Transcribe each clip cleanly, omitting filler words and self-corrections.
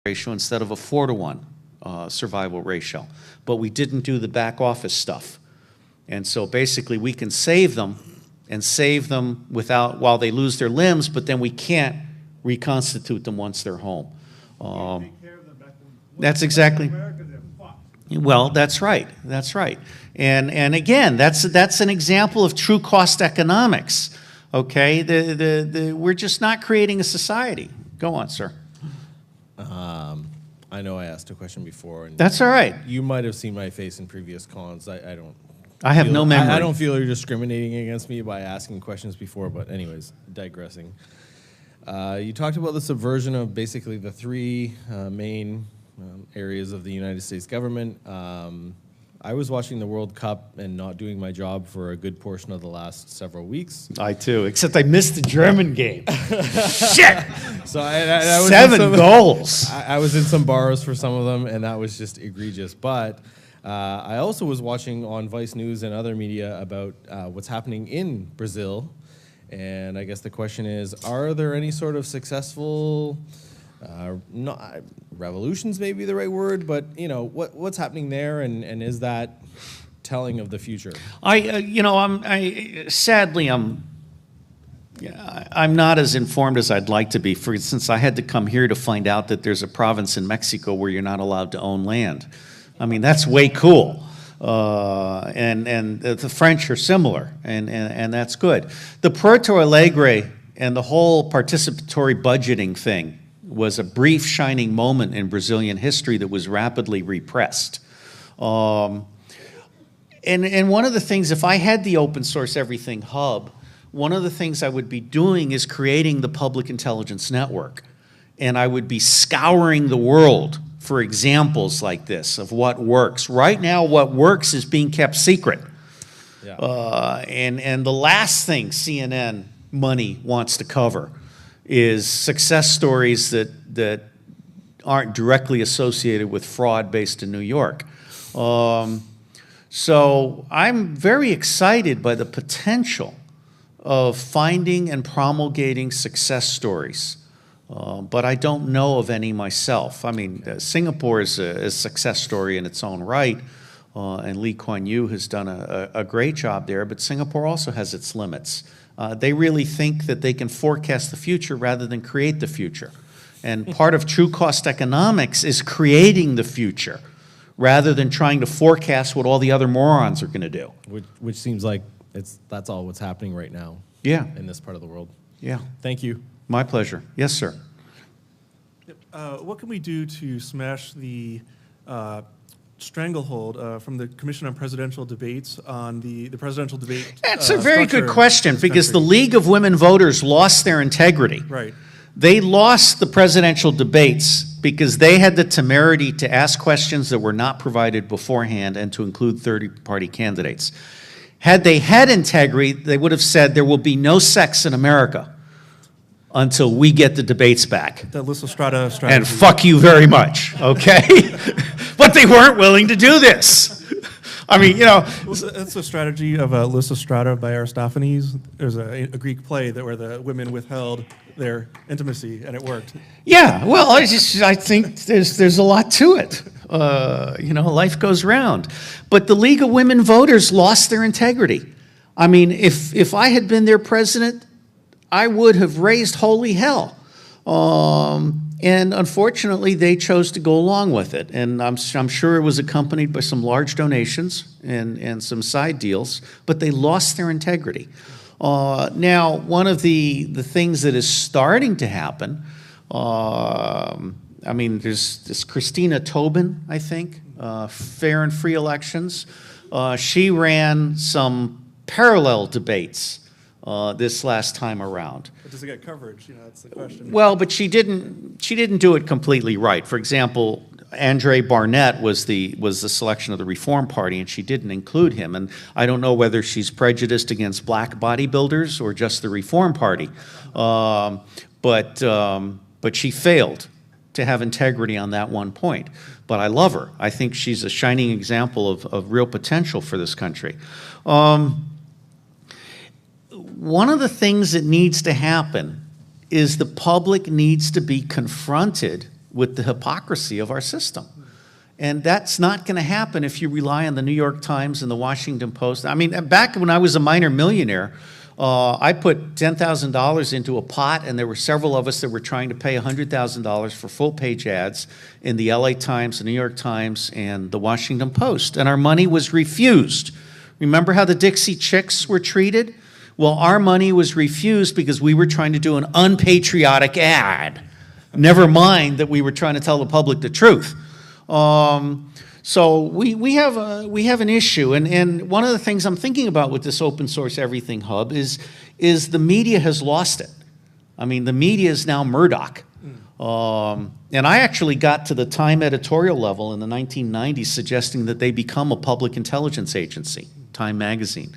ratio instead of a 4-to-1 survival ratio. But we didn't do the back office stuff. And so basically we can save them and save them while they lose their limbs, but then we can't reconstitute them once they're home. That's exactly. Well, that's right. That's right. And again, that's an example of true cost economics. Okay, we're just not creating a society. Go on, sir. I know I asked a question before. And that's all right. You might have seen my face in previous cons. I have no memory. I don't feel you're discriminating against me by asking questions before, but anyways, digressing. You talked about the subversion of basically the three main areas of the United States government. I was watching the World Cup and not doing my job for a good portion of the last several weeks. I too, except I missed the German game. Shit! So I was 7 goals. I was in some bars for some of them, and that was just egregious. But I also was watching on Vice News and other media about what's happening in Brazil. And I guess the question is, are there any sort of successful, not revolutions may be the right word, but you know, what's happening there, and is that telling of the future? Sadly, I'm not as informed as I'd like to be. For instance, I had to come here to find out that there's a province in Mexico where you're not allowed to own land. I mean, that's way cool. And the French are similar, and that's good. The Porto Alegre and the whole participatory budgeting thing was a brief shining moment in Brazilian history that was rapidly repressed. And one of the things, if I had the open source everything hub, one of the things I would be doing is creating the public intelligence network. And I would be scouring the world for examples like this of what works. Right now, what works is being kept secret. Yeah. And the last thing CNN money wants to cover is success stories that aren't directly associated with fraud based in New York. So I'm very excited by the potential of finding and promulgating success stories. But I don't know of any myself. I mean, Singapore is a success story in its own right, and Lee Kuan Yew has done a great job there, but Singapore also has its limits. They really think that they can forecast the future rather than create the future. And part of true cost economics is creating the future rather than trying to forecast what all the other morons are going to do. Which seems like that's all what's happening right now. Yeah. In this part of the world. Yeah. Thank you. My pleasure. Yes, sir. What can we do to smash the stranglehold from the Commission on Presidential Debates on the presidential debate? That's a very good question, because the League of Women Voters lost their integrity. Right. They lost the presidential debates because they had the temerity to ask questions that were not provided beforehand and to include third-party candidates. Had they had integrity, they would have said there will be no sex in America until we get the debates back. The Lysistrata strategy. And fuck you very much, okay? But they weren't willing to do this. I mean, you know. That's the strategy of Lysistrata by Aristophanes. There's a Greek play where the women withheld their intimacy, and it worked. Yeah, well, I think there's a lot to it. You know, life goes round. But the League of Women Voters lost their integrity. I mean, if I had been their president, I would have raised holy hell. And unfortunately, they chose to go along with it. And I'm sure it was accompanied by some large donations and some side deals, but they lost their integrity. Now, one of the things that is starting to happen, I mean, there's this Christina Tobin, I think, Fair and Free Elections. She ran some parallel debates this last time around. But does it get coverage? You know, that's the question. Well, but she didn't do it completely right. For example, Andre Barnett was the selection of the Reform Party, and she didn't include him. And I don't know whether she's prejudiced against black bodybuilders or just the Reform Party. But she failed to have integrity on that one point. But I love her. I think she's a shining example of real potential for this country. One of the things that needs to happen is the public needs to be confronted with the hypocrisy of our system. And that's not going to happen if you rely on the New York Times and the Washington Post. I mean, back when I was a minor millionaire, I put $10,000 into a pot, and there were several of us that were trying to pay $100,000 for full-page ads in the LA Times, the New York Times, and the Washington Post, and our money was refused. Remember how the Dixie Chicks were treated? Well, our money was refused because we were trying to do an unpatriotic ad. Never mind that we were trying to tell the public the truth. So we have an issue, and one of the things I'm thinking about with this open source everything hub is the media has lost it. I mean, the media is now Murdoch. And I actually got to the Time editorial level in the 1990s suggesting that they become a public intelligence agency, Time magazine.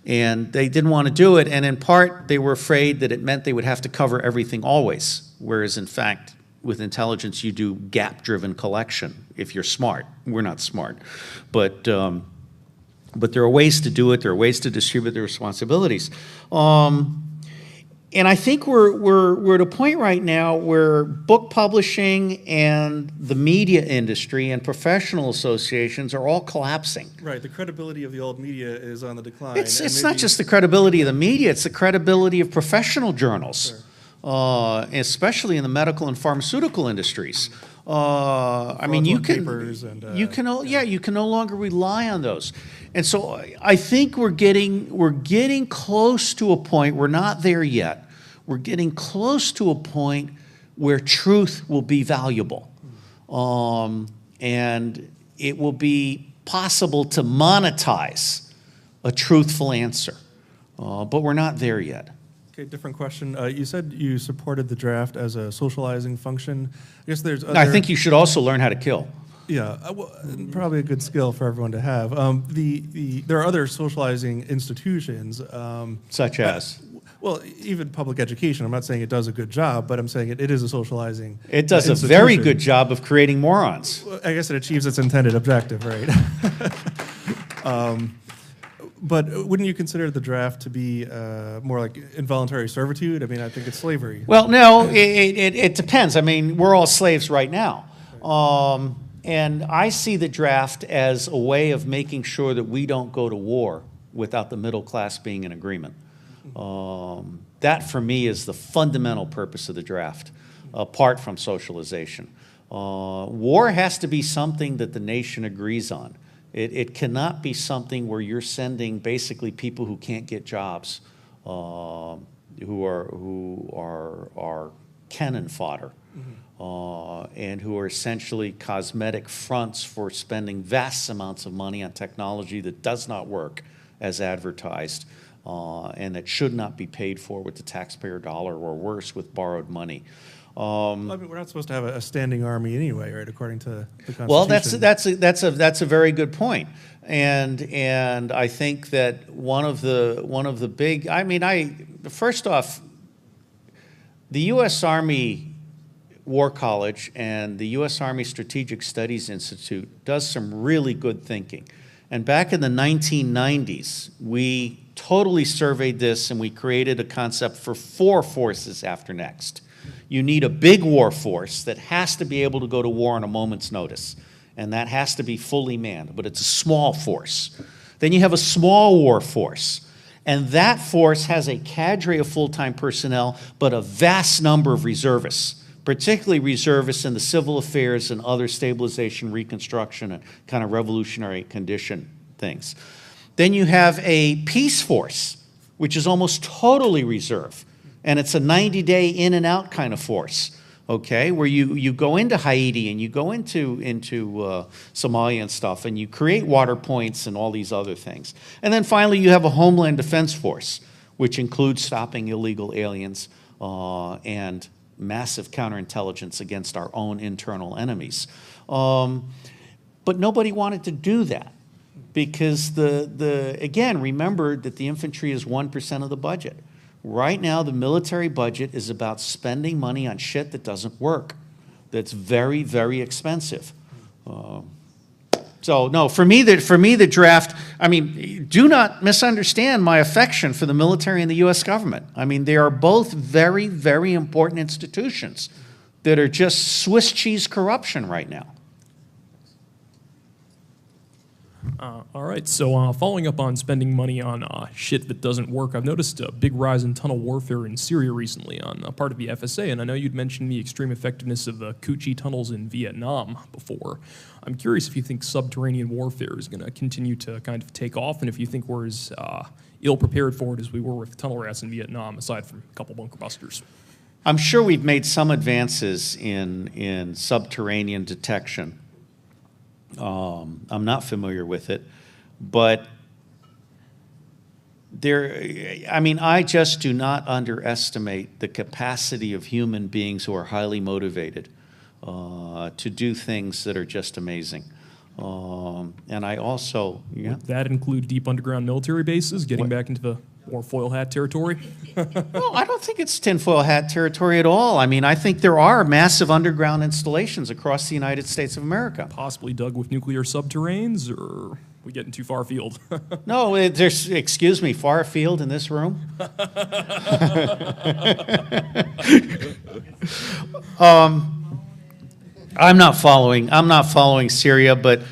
And they didn't want to do it, and in part they were afraid that it meant they would have to cover everything always, whereas in fact with intelligence you do gap-driven collection if you're smart. We're not smart. But there are ways to do it, there are ways to distribute the responsibilities. And I think we're at a point right now where book publishing and the media industry and professional associations are all collapsing. Right, the credibility of the old media is on the decline. It's not just the credibility of the media, it's the credibility of professional journals, especially in the medical and pharmaceutical industries. I mean, you can no longer rely on those. And so I think we're getting close to a point, we're not there yet, we're getting close to a point where truth will be valuable. And it will be possible to monetize a truthful answer. But we're not there yet. Okay, different question. You said you supported the draft as a socializing function. I guess there's I think you should also learn how to kill. Yeah, well, probably a good skill for everyone to have. There are other socializing institutions. Such as? Well, even public education. I'm not saying it does a good job, but I'm saying it is a socializing It does a very good job of creating morons. Well, I guess it achieves its intended objective, right? But wouldn't you consider the draft to be more like involuntary servitude? I mean, I think it's slavery. Well, no, it depends. I mean, we're all slaves right now. And I see the draft as a way of making sure that we don't go to war without the middle class being in agreement. That, for me, is the fundamental purpose of the draft, apart from socialization. War has to be something that the nation agrees on. It cannot be something where you're sending basically people who can't get jobs, who are cannon fodder. And who are essentially cosmetic fronts for spending vast amounts of money on technology that does not work as advertised, and that should not be paid for with the taxpayer dollar, or worse, with borrowed money. I mean, we're not supposed to have a standing army anyway, right? According to the Constitution. Well, that's a very good point, and I think that one of the big. I mean, first off, the U.S. Army War College and the U.S. Army Strategic Studies Institute does some really good thinking. And back in the 1990s, we totally surveyed this and we created a concept for 4 forces after next. You need a big war force that has to be able to go to war on a moment's notice. And that has to be fully manned, but it's a small force. Then you have a small war force. And that force has a cadre of full-time personnel, but a vast number of reservists, particularly reservists in the civil affairs and other stabilization, reconstruction, and kind of revolutionary condition things. Then you have a peace force, which is almost totally reserve, and it's a 90-day in and out kind of force, okay, where you go into Haiti and you go into Somalia and stuff, and you create water points and all these other things. And then finally you have a Homeland Defense Force, which includes stopping illegal aliens and massive counterintelligence against our own internal enemies. But nobody wanted to do that because again, remember that the infantry is 1% of the budget. Right now, the military budget is about spending money on shit that doesn't work, that's very, very expensive. So no, for me, the draft, I mean, do not misunderstand my affection for the military and the U.S. government. I mean, they are both very, very important institutions that are just Swiss cheese corruption right now. All right, so following up on spending money on shit that doesn't work, I've noticed a big rise in tunnel warfare in Syria recently on part of the FSA, and I know you'd mentioned the extreme effectiveness of the Cu-Chi tunnels in Vietnam before. I'm curious if you think subterranean warfare is going to continue to kind of take off, and if you think we're as ill-prepared for it as we were with tunnel rats in Vietnam, aside from a couple bunker busters. I'm sure we've made some advances in subterranean detection. I'm not familiar with it, but I just do not underestimate the capacity of human beings who are highly motivated to do things that are just amazing. And I also, yeah. Would that include deep underground military bases, getting back into the more foil hat territory? No, I don't think it's tinfoil hat territory at all. I mean, I think there are massive underground installations across the United States of America. Possibly dug with nuclear subterranes, or are we getting too far afield? No, there's, excuse me, far afield in this room? I'm not following Syria, but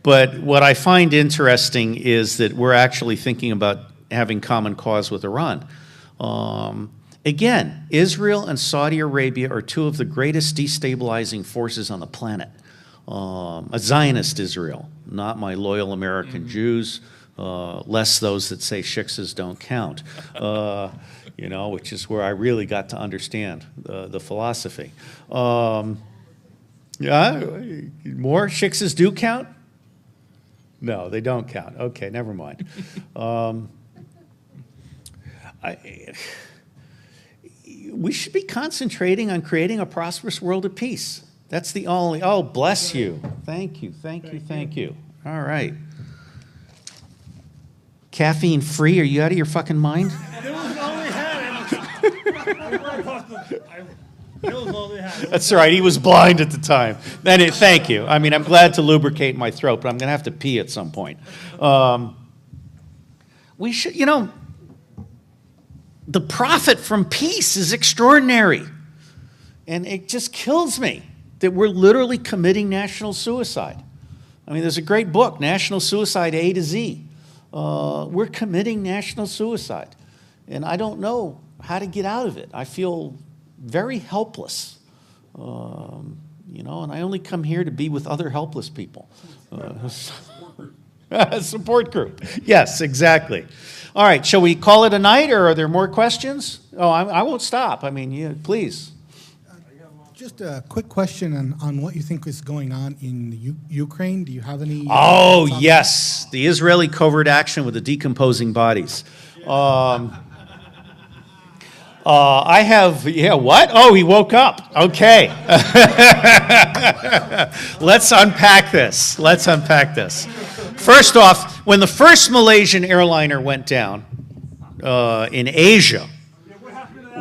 what I find interesting is that we're actually thinking about having common cause with Iran. Again, Israel and Saudi Arabia are two of the greatest destabilizing forces on the planet. A Zionist Israel, not my loyal American Jews, less those that say shiksas don't count, which is where I really got to understand the philosophy. More shiksas do count? No, they don't count. Okay, never mind. We should be concentrating on creating a prosperous world of peace. That's the only, oh, bless you. Thank you. All right. Caffeine free, are you out of your fucking mind? It was all we had. It was all we had. That's right, he was blind at the time. Thank you. I mean, I'm glad to lubricate my throat, but I'm going to have to pee at some point. We should, the profit from peace is extraordinary. And it just kills me that we're literally committing national suicide. I mean, there's a great book, National Suicide A to Z. We're committing national suicide. And I don't know how to get out of it. I feel very helpless. And I only come here to be with other helpless people. Support group. Yes, exactly. All right, shall we call it a night, or are there more questions? Oh, I won't stop. I mean, yeah, please. Just a quick question on what you think is going on in Ukraine. Do you have any? Oh, yes, the Israeli covert action with the decomposing bodies. I have, what? Oh, he woke up. Okay. Let's unpack this. First off, when the first Malaysian airliner went down in Asia,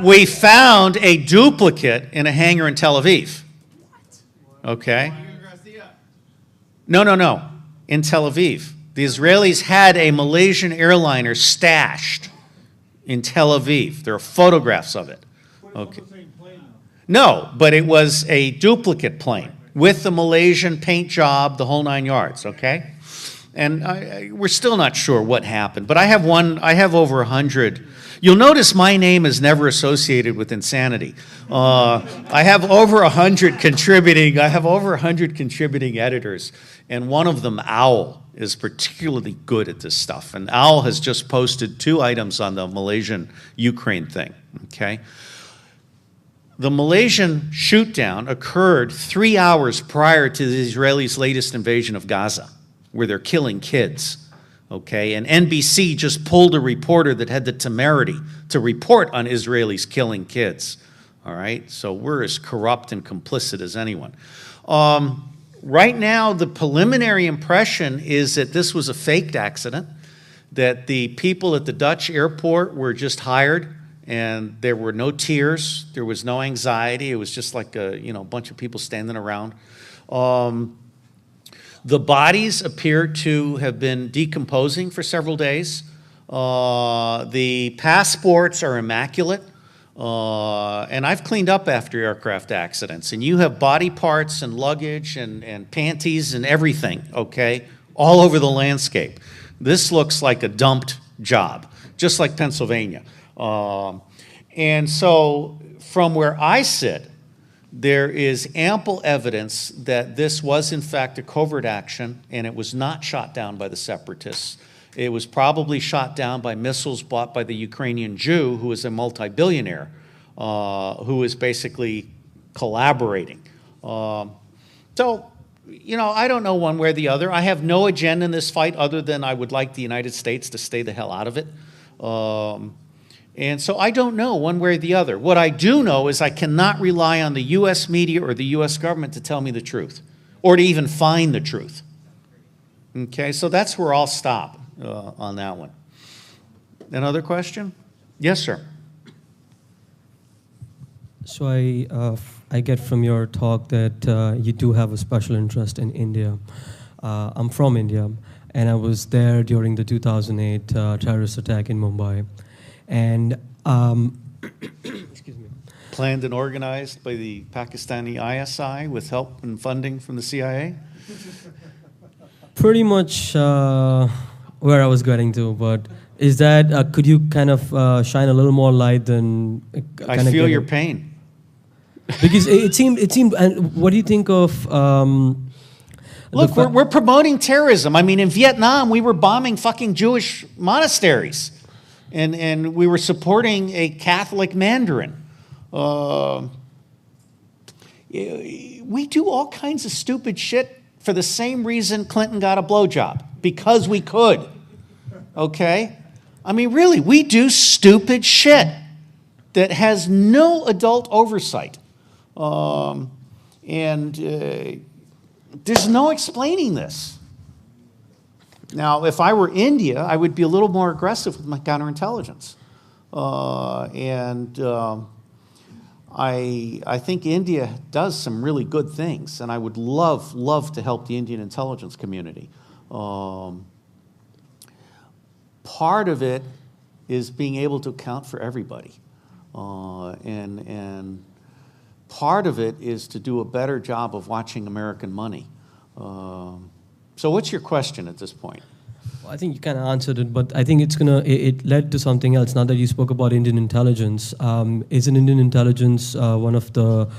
we found a duplicate in a hangar in Tel Aviv. Okay? No. In Tel Aviv. The Israelis had a Malaysian airliner stashed in Tel Aviv. There are photographs of it. Okay. No, but it was a duplicate plane with the Malaysian paint job, the whole 9 yards, okay? And we're still not sure what happened, but I have over 100. You'll notice my name is never associated with insanity. I have over 100 contributing editors, and one of them, Owl, is particularly good at this stuff. And Owl has just posted 2 items on the Malaysian-Ukraine thing, okay? The Malaysian shoot-down occurred 3 hours prior to the Israelis' latest invasion of Gaza, where they're killing kids, okay? And NBC just pulled a reporter that had the temerity to report on Israelis killing kids, all right? So we're as corrupt and complicit as anyone. Right now, the preliminary impression is that this was a faked accident, that the people at the Dutch airport were just hired, and there were no tears, there was no anxiety, it was just like a bunch of people standing around. The bodies appear to have been decomposing for several days. The passports are immaculate. And I've cleaned up after aircraft accidents, and you have body parts and luggage and panties and everything, okay, all over the landscape. This looks like a dumped job, just like Pennsylvania. And so from where I sit, there is ample evidence that this was in fact a covert action, and it was not shot down by the separatists. It was probably shot down by missiles bought by the Ukrainian Jew, who is a multi-billionaire, who is basically collaborating. So, you know, I don't know one way or the other. I have no agenda in this fight other than I would like the United States to stay the hell out of it. And so I don't know one way or the other. What I do know is I cannot rely on the U.S. media or the U.S. government to tell me the truth, or to even find the truth. Okay, so that's where I'll stop on that one. Another question? Yes, sir. So I get from your talk that you do have a special interest in India. I'm from India, and I was there during the 2008 terrorist attack in Mumbai. And excuse me. Planned and organized by the Pakistani ISI with help and funding from the CIA? Pretty much where I was getting to, but is that, could you kind of shine a little more light than... I feel your pain. Because it seemed, and what do you think of... Look, we're promoting terrorism. I mean, in Vietnam, we were bombing fucking Jewish monasteries. And we were supporting a Catholic Mandarin. We do all kinds of stupid shit for the same reason Clinton got a blowjob, because we could, okay? I mean, really, we do stupid shit that has no adult oversight. There's no explaining this. Now, if I were India, I would be a little more aggressive with my counterintelligence. I think India does some really good things, and I would love to help the Indian intelligence community. Part of it is being able to account for everybody. And part of it is to do a better job of watching American money. So what's your question at this point? Well, I think you kind of answered it, but I think it led to something else. Now that you spoke about Indian intelligence, isn't Indian intelligence one of the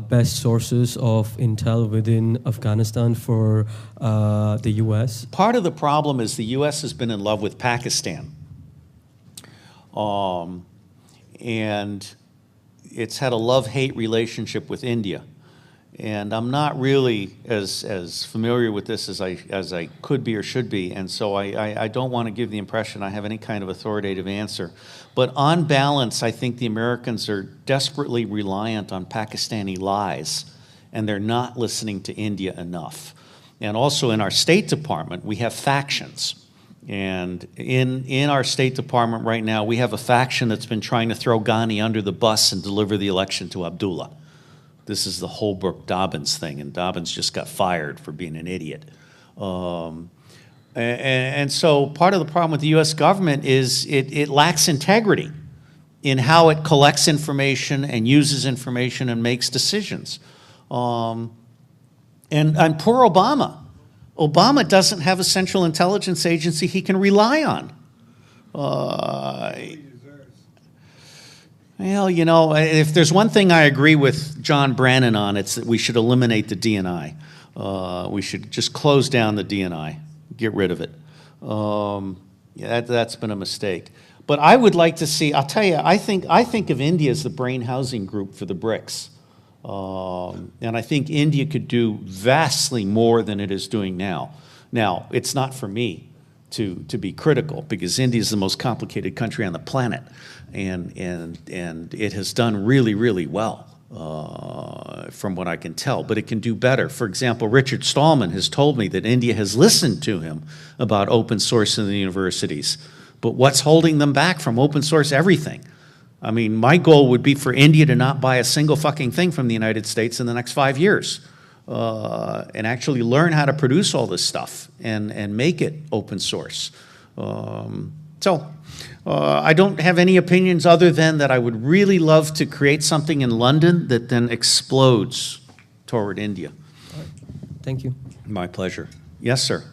best sources of intel within Afghanistan for the U.S.? Part of the problem is the U.S. has been in love with Pakistan. And it's had a love-hate relationship with India. And I'm not really as familiar with this as I could be or should be, and so I don't want to give the impression I have any kind of authoritative answer. But on balance, I think the Americans are desperately reliant on Pakistani lies, and they're not listening to India enough. And also in our State Department, we have factions. And in our State Department right now, we have a faction that's been trying to throw Ghani under the bus and deliver the election to Abdullah. This is the Holbrooke-Dobbins thing, and Dobbins just got fired for being an idiot. And so part of the problem with the U.S. government is it lacks integrity in how it collects information and uses information and makes decisions. And poor Obama. Obama doesn't have a central intelligence agency he can rely on. Well, you know, if there's one thing I agree with John Brannon on, it's that we should eliminate the DNI. We should just close down the DNI, get rid of it. Yeah, that's been a mistake. But I would like to see, I'll tell you, I think of India as the brain housing group for the BRICS. And I think India could do vastly more than it is doing now. Now, it's not for me to be critical, because India is the most complicated country on the planet. And it has done really, really well, from what I can tell, but it can do better. For example, Richard Stallman has told me that India has listened to him about open source in the universities, but what's holding them back from open source everything? I mean, my goal would be for India to not buy a single fucking thing from the United States in the next 5 years, and actually learn how to produce all this stuff and make it open source. So I don't have any opinions other than that I would really love to create something in London that then explodes toward India. Thank you. My pleasure. Yes, sir.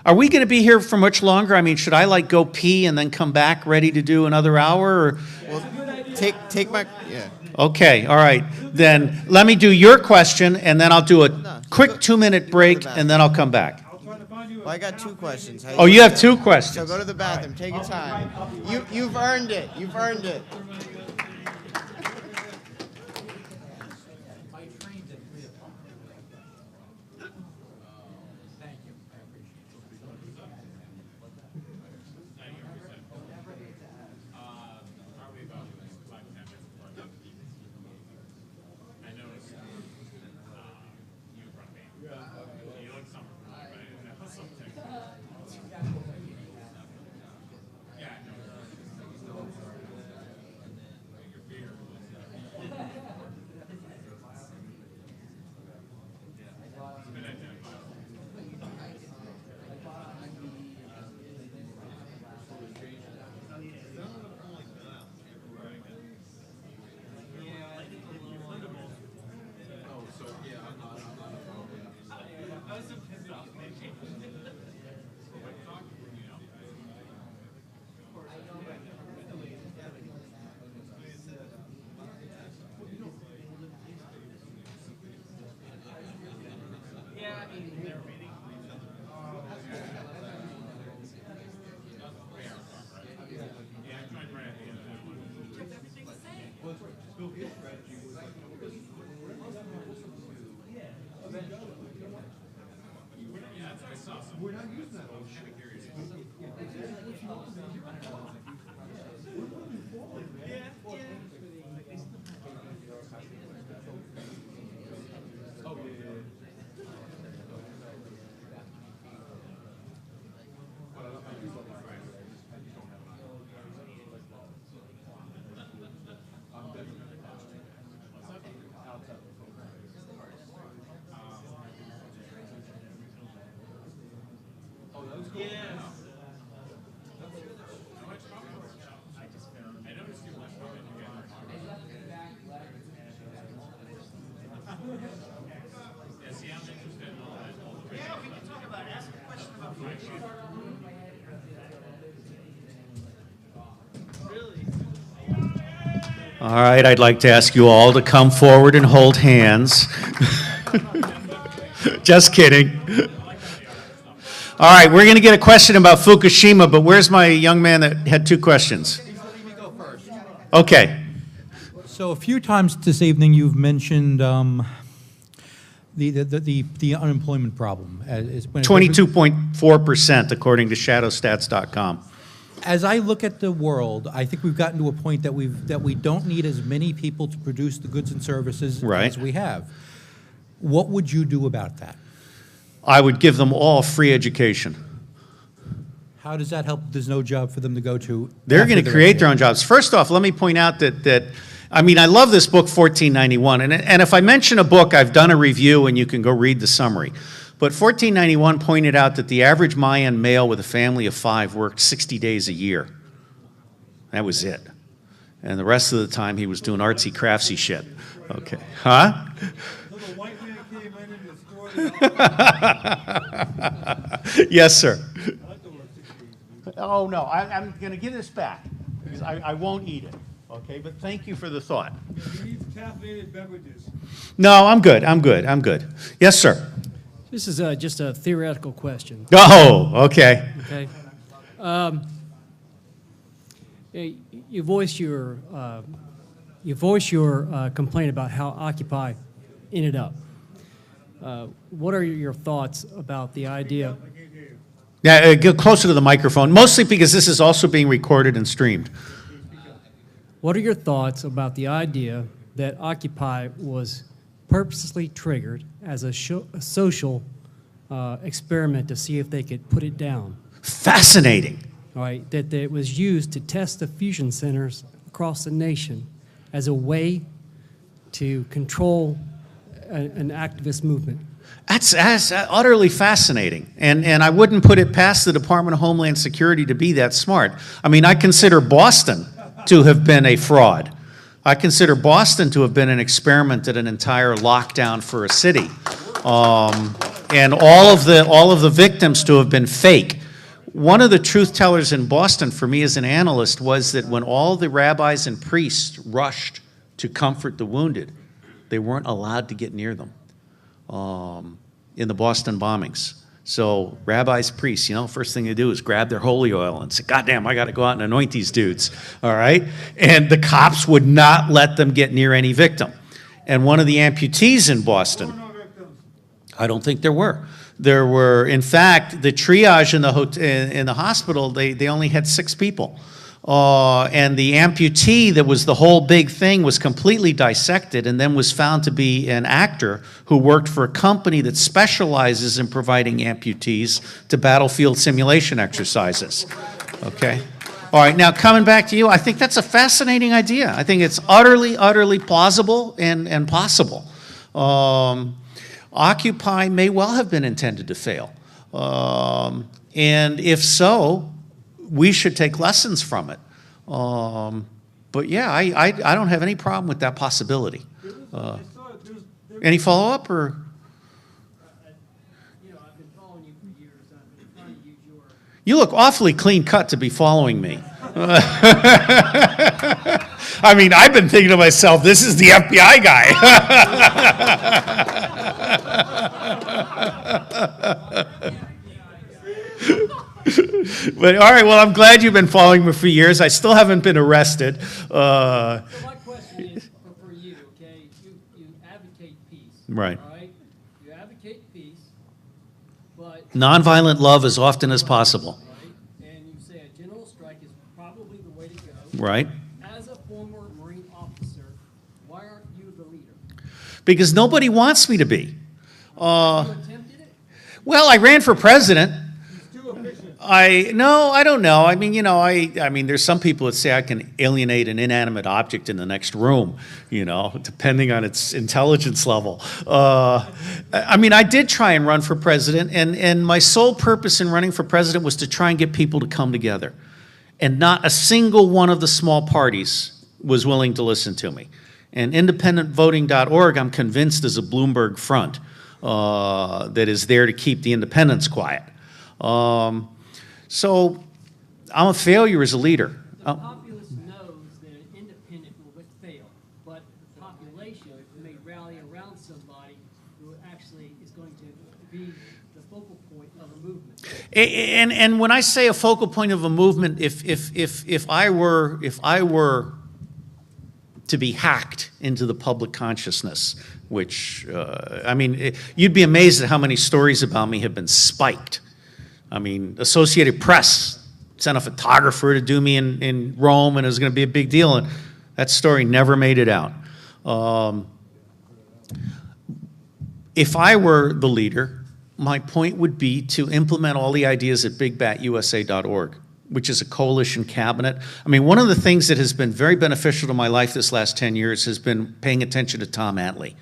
Are we going to be here for much longer? I mean, should I like go pee and then come back ready to do another hour? Or? Well, take my, yeah. Okay, all right. Then let me do your question, and then I'll do a quick 2-minute break, and then I'll come back. Well, I got 2 questions. How Oh, you have 2 questions. So go to the bathroom. Take your time. You've earned it. You've earned it. All right, I'd like to ask you all to come forward and hold hands. Just kidding. All right, we're going to get a question about Fukushima, but where's my young man that had 2 questions? Okay. So a few times this evening you've mentioned the unemployment problem. 22.4% according to shadowstats.com. As I look at the world, I think we've gotten to a point that we don't need as many people to produce the goods and services as we have. What would you do about that? I would give them all free education. How does that help? There's no job for them to go to. They're going to create their own jobs. First off, let me point out that I mean, I love this book, 1491. And if I mention a book, I've done a review, and you can go read the summary. But 1491 pointed out that the average Mayan male with a family of 5 worked 60 days a year. That was it. And the rest of the time, he was doing artsy, craftsy shit. Okay. Huh? So the white man came in and destroyed Yes, sir. I like to work 6 days. Oh, no, I'm going to give this back, because I won't eat it. Okay, but thank you for the thought. He needs caffeinated beverages. No, I'm good. Yes, sir. This is just a theoretical question. Oh, okay. Okay. You voice your complaint about how Occupy ended up. What are your thoughts about the idea? Yeah, get closer to the microphone, mostly because this is also being recorded and streamed. What are your thoughts about the idea that Occupy was purposely triggered as a social experiment to see if they could put it down? Fascinating. All right, that it was used to test the fusion centers across the nation as a way to control an activist movement. That's utterly fascinating, and I wouldn't put it past the Department of Homeland Security to be that smart. I mean, I consider Boston to have been a fraud. I consider Boston to have been an experiment at an entire lockdown for a city, and all of the victims to have been fake. One of the truth tellers in Boston for me as an analyst was that when all the rabbis and priests rushed to comfort the wounded, they weren't allowed to get near them in the Boston bombings. So rabbis, priests, first thing they do is grab their holy oil and say, God damn, I got to go out and anoint these dudes, all right? And the cops would not let them get near any victim. And one of the amputees in Boston, I don't think there were. There were, in fact, the triage in the hospital, they only had 6 people. And the amputee that was the whole big thing was completely dissected and then was found to be an actor who worked for a company that specializes in providing amputees to battlefield simulation exercises. Okay? All right, now coming back to you, I think that's a fascinating idea. I think it's utterly, utterly plausible and possible. Occupy may well have been intended to fail. And if so, we should take lessons from it. But yeah, I don't have any problem with that possibility. Any follow-up or? I've been following you for years. I've been trying to use your... You look awfully clean cut to be following me. I mean, I've been thinking to myself, this is the FBI guy. But all right, well, I'm glad you've been following me for years. I still haven't been arrested. So my question is for you, okay? You advocate peace. Right. All right? You advocate peace, but... Nonviolent love as often as possible. Right? And you say a general strike is probably the way to go. Right. As a former Marine officer, why aren't you the leader? Because nobody wants me to be. You attempted it? Well, I ran for president. He's too efficient. I don't know. I mean, I mean, there's some people that say I can alienate an inanimate object in the next room, depending on its intelligence level. I mean, I did try and run for president, and my sole purpose in running for president was to try and get people to come together. And not a single one of the small parties was willing to listen to me. And independentvoting.org, I'm convinced, is a Bloomberg front that is there to keep the independents quiet. So I'm a failure as a leader. The populace knows that an independent will fail, but the population may rally around somebody who actually is going to be the focal point of a movement. And when I say a focal point of a movement, if I were to be hacked into the public consciousness, which I mean, you'd be amazed at how many stories about me have been spiked. I mean, Associated Press sent a photographer to do me in Rome, and it was going to be a big deal, and that story never made it out. If I were the leader, my point would be to implement all the ideas at bigbatusa.org, which is a coalition cabinet. I mean, one of the things that has been very beneficial to my life this last 10 years has been paying attention to Tom Atlee.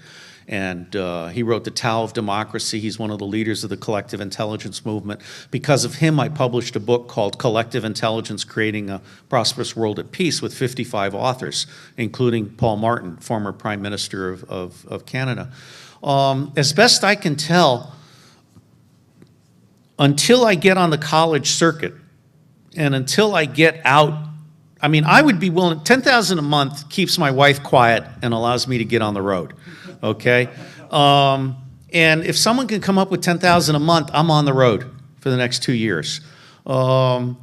And he wrote The Tao of Democracy. He's one of the leaders of the collective intelligence movement. Because of him, I published a book called Collective Intelligence, Creating a Prosperous World at Peace, with 55 authors, including Paul Martin, former Prime Minister of Canada. As best I can tell, until I get on the college circuit and until I get out, I mean, I would be willing, $10,000 a month keeps my wife quiet and allows me to get on the road. Okay, and if someone can come up with $10,000 a month, I'm on the road for the next 2 years. But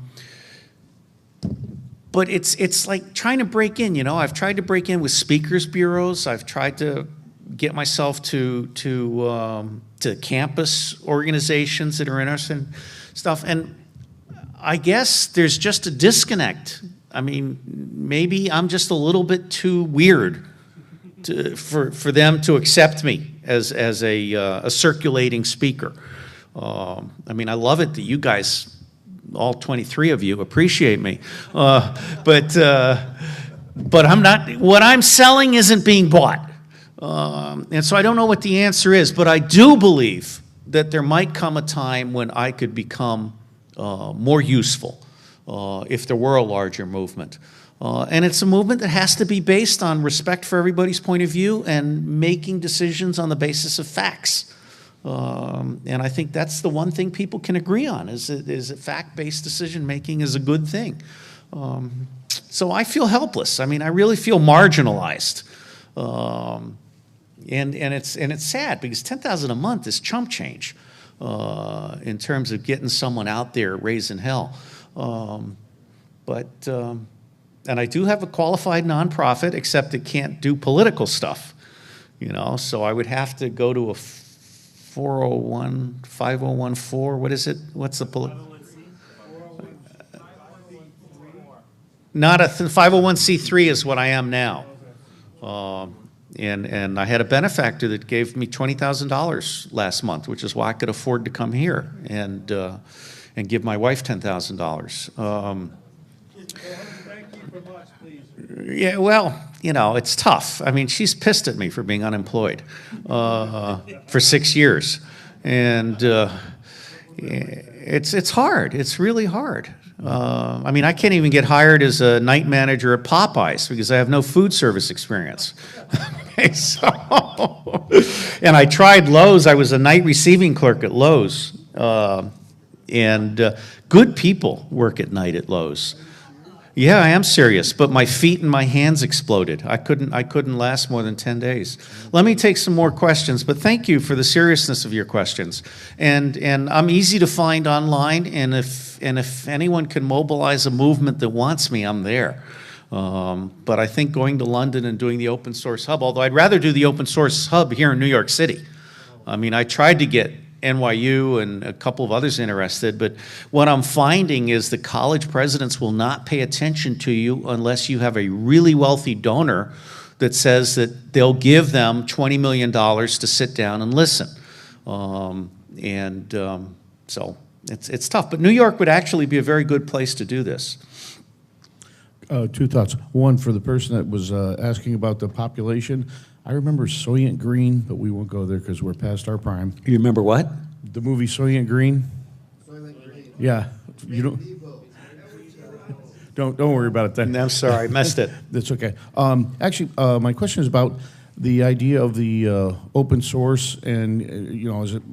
it's like trying to break in. I've tried to break in with speakers bureaus. I've tried to get myself to campus organizations that are interested in stuff, and I guess there's just a disconnect. I mean, maybe I'm just a little bit too weird for them to accept me as a circulating speaker. I mean, I love it that you guys, all 23 of you, appreciate me. But I'm not. What I'm selling isn't being bought. And so I don't know what the answer is, but I do believe that there might come a time when I could become more useful if there were a larger movement. And it's a movement that has to be based on respect for everybody's point of view and making decisions on the basis of facts. And I think that's the one thing people can agree on, is that fact-based decision-making is a good thing. So I feel helpless. I mean, I really feel marginalized. And it's sad, because $10,000 a month is chump change in terms of getting someone out there raising hell. And I do have a qualified nonprofit, except it can't do political stuff, you know, so I would have to go to a 401, 5014, what is it? What's the not a 501c3 is what I am now. And I had a benefactor that gave me $20,000 last month, which is why I could afford to come here and give my wife $10,000. Yeah, well, you know, it's tough. I mean, she's pissed at me for being unemployed for 6 years. And it's hard. It's really hard. I mean, I can't even get hired as a night manager at Popeyes because I have no food service experience. So, and I tried Lowe's. I was a night receiving clerk at Lowe's. And good people work at night at Lowe's. Yeah, I am serious, but my feet and my hands exploded. I couldn't last more than 10 days. Let me take some more questions, but thank you for the seriousness of your questions. And I'm easy to find online, and if anyone can mobilize a movement that wants me, I'm there. But I think going to London and doing the open source hub, although I'd rather do the open source hub here in New York City. I mean, I tried to get NYU and a couple of others interested, but what I'm finding is the college presidents will not pay attention to you unless you have a really wealthy donor that says that they'll give them $20 million to sit down and listen. So it's tough, but New York would actually be a very good place to do this. Two thoughts. One, for the person that was asking about the population, I remember Soylent Green, but we won't go there because we're past our prime. You remember what? The movie Soylent Green? Soylent Green. Yeah. You don't worry about it then. I'm sorry, I missed it. That's okay. Actually, my question is about the idea of the open source and, you know, as it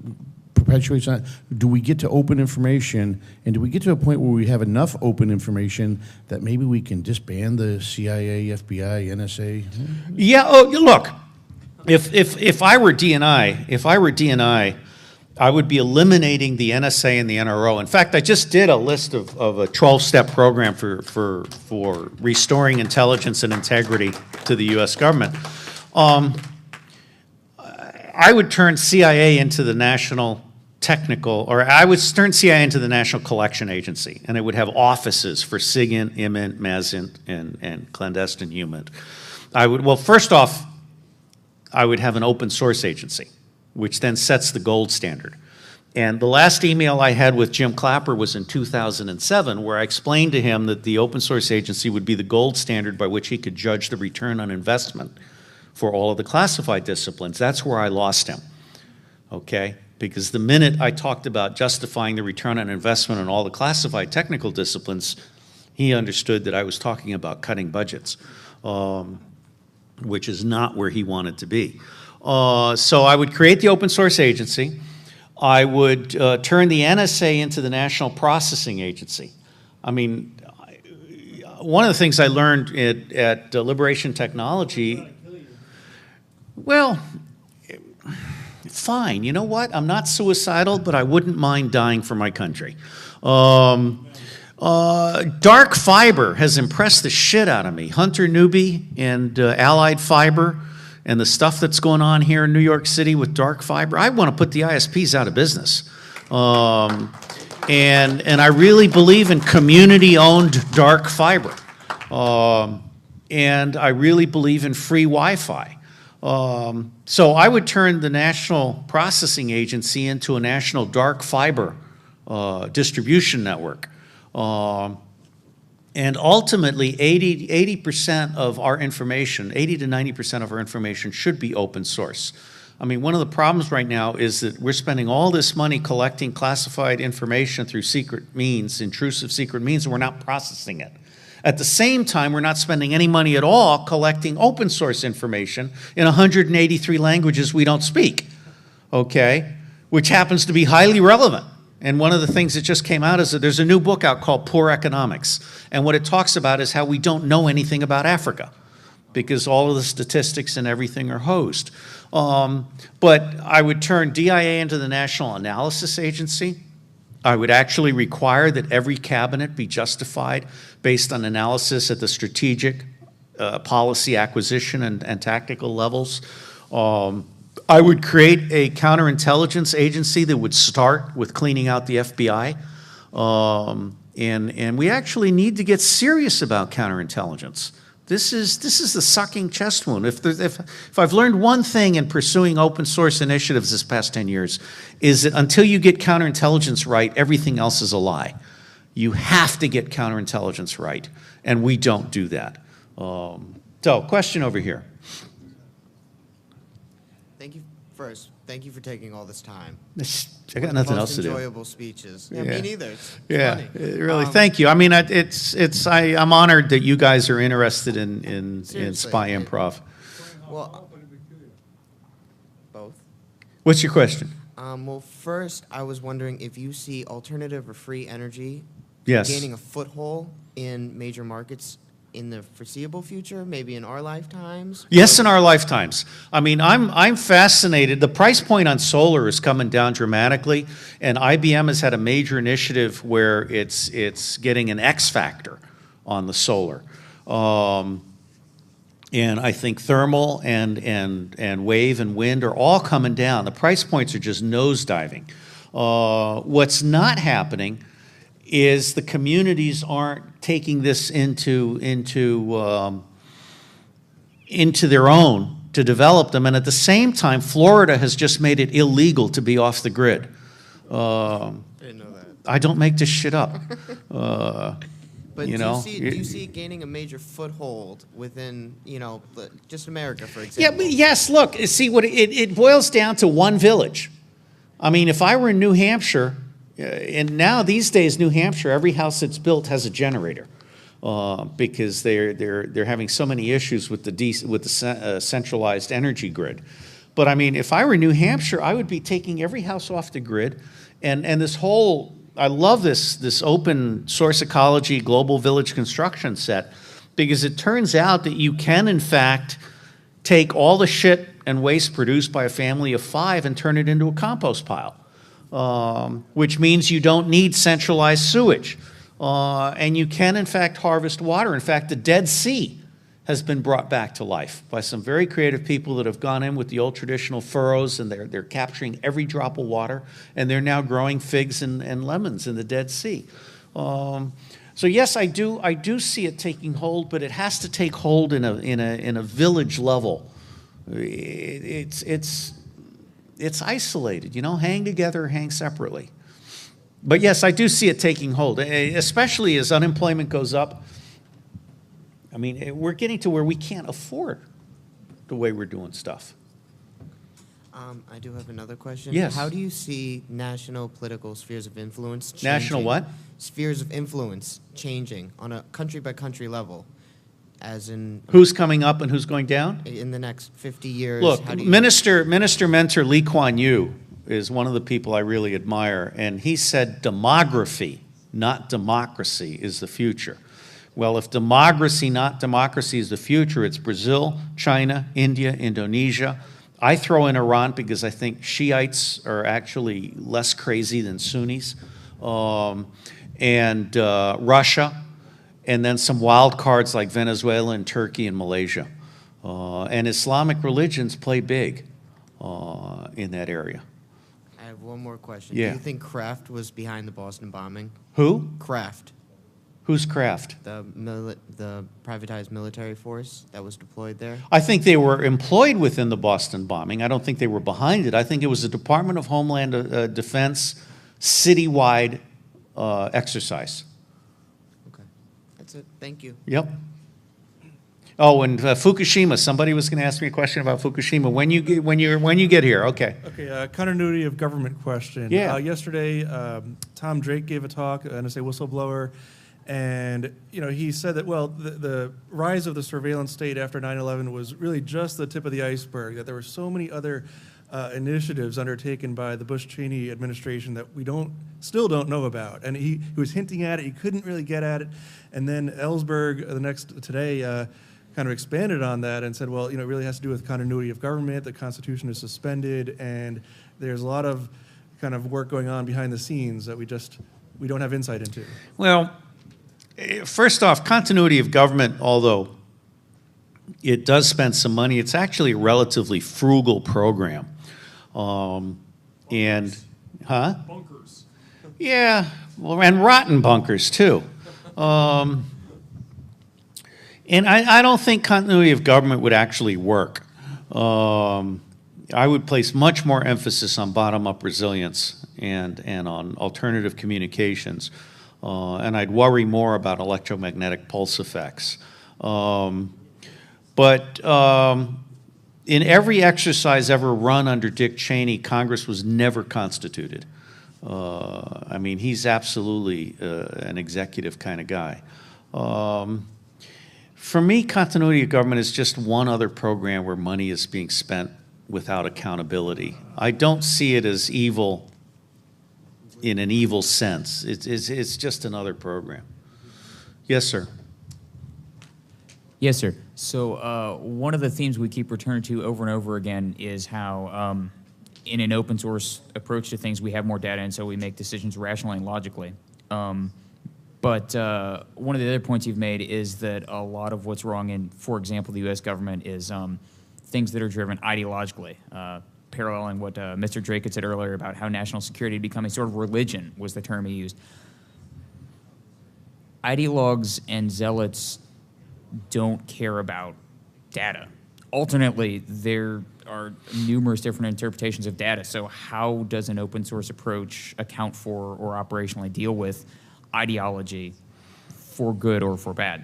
perpetuates that, do we get to open information, and do we get to a point where we have enough open information that maybe we can disband the CIA, FBI, NSA? Yeah. Oh, look. If I were DNI, I would be eliminating the NSA and the NRO. In fact, I just did a list of a 12-step program for restoring intelligence and integrity to the U.S. government. I would turn CIA into the national technical, or I would turn CIA into the National Collection Agency, and it would have offices for SIGINT, IMINT, MASINT, and clandestine HUMINT. Well, first off, I would have an open source agency, which then sets the gold standard. And the last email I had with Jim Clapper was in 2007, where I explained to him that the open source agency would be the gold standard by which he could judge the return on investment for all of the classified disciplines. That's where I lost him, okay? Because the minute I talked about justifying the return on investment on all the classified technical disciplines, he understood that I was talking about cutting budgets, which is not where he wanted to be. So I would create the open source agency. I would turn the NSA into the National Processing Agency. I mean, one of the things I learned at Liberation Technology, well, fine, you know what? I'm not suicidal, but I wouldn't mind dying for my country. Dark fiber has impressed the shit out of me. Hunter Newby and Allied Fiber and the stuff that's going on here in New York City with dark fiber. I want to put the ISPs out of business. And I really believe in community-owned dark fiber. And I really believe in free Wi-Fi. So I would turn the National Processing Agency into a national dark fiber distribution network. And And ultimately, 80% of our information, 80 to 90% of our information should be open source. I mean, one of the problems right now is that we're spending all this money collecting classified information through secret means, intrusive secret means, and we're not processing it. At the same time, we're not spending any money at all collecting open source information in 183 languages we don't speak, okay, which happens to be highly relevant. And one of the things that just came out is that there's a new book out called Poor Economics. And what it talks about is how we don't know anything about Africa because all of the statistics and everything are hosed. But I would turn DIA into the National Analysis Agency. I would actually require that every cabinet be justified based on analysis at the strategic, policy acquisition and tactical levels. I would create a counterintelligence agency that would start with cleaning out the FBI. And we actually need to get serious about counterintelligence. This is the sucking chest wound. If I've learned one thing in pursuing open source initiatives this past 10 years, is that until you get counterintelligence right, everything else is a lie. You have to get counterintelligence right, and we don't do that. So, question over here. Thank you for taking all this time. I got nothing else to do. Enjoyable speeches. Yeah, me neither. It's yeah, funny. Really. Thank you. I mean, I'm honored that you guys are interested in Spy Improv. Well, both. What's your question? Well, first, I was wondering if you see alternative or free energy gaining a foothold in major markets in the foreseeable future, maybe in our lifetimes? Yes, in our lifetimes. I mean, I'm fascinated. The price point on solar is coming down dramatically, and IBM has had a major initiative where it's getting an X factor on the solar. And I think thermal and wave and wind are all coming down. The price points are just nosediving. What's not happening is the communities aren't taking this into their own to develop them. And at the same time, Florida has just made it illegal to be off the grid. Didn't know that. I don't make this shit up. But you do you see it gaining a major foothold within, just America, for Yeah, example? but yes, look, see, what it boils down to one village. I mean, if I were in New Hampshire, and now these days, New Hampshire, every house that's built has a generator because they're having so many issues with the centralized energy grid. But I mean, if I were in New Hampshire, I would be taking every house off the grid, and this whole I love this open source ecology global village construction set because it turns out that you can in fact take all the shit and waste produced by a family of 5 and turn it into a compost pile. Which means you don't need centralized sewage. And you can, in fact, harvest water. In fact, the Dead Sea has been brought back to life by some very creative people that have gone in with the old traditional furrows, and they're capturing every drop of water, and they're now growing figs and lemons in the Dead Sea. So yes, I do see it taking hold, but it has to take hold in a village level. It's isolated, hang together, hang separately. But yes, I do see it taking hold, especially as unemployment goes up. I mean, we're getting to where we can't afford the way we're doing stuff. I do have another question. Yes. How do you see national political spheres of influence changing? National what? Spheres of influence changing on a country-by-country level, as in... Who's coming up and who's going down? In the next 50 years. Look, how do you... Minister Mentor Lee Kuan Yew is one of the people I really admire, and he said demography, not democracy, is the future. Well, if democracy, not democracy, is the future, it's Brazil, China, India, Indonesia. I throw in Iran because I think Shiites are actually less crazy than Sunnis, and Russia, and then some wild cards like Venezuela and Turkey and Malaysia. And Islamic religions play big in that area. I have one more question. Yeah. Do you think Kraft was behind the Boston bombing? Who? Kraft. Who's Kraft? The privatized military force that was deployed there? I think they were employed within the Boston bombing. I don't think they were behind it. I think it was the Department of Homeland Defense citywide exercise. Okay. That's it. Thank you. Yep. Oh, and Fukushima. Somebody was going to ask me a question about Fukushima. When you get here, okay. Okay, continuity of government question. Yeah. Yesterday, Tom Drake gave a talk, NSA whistleblower, and he said that, well, the rise of the surveillance state after 9/11 was really just the tip of the iceberg, that there were so many other initiatives undertaken by the Bush-Cheney administration that we still don't know about. And he was hinting at it, he couldn't really get at it, and then Ellsberg, today, kind of expanded on that and said, well, it really has to do with continuity of government, the Constitution is suspended, and there's a lot of kind of work going on behind the scenes that we don't have insight into. Well, first off, continuity of government, although it does spend some money, it's actually a relatively frugal program. Bunkers. Yeah, well, and rotten bunkers, too. And I don't think continuity of government would actually work. I would place much more emphasis on bottom-up resilience and on alternative communications. And I'd worry more about electromagnetic pulse effects. But in every exercise ever run under Dick Cheney, Congress was never constituted. I mean, he's absolutely an executive kind of guy. For me, continuity of government is just one other program where money is being spent without accountability. I don't see it as evil in an evil sense. It's just another program. Yes, sir. Yes, sir. So one of the themes we keep returning to over and over again is how in an open source approach to things, we have more data, and so we make decisions rationally and logically. But one of the other points you've made is that a lot of what's wrong in, for example, the U.S. government is things that are driven ideologically, paralleling what Mr. Drake had said earlier about how national security had become a sort of religion, was the term he used. Ideologues and zealots don't care about data. Alternately, there are numerous different interpretations of data, so how does an open source approach account for or operationally deal with ideology for good or for bad?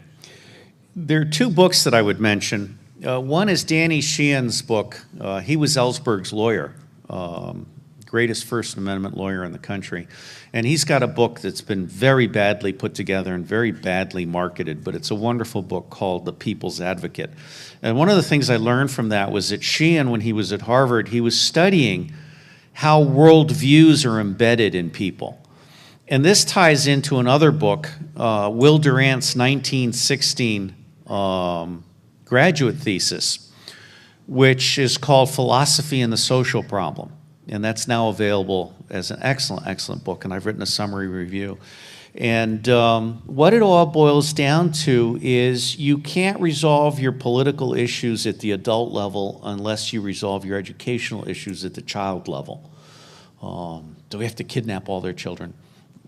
There are two books that I would mention. One is Danny Sheehan's book. He was Ellsberg's lawyer, greatest First Amendment lawyer in the country. And he's got a book that's been very badly put together and very badly marketed, but it's a wonderful book called The People's Advocate. And one of the things I learned from that was that Sheehan, when he was at Harvard, he was studying how worldviews are embedded in people. And this ties into another book, Will Durant's 1916 graduate thesis, which is called Philosophy and the Social Problem. And that's now available as an excellent, excellent book, and I've written a summary review. And what it all boils down to is you can't resolve your political issues at the adult level unless you resolve your educational issues at the child level. Do we have to kidnap all their children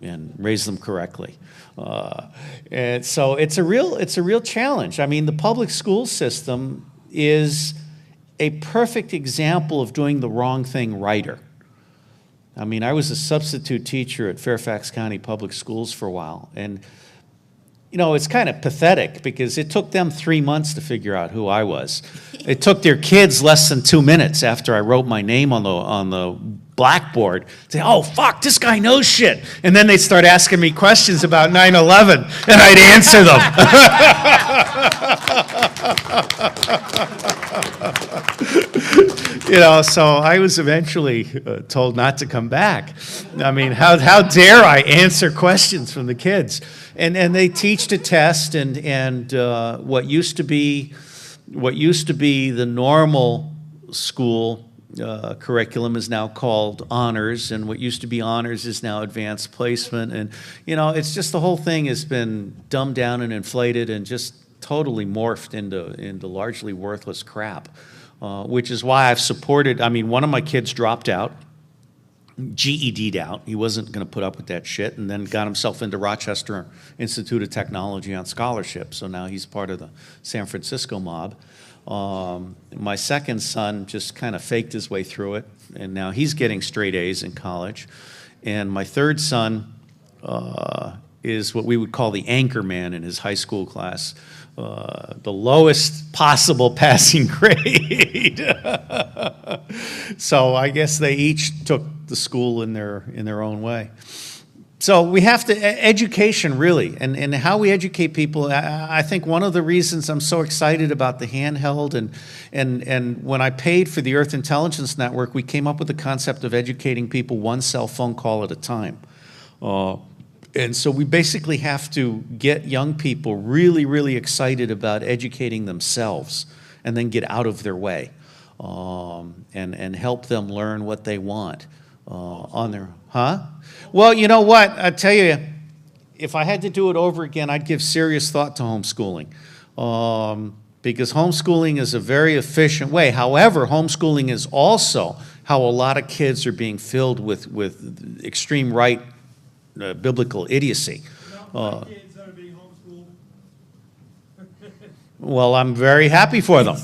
and raise them correctly? And so it's a real challenge. I mean, the public school system is a perfect example of doing the wrong thing righter. I mean, I was a substitute teacher at Fairfax County Public Schools for a while, and it's kind of pathetic because it took them 3 months to figure out who I was. It took their kids less than 2 minutes after I wrote my name on the blackboard to say, oh, fuck, this guy knows shit. And then they'd start asking me questions about 9/11, and I'd answer them. So I was eventually told not to come back. I mean, how dare I answer questions from the kids? And they teach to test, and what used to be the normal school curriculum is now called honors, and what used to be honors is now advanced placement. And it's just the whole thing has been dumbed down and inflated and just totally morphed into largely worthless crap. Which is why I've supported, one of my kids dropped out, GED'd out. He wasn't going to put up with that shit, and then got himself into Rochester Institute of Technology on scholarship. So now he's part of the San Francisco mob. My second son just kind of faked his way through it, and now he's getting straight A's in college. And my third son is what we would call the anchor man in his high school class. The lowest possible passing grade. So I guess they each took the school in their own way. So we have to, education really, and how we educate people. I think one of the reasons I'm so excited about the handheld, and when I paid for the Earth Intelligence Network, we came up with the concept of educating people one cell phone call at a time. And so we basically have to get young people really, really excited about educating themselves and then get out of their way and help them learn what they want on their, Well, you know what? I tell you, if I had to do it over again, I'd give serious thought to homeschooling. Because homeschooling is a very efficient way. However, homeschooling is also how a lot of kids are being filled with extreme right biblical idiocy. My kids that are being homeschooled. Well, I'm very happy for them.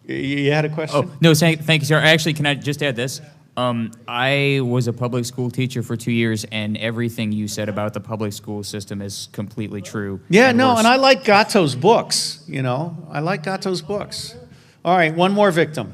You had a question? Oh, no, thank you, sir. Actually, can I just add this? I was a public school teacher for 2 years, and everything you said about the public school system is completely true. Yeah, no, and I like Gatto's books, you know. I like Gatto's books. All right, one more victim.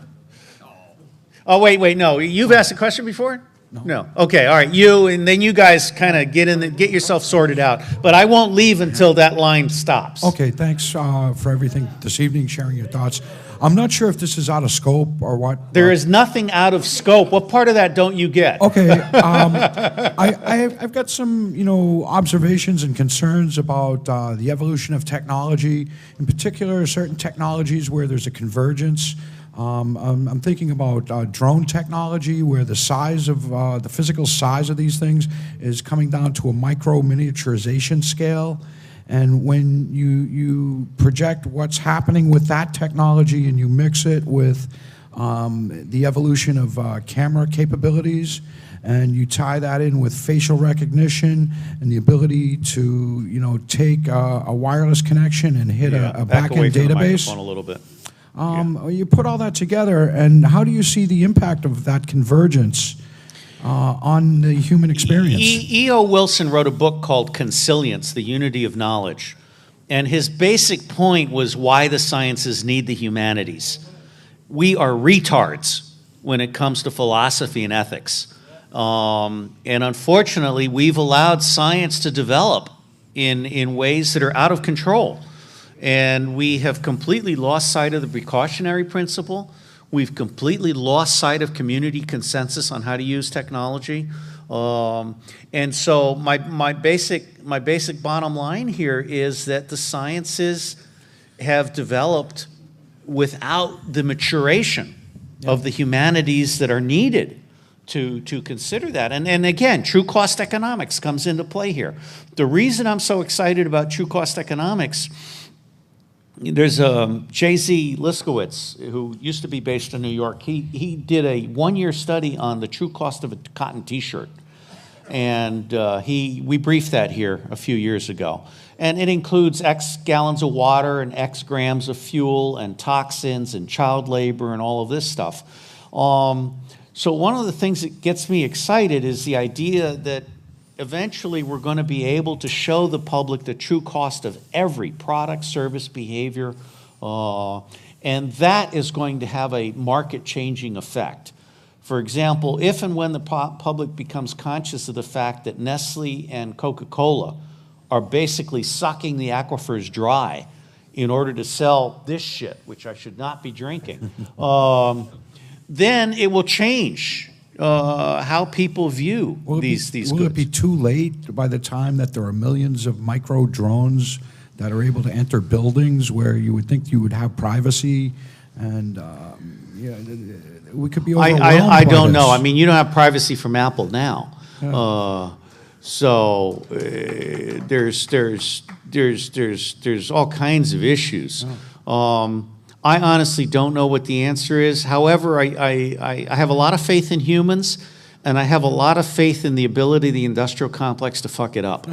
Oh, wait, no. You've asked a question before? No. Okay, all right. You, and then you guys kind of get yourself sorted out. But I won't leave until that line stops. Okay, thanks for everything this evening, sharing your thoughts. I'm not sure if this is out of scope or what. There is nothing out of scope. What part of that don't you get? Okay, I've got some, observations and concerns about the evolution of technology, in particular certain technologies where there's a convergence. I'm thinking about drone technology, where the size of the physical size of these things is coming down to a micro miniaturization scale. And when you project what's happening with that technology and you mix it with the evolution of camera capabilities, and you tie that in with facial recognition and the ability to take a wireless connection and hit a back-end database. A little bit. You put all that together, and how do you see the impact of that convergence on the human experience? E.O. Wilson wrote a book called Consilience, The Unity of Knowledge. And his basic point was why the sciences need the humanities. We are retards when it comes to philosophy and ethics. And unfortunately, we've allowed science to develop in ways that are out of control. And we have completely lost sight of the precautionary principle. We've completely lost sight of community consensus on how to use technology. And so my basic bottom line here is that the sciences have developed without the maturation of the humanities that are needed to consider that. And again, true cost economics comes into play here. The reason I'm so excited about true cost economics, there's J.Z. Liskowitz, who used to be based in New York. He did a one-year study on the true cost of a cotton T-shirt. And we briefed that here a few years ago. And it includes X gallons of water and X grams of fuel and toxins and child labor and all of this stuff. So one of the things that gets me excited is the idea that eventually we're going to be able to show the public the true cost of every product, service, behavior, and that is going to have a market-changing effect. For example, if and when the public becomes conscious of the fact that Nestle and Coca-Cola are basically sucking the aquifers dry in order to sell this shit, which I should not be drinking, then it will change how people view these goods. Will it be too late by the time that there are millions of micro drones that are able to enter buildings where you would think you would have privacy, and we could be overwhelmed I by don't know. this. I mean, you don't have privacy from Apple now. Yeah. There's all kinds of issues. I honestly don't know what the answer is. However, I have a lot of faith in humans, and I have a lot of faith in the ability of the industrial complex to fuck it up.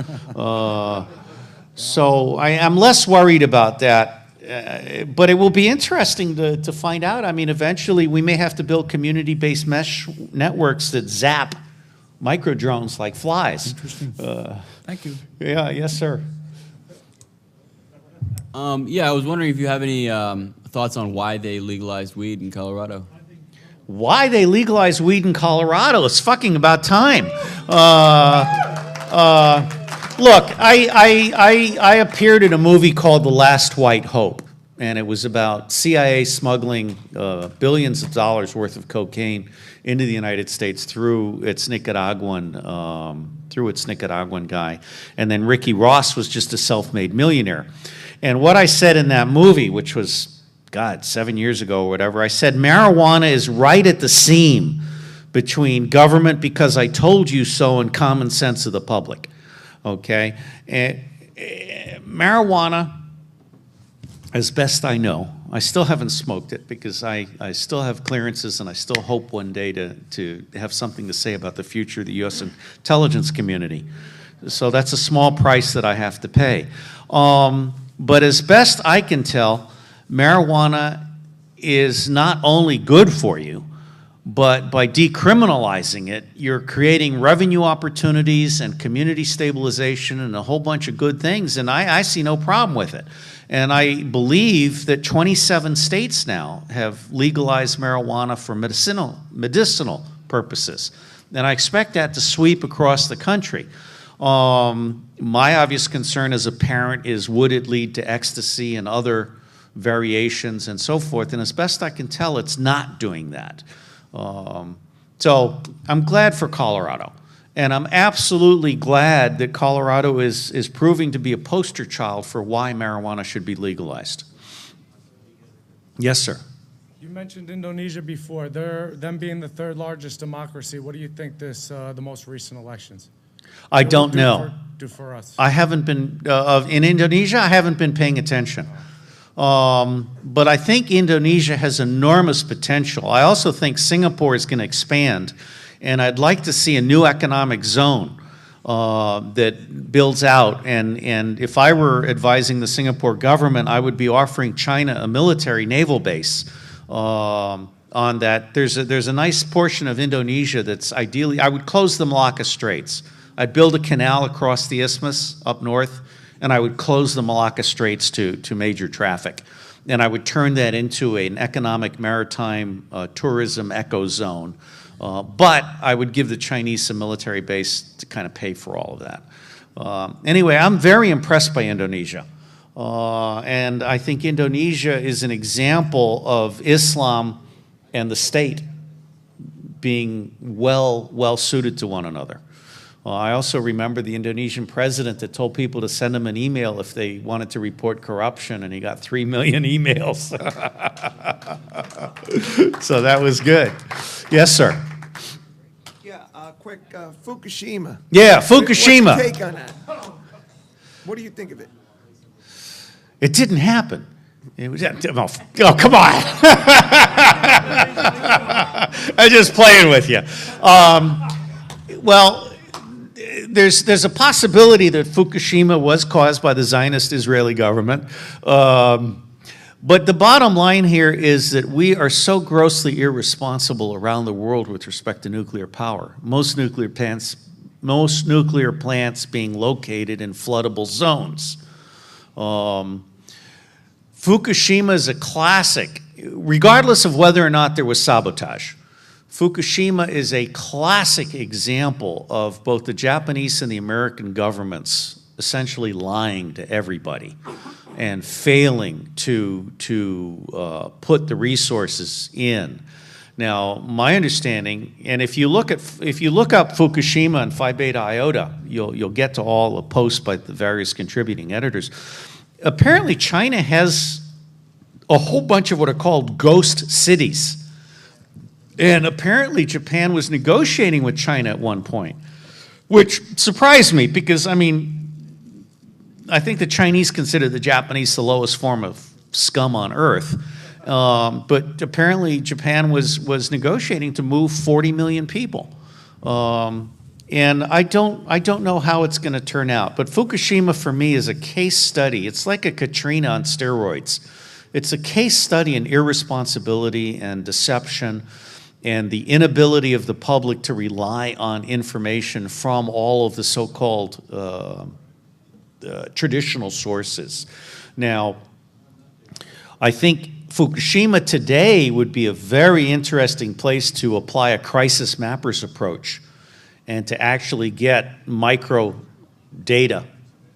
So I'm less worried about that but it will be interesting to find out. I mean, eventually we may have to build community-based mesh networks that zap micro drones like flies. Interesting. Thank you. Yeah, yes, sir. Yeah, I was wondering if you have any thoughts on why they legalized weed in Colorado. Why they legalized weed in Colorado? It's fucking about time. Look, I appeared in a movie called The Last White Hope, and it was about CIA smuggling billions of dollars worth of cocaine into the United States through its Nicaraguan guy, and then Ricky Ross was just a self-made millionaire. And what I said in that movie, which was, God, 7 years ago or whatever, I said marijuana is right at the seam between government because I told you so and common sense of the public. Okay? Marijuana, as best I know, I still haven't smoked it because I still have clearances and I still hope one day to have something to say about the future of the U.S. intelligence community. So that's a small price that I have to pay. But as best I can tell, marijuana is not only good for you, but by decriminalizing it, you're creating revenue opportunities and community stabilization and a whole bunch of good things, and I see no problem with it. And I believe that 27 states now have legalized marijuana for medicinal purposes, and I expect that to sweep across the country. My obvious concern as a parent is, would it lead to ecstasy and other variations and so forth, and as best I can tell, it's not doing that. So I'm glad for Colorado, and I'm absolutely glad that Colorado is proving to be a poster child for why marijuana should be legalized. Yes, sir. You mentioned Indonesia before. Them being the third largest democracy. What do you think the most recent elections? I don't know. Do for us. I haven't been, in Indonesia, I haven't been paying attention. But I think Indonesia has enormous potential. I also think Singapore is going to expand, and I'd like to see a new economic zone that builds out. And if I were advising the Singapore government, I would be offering China a military naval base on that. There's a nice portion of Indonesia that's ideally, I would close the Malacca Straits. I'd build a canal across the isthmus up north, and I would close the Malacca Straits to major traffic. And I would turn that into an economic maritime tourism eco zone. But I would give the Chinese a military base to kind of pay for all of that. Anyway, I'm very impressed by Indonesia. And I think Indonesia is an example of Islam and the state being well suited to one another. I also remember the Indonesian president that told people to send him an email if they wanted to report corruption, and he got 3 million emails. So that was good. Yes, sir. Yeah, quick, Fukushima. Yeah, Fukushima. What's your take on that? What do you think of it? It didn't happen. It was, oh, come on. I'm just playing with you. Well, there's a possibility that Fukushima was caused by the Zionist Israeli government. But the bottom line here is that we are so grossly irresponsible around the world with respect to nuclear power. Most nuclear plants being located in floodable zones. Fukushima is a classic, regardless of whether or not there was sabotage. Fukushima is a classic example of both the Japanese and the American governments essentially lying to everybody and failing to put the resources in. Now, my understanding, and if you look up Fukushima and Phi Beta Iota, you'll get to all the posts by the various contributing editors. Apparently, China has a whole bunch of what are called ghost cities. And apparently Japan was negotiating with China at one point, which surprised me because, I mean, I think the Chinese consider the Japanese the lowest form of scum on earth. But apparently Japan was negotiating to move 40 million people. And I don't know how it's going to turn out. But Fukushima, for me, is a case study. It's like a Katrina on steroids. It's a case study in irresponsibility and deception and the inability of the public to rely on information from all of the so-called traditional sources. Now, I think Fukushima today would be a very interesting place to apply a crisis mappers approach and to actually get micro data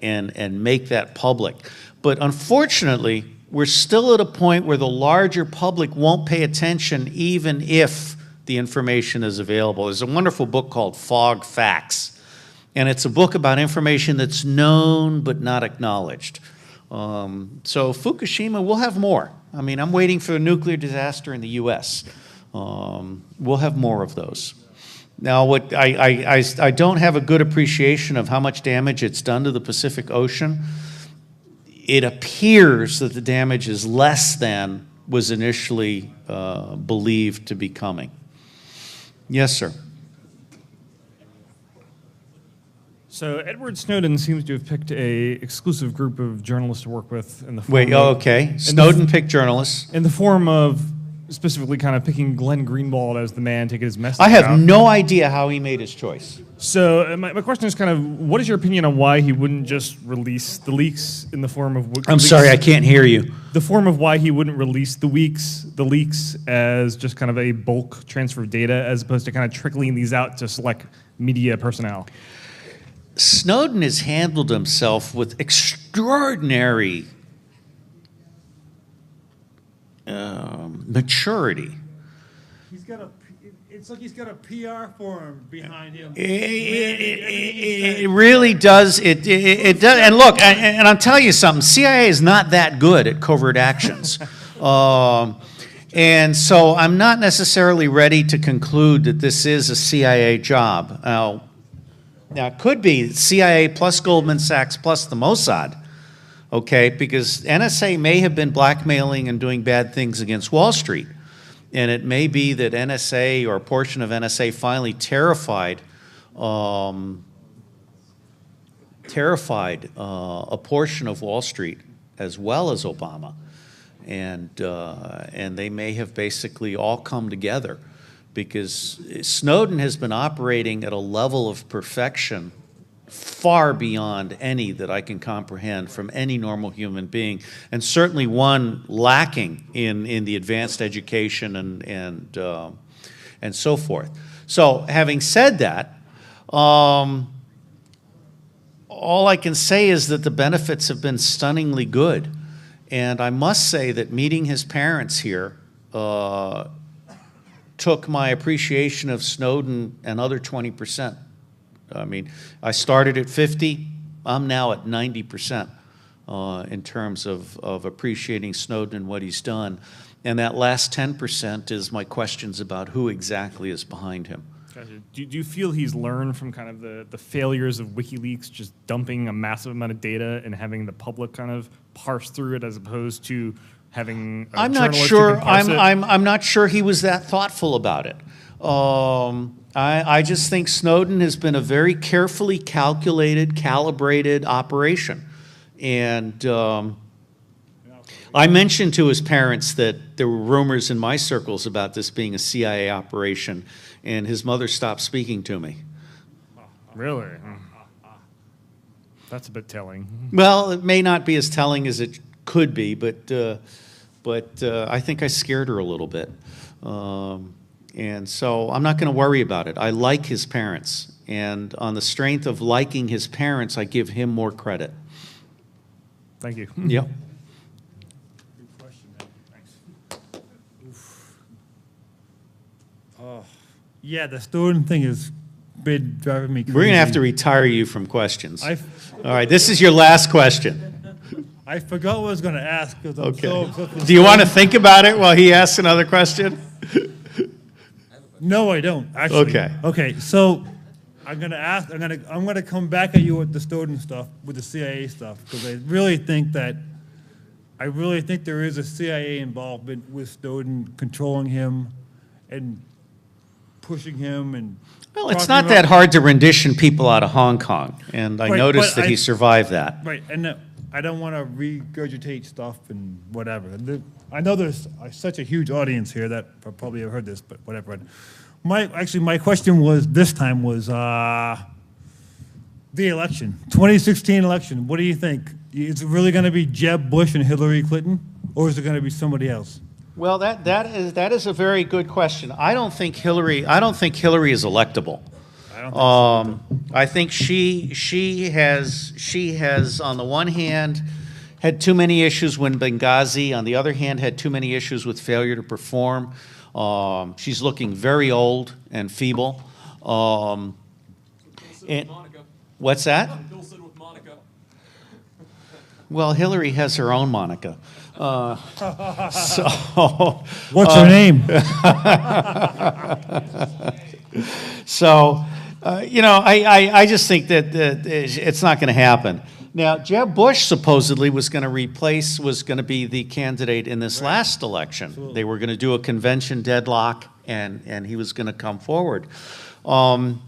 and make that public. But unfortunately, we're still at a point where the larger public won't pay attention even if the information is available. There's a wonderful book called Fog Facts, and it's a book about information that's known but not acknowledged. So Fukushima, we'll have more. I mean, I'm waiting for a nuclear disaster in the US. We'll have more of those. Now, what I don't have a good appreciation of how much damage it's done to the Pacific Ocean. It appears that the damage is less than was initially believed to be coming. Yes, sir. So Edward Snowden seems to have picked a exclusive group of journalists to work with in the form Wait, oh, okay. Snowden picked journalists. In the form of specifically kind of picking Glenn Greenwald as the man to get his message I have out. no idea how he made his choice. So my question is kind of, what is your opinion on why he wouldn't just release the leaks in the form of WikiLeaks? I'm sorry, I can't hear you. The form of why he wouldn't release the leaks as just kind of a bulk transfer of data as opposed to kind of trickling these out to select media personnel. Snowden has handled himself with extraordinary maturity. It's like he's got a PR firm behind him. It really does. It does. And look, and I'll tell you something. CIA is not that good at covert actions. And so I'm not necessarily ready to conclude that this is a CIA job. Now it could be CIA plus Goldman Sachs plus the Mossad, okay, because NSA may have been blackmailing and doing bad things against Wall Street. And it may be that NSA or a portion of NSA finally terrified a portion of Wall Street as well as Obama. And they may have basically all come together because Snowden has been operating at a level of perfection far beyond any that I can comprehend from any normal human being, and certainly one lacking in the advanced education and so forth. So having said that, all I can say is that the benefits have been stunningly good. And I must say that meeting his parents here took my appreciation of Snowden another 20%. I mean, I started at 50, I'm now at 90% in terms of appreciating Snowden and what he's done. And that last 10% is my questions about who exactly is behind him. Gotcha. Do you feel he's learned from kind of the failures of WikiLeaks just dumping a massive amount of data and having the public kind of parse through it as opposed to having a I'm not journalist sure. who can parse it? I'm not sure he was that thoughtful about it. I just think Snowden has been a very carefully calculated, calibrated operation. And I mentioned to his parents that there were rumors in my circles about this being a CIA operation, and his mother stopped speaking to me. Really? That's a bit telling. Well, it may not be as telling as it could be, but I think I scared her a little bit. And so I'm not going to worry about it. I like his parents. And on the strength of liking his parents, I give him more credit. Thank you. Yep. Good question, man. Thanks. Oh, yeah, the Snowden thing has been driving me crazy. We're going to have to retire you from questions. All right, this is your last question. I forgot what I was going to ask because I'm Okay. so obsessed with Do you want to think about it while he asks another question? No, I don't. Actually. Okay. Okay. So I'm gonna ask. I'm gonna come back at you with the Snowden stuff, with the CIA stuff, because I really think there is a CIA involvement with Snowden controlling him and pushing him and. Well, it's talking not about- that hard to rendition people out of Hong Kong, and I Right, noticed but that he survived that. Right, and I don't want to regurgitate stuff and whatever. I know there's such a huge audience here that probably have heard this, but whatever. My question was this time was the election, 2016 election. What do you think? Is it really going to be Jeb Bush and Hillary Clinton, or is it going to be somebody else? Well, that is a very good question. I don't think Hillary is electable. I think she has on the one hand had too many issues when Benghazi, on the other hand had too many issues with failure to perform. She's looking very old and feeble. And, what's that? Well, Hillary has her own Monica. What's her name? So, I just think that it's not going to happen. Now, Jeb Bush supposedly was going to be the candidate in this last election. Absolutely. They were going to do a convention deadlock, and he was going to come forward. God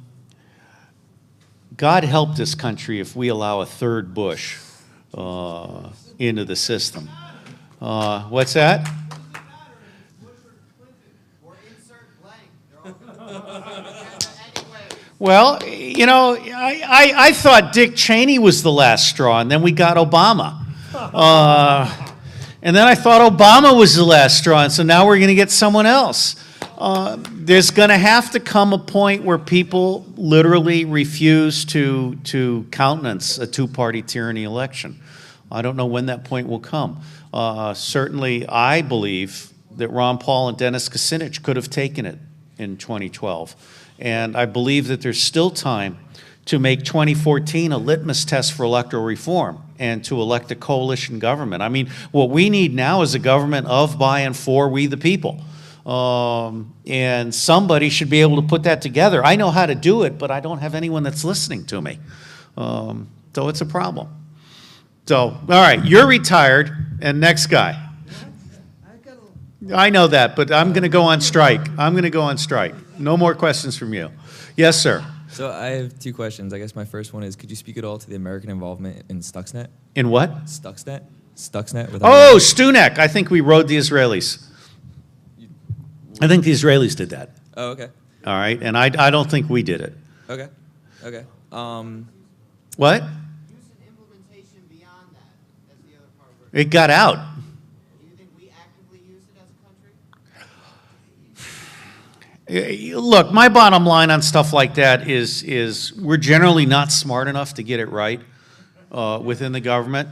help this country if we allow a third Bush into the system. What's that? Well, I thought Dick Cheney was the last straw, and then we got Obama. And then I thought Obama was the last straw, and so now we're going to get someone else. There's going to have to come a point where people literally refuse to countenance a two-party tyranny election. I don't know when that point will come. Certainly, I believe that Ron Paul and Dennis Kucinich could have taken it in 2012. And I believe that there's still time to make 2014 a litmus test for electoral reform and to elect a coalition government. I mean, what we need now is a government of, by, and for we the people. And somebody should be able to put that together. I know how to do it, but I don't have anyone that's listening to me. So it's a problem. So, all right, you're retired, and next guy. I know that, but I'm going to go on strike. No more questions from you. Yes, sir. So I have two questions. I guess my first one is, could you speak at all to the American involvement in Stuxnet? In what? Stuxnet. With Oh, Stunek. I think we rode the Israelis. I think the Israelis did that. Oh, okay. All right, and I don't think we did it. Okay. What? It got out. Look, my bottom line on stuff like that is we're generally not smart enough to get it right within the government,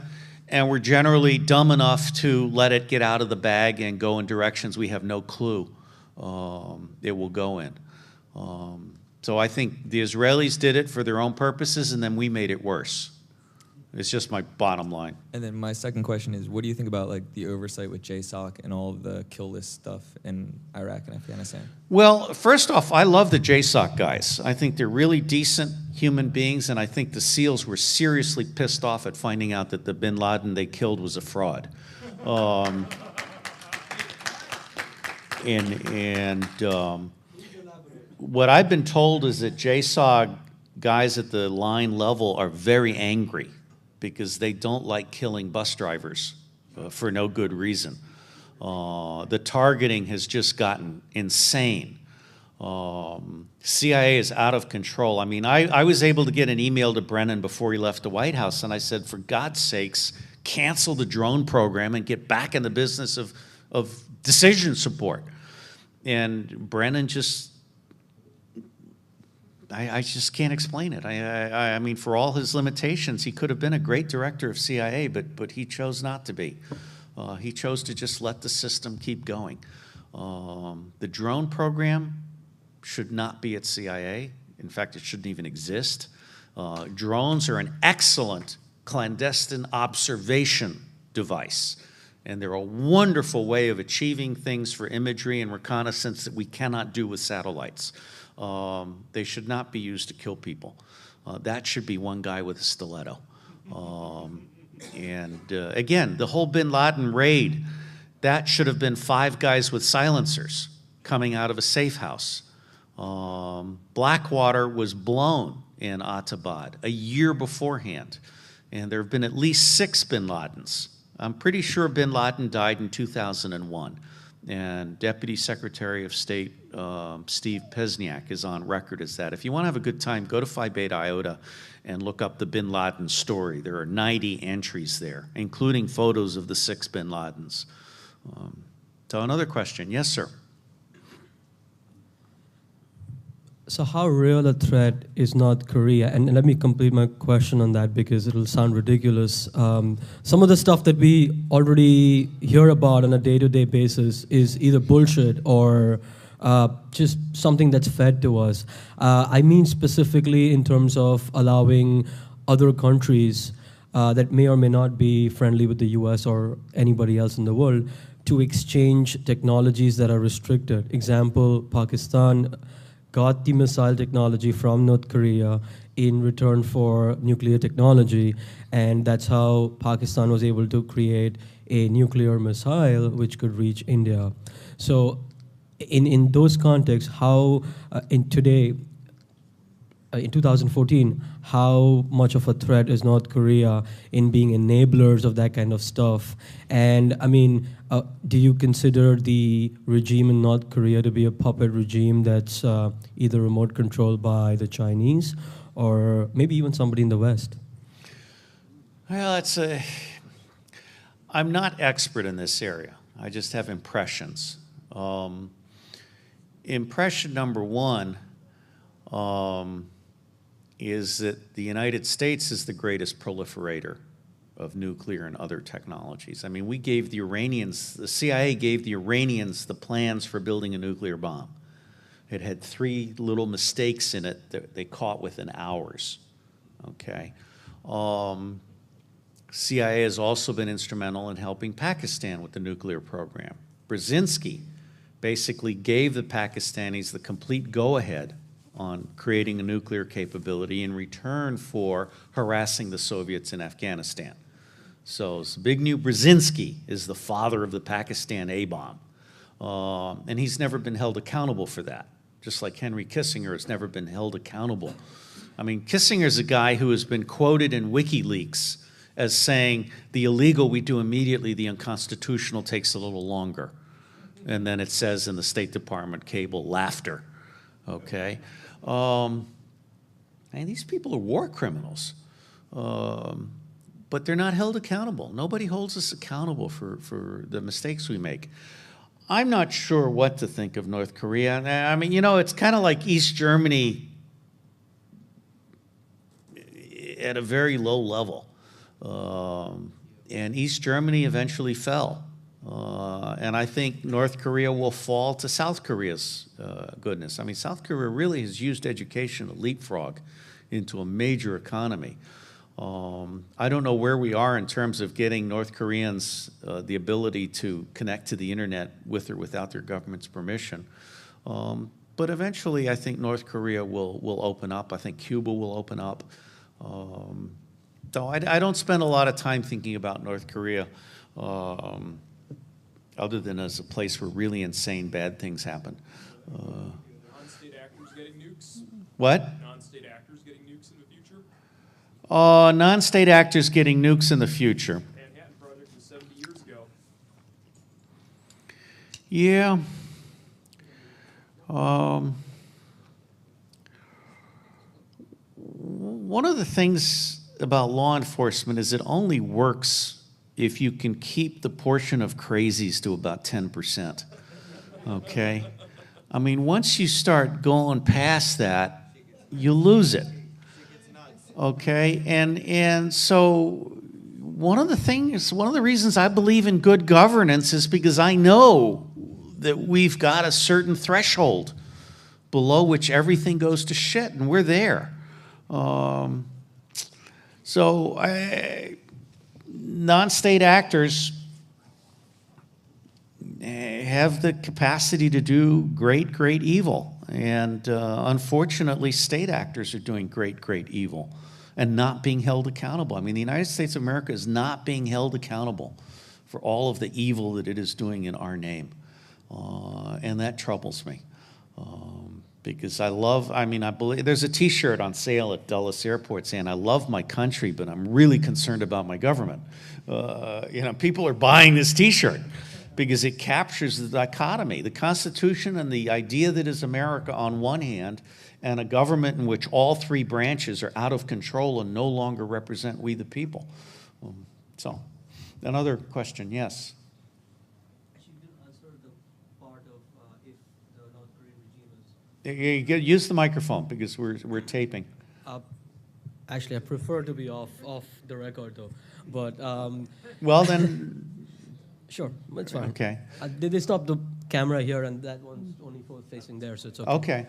and we're generally dumb enough to let it get out of the bag and go in directions we have no clue it will go in. So I think the Israelis did it for their own purposes, and then we made it worse. It's just my bottom line. And then my second question is, what do you think about like the oversight with JSOC and all of the kill list stuff in Iraq and Afghanistan? Well, first off, I love the JSOC guys. I think they're really decent human beings, and I think the SEALs were seriously pissed off at finding out that the bin Laden they killed was a fraud. What I've been told is that JSOC guys at the line level are very angry because they don't like killing bus drivers for no good reason. The targeting has just gotten insane. CIA is out of control. I mean, I was able to get an email to Brennan before he left the White House, and I said, for God's sakes, cancel the drone program and get back in the business of decision support. And Brennan just, I just can't explain it. I mean, for all his limitations, he could have been a great director of CIA, but he chose not to be. He chose to just let the system keep going. The drone program should not be at CIA. In fact, it shouldn't even exist. Drones are an excellent clandestine observation device, and they're a wonderful way of achieving things for imagery and reconnaissance that we cannot do with satellites. They should not be used to kill people. That should be one guy with a stiletto. Again, the whole bin Laden raid, that should have been 5 guys with silencers coming out of a safe house. Blackwater was blown in Atabad a year beforehand, and there have been at least 6 bin Ladens. I'm pretty sure bin Laden died in 2001, and Deputy Secretary of State Steve Pesniak is on record as that. If you want to have a good time, go to Phi Beta Iota and look up the bin Laden story. There are 90 entries there, including photos of the 6 bin Ladens. So another question. Yes, sir. So how real a threat is North Korea? And let me complete my question on that because it'll sound ridiculous. Some of the stuff that we already hear about on a day-to-day basis is either bullshit or just something that's fed to us. I mean specifically in terms of allowing other countries that may or may not be friendly with the US or anybody else in the world to exchange technologies that are restricted. Example, Pakistan got the missile technology from North Korea in return for nuclear technology, and that's how Pakistan was able to create a nuclear missile which could reach India. So in those contexts, how in 2014, how much of a threat is North Korea in being enablers of that kind of stuff? And I mean, do you consider the regime in North Korea to be a puppet regime that's either remote controlled by the Chinese or maybe even somebody in the West? Well, I'm not expert in this area. I just have impressions. Impression number one is that the United States is the greatest proliferator of nuclear and other technologies. I mean, we gave the Iranians, the CIA gave the Iranians the plans for building a nuclear bomb. It had 3 little mistakes in it that they caught within hours, okay? CIA has also been instrumental in helping Pakistan with the nuclear program. Brzezinski basically gave the Pakistanis the complete go-ahead on creating a nuclear capability in return for harassing the Soviets in Afghanistan. So Zbigniew Brzezinski is the father of the Pakistan A-bomb. And he's never been held accountable for that, just like Henry Kissinger has never been held accountable. I mean, Kissinger's a guy who has been quoted in WikiLeaks as saying, the illegal we do immediately, the unconstitutional takes a little longer. And then it says in the State Department cable, laughter, okay? And these people are war criminals. But they're not held accountable. Nobody holds us accountable for the mistakes we make. I'm not sure what to think of North Korea. I mean, you know, it's kind of like East Germany at a very low level. And East Germany eventually fell. And I think North Korea will fall to South Korea's goodness. I mean, South Korea really has used education to leapfrog into a major economy. I don't know where we are in terms of getting North Koreans the ability to connect to the internet with or without their government's permission. But eventually, I think North Korea will open up. I think Cuba will open up. So I don't spend a lot of time thinking about North Korea other than as a place where really insane bad things happen. Non-state actors getting nukes? What? Non-state actors getting nukes in the future? Non-state actors getting nukes in the future. Manhattan Project was 70 years ago. Yeah. One of the things about law enforcement is it only works if you can keep the portion of crazies to about 10%, okay? I mean, once you start going past that, you lose it, okay? And so one of the reasons I believe in good governance is because I know that we've got a certain threshold below which everything goes to shit, and we're there. Non-state actors have the capacity to do great, great evil. And unfortunately, state actors are doing great, great evil and not being held accountable. I mean, the United States of America is not being held accountable for all of the evil that it is doing in our name. And that troubles me. Because I mean, I believe there's a T-shirt on sale at Dulles Airport saying, "I love my country, but I'm really concerned about my government." People are buying this T-shirt because it captures the dichotomy, the Constitution and the idea that is America on one hand, and a government in which all three branches are out of control and no longer represent we the people. So, another question, yes. Use the microphone because we're taping. Actually, I prefer to be off the record though. But well then, sure, that's fine. Okay. Did they stop the camera here and that one's only facing there, so it's okay.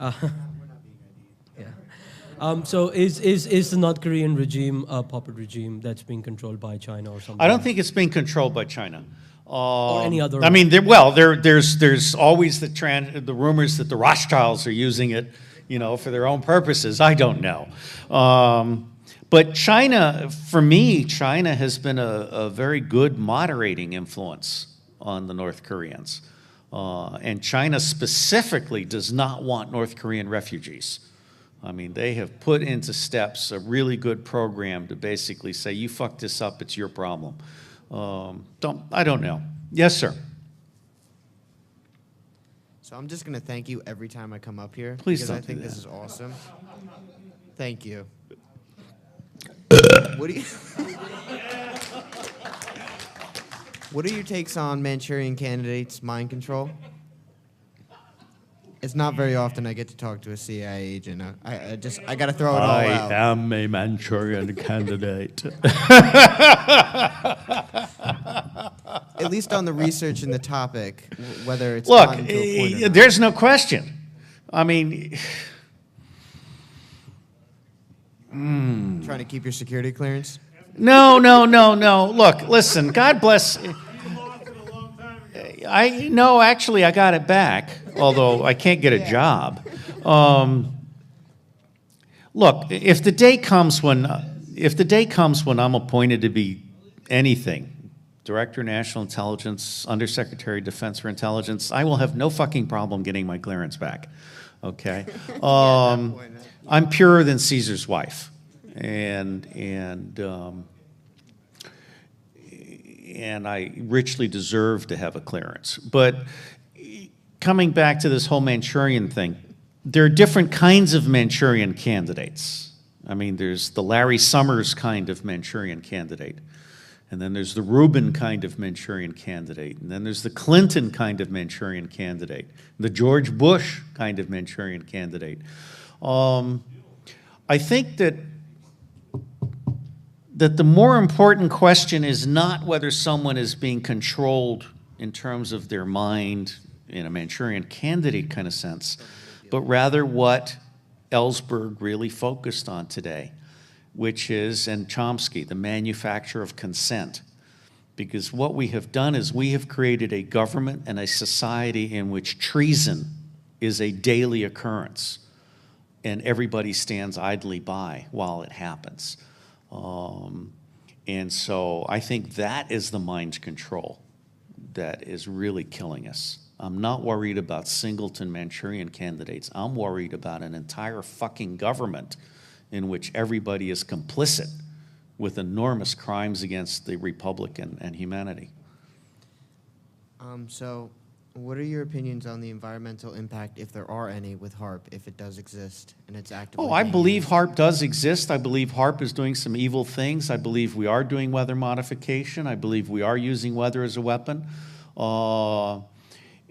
Okay. Yeah. So is the North Korean regime a puppet regime that's being controlled by China or something? I don't think it's being controlled by China. Or any other. I mean, there's always the rumors that the Rothschilds are using it, for their own purposes. I don't know. But China, for me, China has been a very good moderating influence on the North Koreans. And China specifically does not want North Korean refugees. I mean, they have put into steps a really good program to basically say, you fuck this up, it's your problem. I don't know. Yes, sir. So I'm just going to thank you every time I come up here. Please because don't I think do that. This is awesome. Thank you. What are your takes on Manchurian Candidate's mind control? It's not very often I get to talk to a CIA agent. I got to throw it all out. I am a Manchurian candidate. At least on the research and the topic, whether it's Look, gotten to a point or not. there's no question. I mean, Trying to keep your security clearance? no. Look, listen, God bless. Actually, I got it back, although I can't get a job. Look, if the day comes when I'm appointed to be anything, Director of National Intelligence, Undersecretary of Defense for Intelligence, I will have no fucking problem getting my clearance back. Okay, I'm purer than Caesar's wife, and I richly deserve to have a clearance. But coming back to this whole Manchurian thing, there are different kinds of Manchurian candidates. I mean, there's the Larry Summers kind of Manchurian candidate, and then there's the Rubin kind of Manchurian candidate, and then there's the Clinton kind of Manchurian candidate, the George Bush kind of Manchurian candidate. I think that the more important question is not whether someone is being controlled in terms of their mind in a Manchurian candidate kind of sense, but rather what Ellsberg really focused on today, which is, and Chomsky, the manufacture of consent. Because what we have done is we have created a government and a society in which treason is a daily occurrence, and everybody stands idly by while it happens. And so I think that is the mind control that is really killing us. I'm not worried about singleton Manchurian candidates. I'm worried about an entire fucking government in which everybody is complicit with enormous crimes against the republic and humanity. So what are your opinions on the environmental impact, if there are any, with HARP, if it does exist and it's actively I being believe used? HARP does exist. I believe HARP is doing some evil things. I believe we are doing weather modification. I believe we are using weather as a weapon.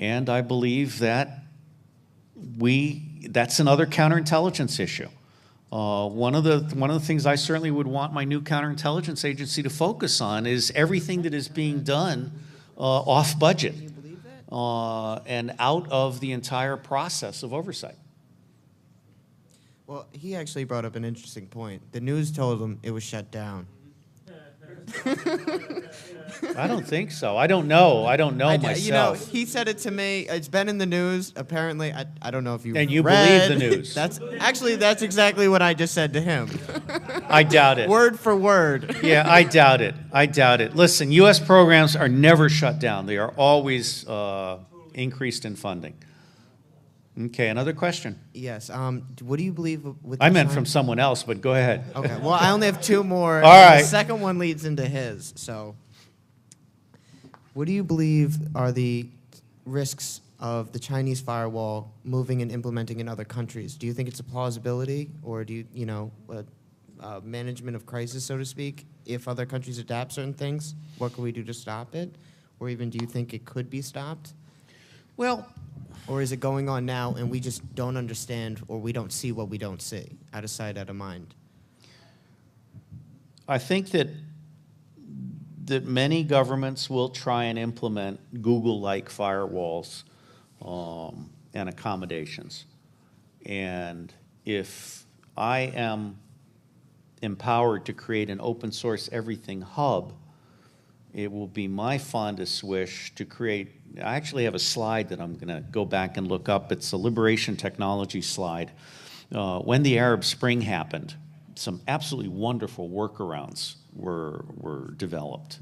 And I believe that that's another counterintelligence issue. One of the things I certainly would want my new counterintelligence agency to focus on is everything that is being done off budget and out of the entire process of oversight. Well, he actually brought up an interesting point. The news told him it was shut down. I don't think so. I don't know myself. You know, he said it to me. It's been in the news. Apparently, I don't know if you And you read. believe the news. That's exactly what I just said to him. I doubt it. Word for word. Yeah, I doubt it. I doubt it. Listen, U.S. programs are never shut down. They are always increased in funding. Okay, another question. Yes. What do you believe with? I the meant China- from someone else, but go ahead. Okay. Well, I only have two more. All and right. The second one leads into his. So, what do you believe are the risks of the Chinese firewall moving and implementing in other countries? Do you think it's a plausibility, or do you, management of crisis, so to speak? If other countries adapt certain things, what can we do to stop it? Or even do you think it could be stopped? Well, or is it going on now and we just don't understand, or we don't see what we don't see? Out of sight, out of mind. I think that many governments will try and implement Google-like firewalls and accommodations. And if I am empowered to create an open source everything hub, it will be my fondest wish to create, I actually have a slide that I'm going to go back and look up. It's a liberation technology slide. When the Arab Spring happened, some absolutely wonderful workarounds were developed.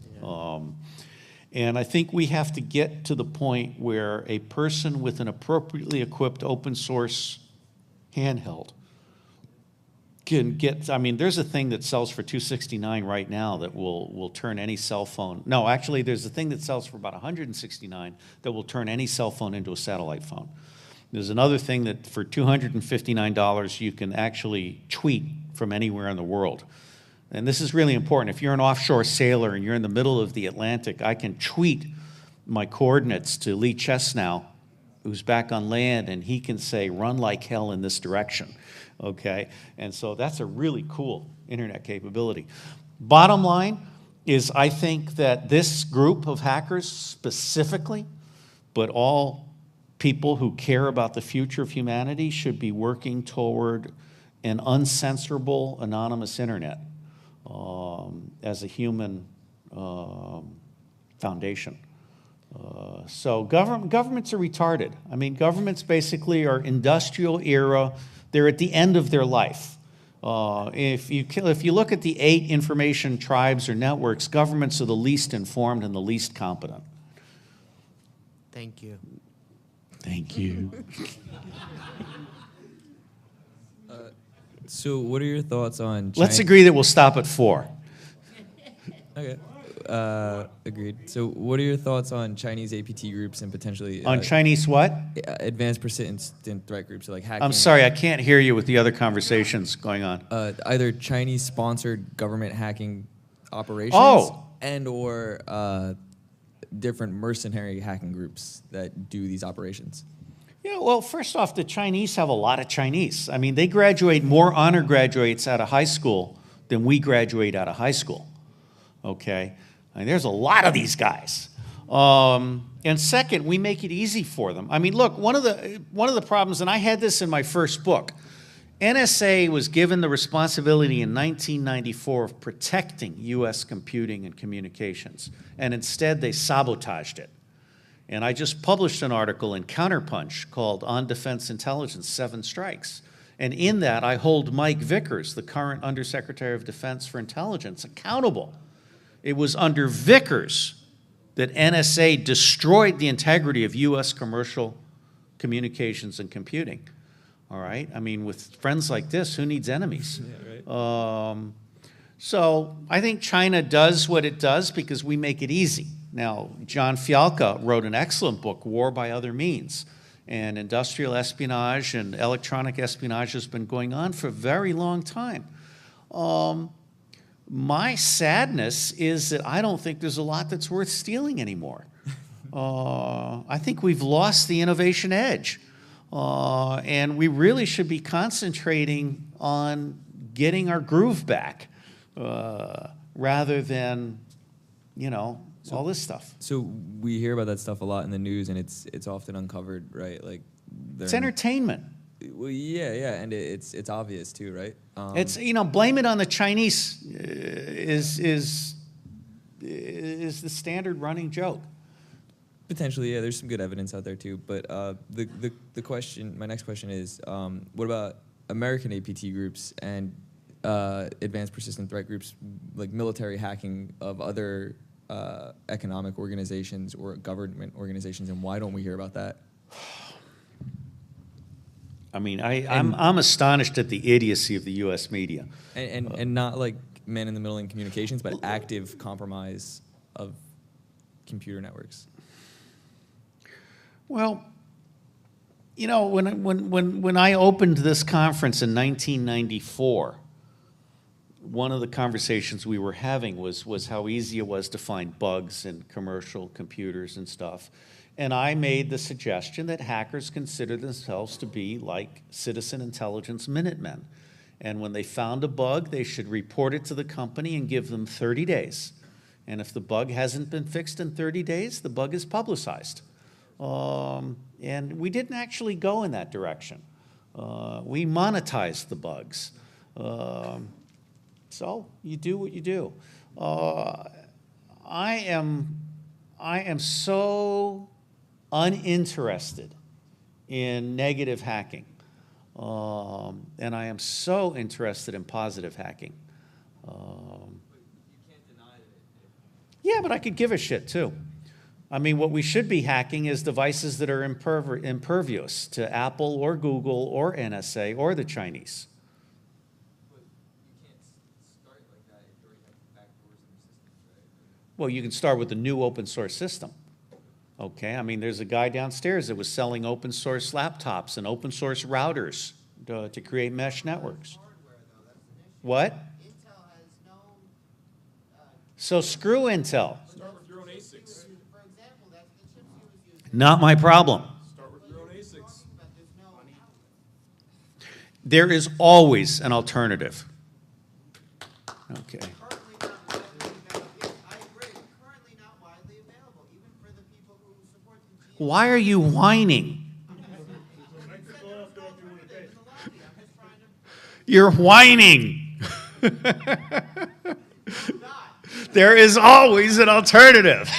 And I think we have to get to the point where a person with an appropriately equipped open source handheld can get, I mean, there's a thing that sells for $269 right now that will turn any cell phone. No, actually, there's a thing that sells for about $169 that will turn any cell phone into a satellite phone. There's another thing that for $259 you can actually tweet from anywhere in the world. And this is really important. If you're an offshore sailor and you're in the middle of the Atlantic, I can tweet my coordinates to Lee Chesnow, who's back on land, and he can say, run like hell in this direction, okay? And so that's a really cool internet capability. Bottom line is I think that this group of hackers specifically, but all people who care about the future of humanity should be working toward an uncensorable, anonymous internet as a human foundation. So governments are retarded. I mean, governments basically are industrial era. They're at the end of their life. If you look at the 8 information tribes or networks, governments are the least informed and the least competent. Thank you. Thank you. So what are your thoughts on Let's agree that we'll stop at 4. Okay. Agreed. So what are your thoughts on Chinese APT groups and potentially... On Chinese what? Advanced persistent threat groups, so like hacking... I'm sorry, I can't hear you with the other conversations going on. Either Chinese-sponsored government hacking operations and or different mercenary hacking groups that do these operations. Yeah, well, first off, the Chinese have a lot of Chinese. I mean, they graduate more honor graduates out of high school than we graduate out of high school, okay? I mean, there's a lot of these guys. And second, we make it easy for them. I mean, look, one of the problems, and I had this in my first book, NSA was given the responsibility in 1994 of protecting U.S. computing and communications, and instead they sabotaged it. And I just published an article in Counterpunch called On Defense Intelligence, 7 Strikes. And in that, I hold Mike Vickers, the current Undersecretary of Defense for Intelligence, accountable. It was under Vickers that NSA destroyed the integrity of U.S. commercial communications and computing. All right? I mean, with friends like this, who needs enemies? Yeah, right. So I think China does what it does because we make it easy. Now, John Fialka wrote an excellent book, War by Other Means. And industrial espionage and electronic espionage has been going on for a very long time. My sadness is that I don't think there's a lot that's worth stealing anymore. I think we've lost the innovation edge. And we really should be concentrating on getting our groove back rather than, all this stuff. So we hear about that stuff a lot in the news, and it's often uncovered, right? Like it's entertainment. Well, yeah, and it's obvious too, right? It's blame it on the Chinese is the standard running joke. Potentially, yeah. There's some good evidence out there too. But the question, my next question is, what about American APT groups and advanced persistent threat groups, like military hacking of other economic organizations or government organizations, and why don't we hear about that? I mean, I'm astonished at the idiocy of the U.S. media. And not like man in the middle in communications, but active compromise of computer networks. Well, you know, when I opened this conference in 1994, one of the conversations we were having was how easy it was to find bugs in commercial computers and stuff. And I made the suggestion that hackers consider themselves to be like citizen intelligence Minutemen. And when they found a bug, they should report it to the company and give them 30 days. And if the bug hasn't been fixed in 30 days, the bug is publicized. And we didn't actually go in that direction. We monetized the bugs. So you do what you do. I am so uninterested in negative hacking. And I am so interested in positive hacking. Yeah, but I could give a shit too. I mean, what we should be hacking is devices that are impervious to Apple or Google or NSA or the Chinese. Well, you can start with a new open source system. Okay, I mean, there's a guy downstairs that was selling open source laptops and open source routers to create mesh networks. What? So screw Intel. Start with your own ASICs. Not my problem. Start with your own ASICs. There is always an alternative. Okay. Why are you whining? You're whining. There is always an alternative.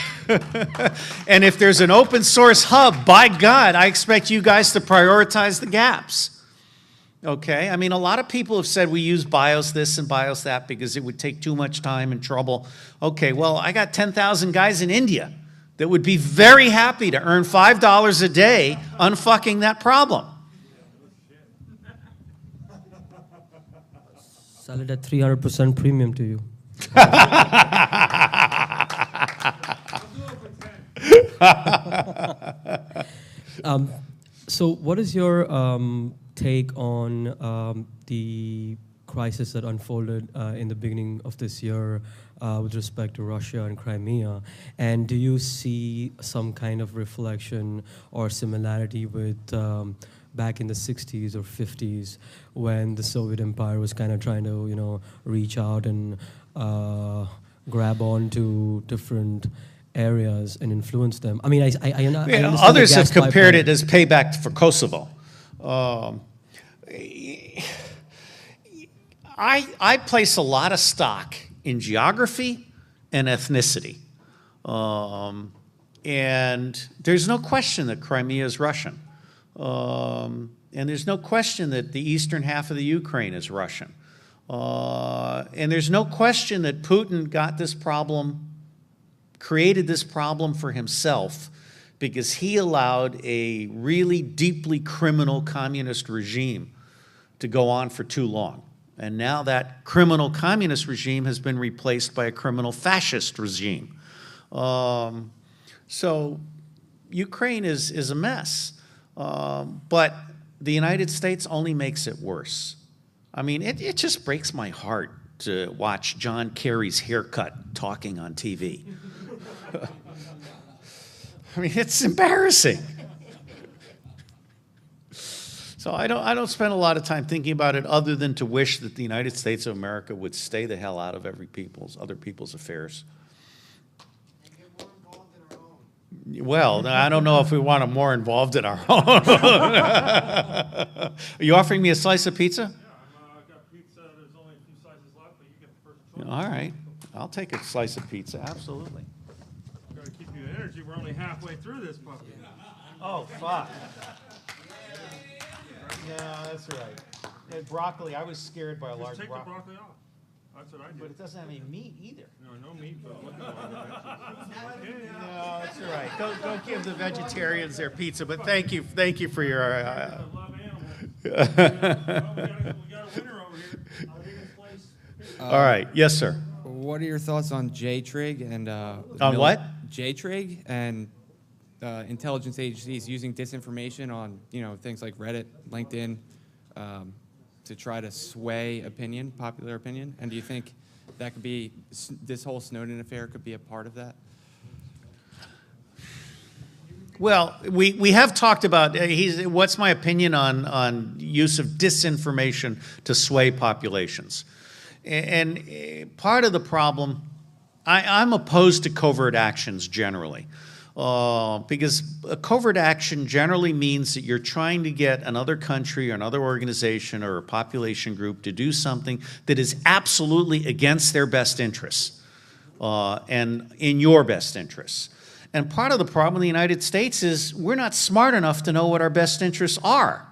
And if there's an open source hub, by God, I expect you guys to prioritize the gaps. Okay? I mean, a lot of people have said we use BIOS this and BIOS that because it would take too much time and trouble. Okay, well, I got 10,000 guys in India that would be very happy to earn $5 a day unfucking that problem. Sell it at 300% premium to you. So what is your take on the crisis that unfolded in the beginning of this year with respect to Russia and Crimea? And do you see some kind of reflection or similarity with back in the 60s or 50s when the Soviet Empire was kind of trying to, you know, reach out and grab onto different areas and influence them? I mean, I understand others have compared it as payback for Kosovo. I place a lot of stock in geography and ethnicity. And there's no question that Crimea is Russian. And there's no question that the eastern half of the Ukraine is Russian. And there's no question that Putin got this problem, created this problem for himself because he allowed a really deeply criminal communist regime to go on for too long. And now that criminal communist regime has been replaced by a criminal fascist regime. So Ukraine is a mess. But the United States only makes it worse. I mean, it just breaks my heart to watch John Kerry's haircut talking on TV. I mean, it's embarrassing. So I don't spend a lot of time thinking about it other than to wish that the United States of America would stay the hell out of other people's affairs. Well, I don't know if we want them more involved in our own. Are you offering me a slice of pizza? Yeah, I've got pizza. There's only a few slices left, but you get the first choice. All right. I'll take a slice of pizza, absolutely. Got to keep you in energy. We're only halfway through this puppy. Oh, fuck. Yeah, that's right. And broccoli, I was scared by a large Just take broccoli. the broccoli off. That's what I did. But it doesn't have any meat either. No meat, but look at it. No, that's all right. Don't give the vegetarians their pizza, but thank you for your All right. Yes, sir. What are your thoughts on J-Trig and On what? J-Trig and intelligence agencies using disinformation on things like Reddit, LinkedIn, to try to sway opinion, popular opinion? And do you think that could be this whole Snowden affair could be a part of that? Well, we have talked about what's my opinion on use of disinformation to sway populations. And part of the problem, I'm opposed to covert actions generally, because a covert action generally means that you're trying to get another country or another organization or a population group to do something that is absolutely against their best interests and in your best interests. And part of the problem in the United States is we're not smart enough to know what our best interests are.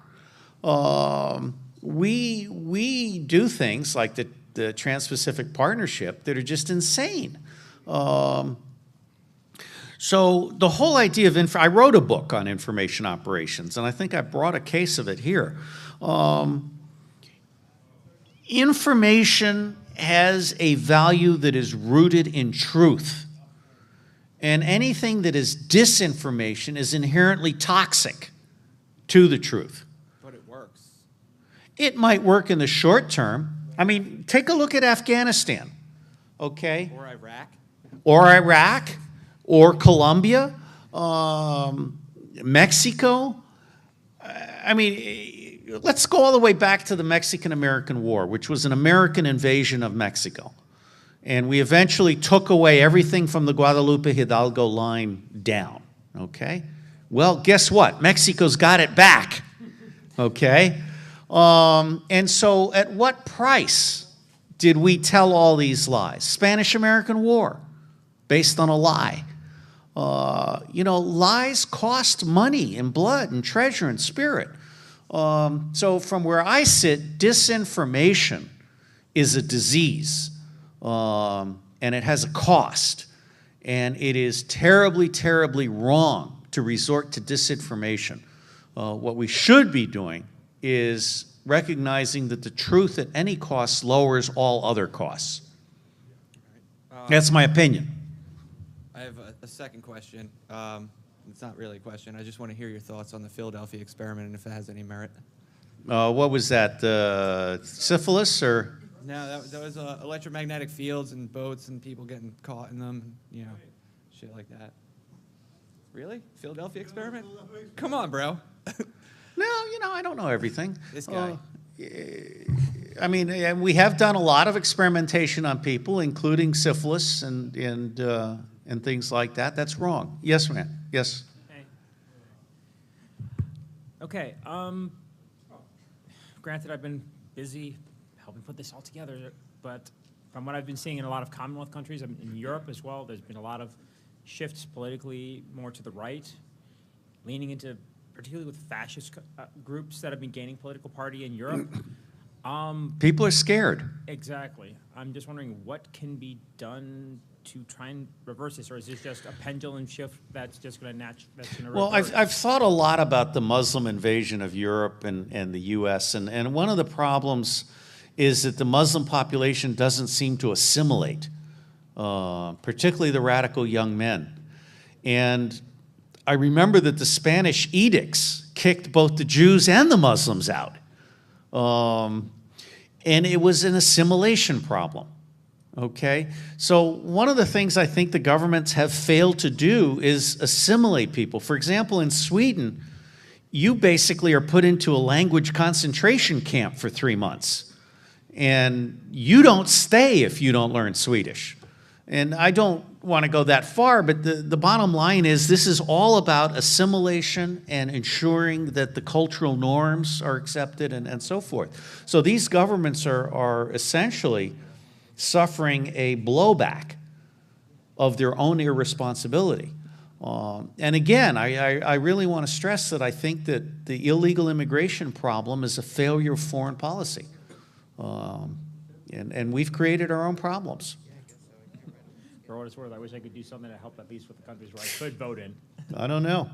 We do things like the Trans-Pacific Partnership that are just insane. So the whole idea of I wrote a book on information operations, and I think I brought a case of it here. Information has a value that is rooted in truth. And anything that is disinformation is inherently toxic to the truth. But it works. It might work in the short term. I mean, take a look at Afghanistan, okay? Or Iraq. Or Iraq, or Colombia, Mexico. I mean, let's go all the way back to the Mexican-American War, which was an American invasion of Mexico. And we eventually took away everything from the Guadalupe Hidalgo line down, okay? Well, guess what? Mexico's got it back, okay? And so at what price did we tell all these lies? Spanish-American War, based on a lie. Lies cost money and blood and treasure and spirit. So from where I sit, disinformation is a disease. And it has a cost. And it is terribly, terribly wrong to resort to disinformation. What we should be doing is recognizing that the truth at any cost lowers all other costs. That's my opinion. I have a second question. It's not really a question. I just want to hear your thoughts on the Philadelphia experiment and if it has any merit. What was that? Syphilis or? No, that was electromagnetic fields and boats and people getting caught in them, shit like that. Really? Philadelphia experiment? Come on, bro. No, I don't know everything. This guy. I mean, we have done a lot of experimentation on people, including syphilis and things like that. That's wrong. Yes, ma'am. Yes. Okay. Granted, I've been busy helping put this all together, but from what I've been seeing in a lot of Commonwealth countries, in Europe as well, there's been a lot of shifts politically more to the right, leaning into, particularly with fascist groups that have been gaining political party in Europe. People are scared. Exactly. I'm just wondering what can be done to try and reverse this, or is this just a pendulum shift that's just going to Well, I've thought a lot about the Muslim invasion of Europe and the U.S., and one of the problems is that the Muslim population doesn't seem to assimilate, particularly the radical young men. And I remember that the Spanish edicts kicked both the Jews and the Muslims out. And it was an assimilation problem, okay? So one of the things I think the governments have failed to do is assimilate people. For example, in Sweden, you basically are put into a language concentration camp for 3 months. And you don't stay if you don't learn Swedish. And I don't want to go that far, but the bottom line is this is all about assimilation and ensuring that the cultural norms are accepted and so forth. So these governments are essentially suffering a blowback of their own irresponsibility. And again, I really want to stress that I think that the illegal immigration problem is a failure of foreign policy. And we've created our own problems. For what it's worth, I wish I could do something to help at least with the countries where I could vote in. I don't know.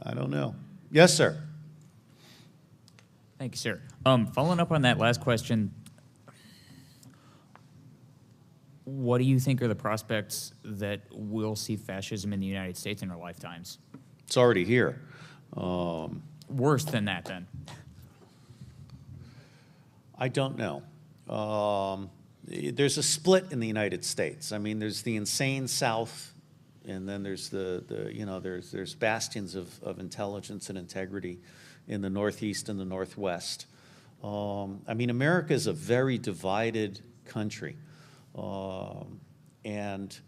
I don't know. Yes, sir. Thank you, sir. Following up on that last question, what do you think are the prospects that we'll see fascism in the United States in our lifetimes? It's already here. Worse than that, then? I don't know. There's a split in the United States. I mean, there's the insane South, and then there's there's bastions of intelligence and integrity in the Northeast and the Northwest. I mean, America is a very divided country. And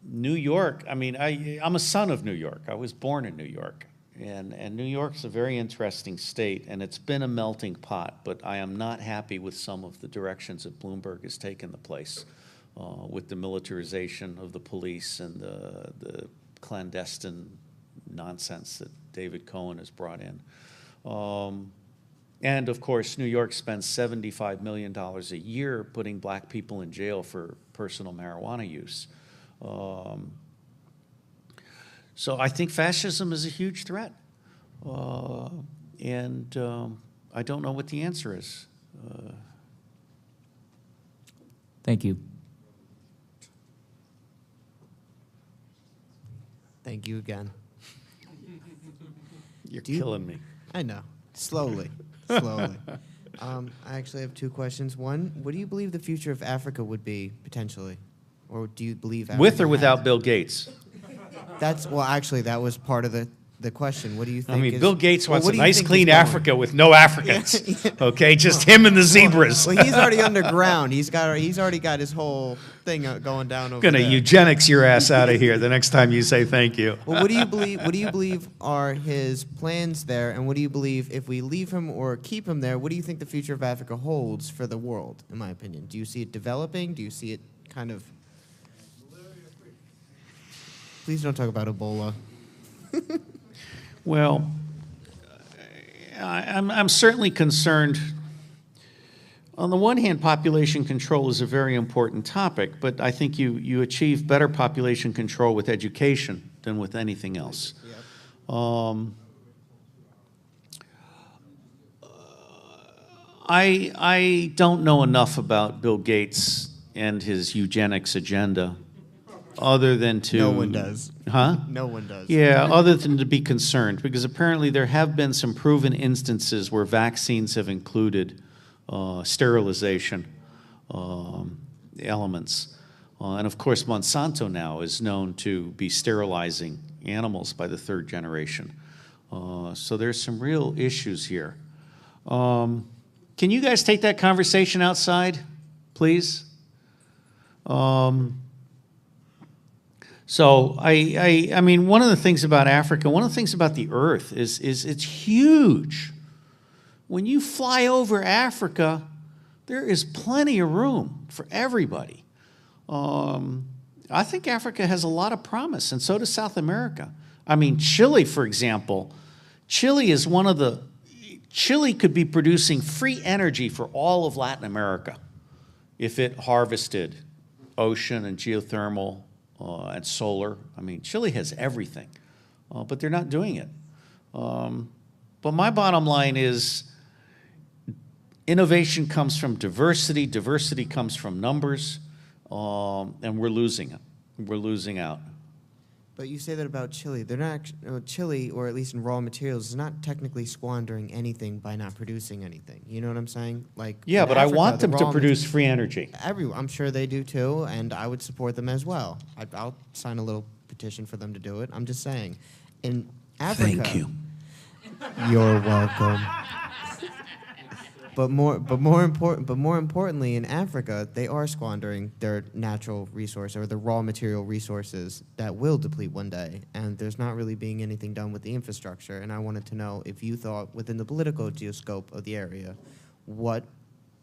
New York, I mean, I'm a son of New York. I was born in New York. And New York's a very interesting state, and it's been a melting pot, but I am not happy with some of the directions that Bloomberg has taken the place, with the militarization of the police and the clandestine nonsense that David Cohen has brought in. And of course, New York spends $75 million a year putting black people in jail for personal marijuana use. So I think fascism is a huge threat. And I don't know what the answer is. Thank you. Thank you again. You're killing me. I know. Slowly. Slowly. I actually have two questions. One, what do you believe the future of Africa would be, potentially? Or do you believe Africa With or without Bill Gates? Well, actually, that was part of the question. What do you think? I mean, Bill Gates wants what a do you nice, think clean is going? Africa with no Africans. Okay, just him and the zebras. Well, he's already underground. He's already got his whole thing going down over Gonna there. eugenics your ass out of here the next time you say thank you. Well, what do you believe? What do you believe are his plans there, and what do you believe if we leave him or keep him there? What do you think the future of Africa holds for the world? In my opinion, do you see it developing? Do you see it kind of? Please don't talk about Ebola. Well, I'm certainly concerned. On the one hand, population control is a very important topic, but I think you achieve better population control with education than with anything else. I don't know enough about Bill Gates and his eugenics agenda, other than to... No one does. Huh? No one does. Yeah, other than to be concerned, because apparently there have been some proven instances where vaccines have included sterilization elements. And of course, Monsanto now is known to be sterilizing animals by the third generation. So there's some real issues here. Can you guys take that conversation outside, please? So I mean, one of the things about Africa, one of the things about the earth is it's huge. When you fly over Africa, there is plenty of room for everybody. I think Africa has a lot of promise, and so does South America. I mean, Chile, for example, Chile could be producing free energy for all of Latin America if it harvested ocean and geothermal and solar. I mean, Chile has everything, but they're not doing it. But my bottom line is innovation comes from diversity, diversity comes from numbers, and we're losing it. We're losing out. But you say that about Chile. They're not Chile, or at least in raw materials, is not technically squandering anything by not producing anything. You know what I'm saying? Like, yeah, in but Africa, I want the them to raw produce free energy. I'm sure they do too, and I would support them as well. I'll sign a little petition for them to do it. I'm just saying, in Africa. Thank you. You're welcome. But more importantly, in Africa, they are squandering their natural resource or the raw material resources that will deplete one day, and there's not really being anything done with the infrastructure. And I wanted to know if you thought, within the political geoscope of the area, what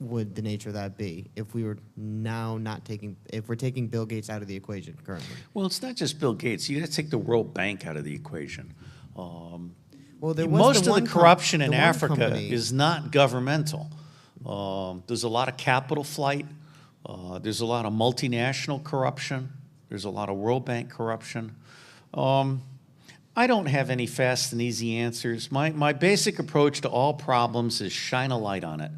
would the nature of that be if we were now if we're taking Bill Gates out of the equation currently? Well, it's not just Bill Gates. You got to take the World Bank out of the equation. Well, there was most the of the one corruption in the one Africa company- is not governmental. There's a lot of capital flight. There's a lot of multinational corruption. There's a lot of World Bank corruption. I don't have any fast and easy answers. My basic approach to all problems is shine a light on it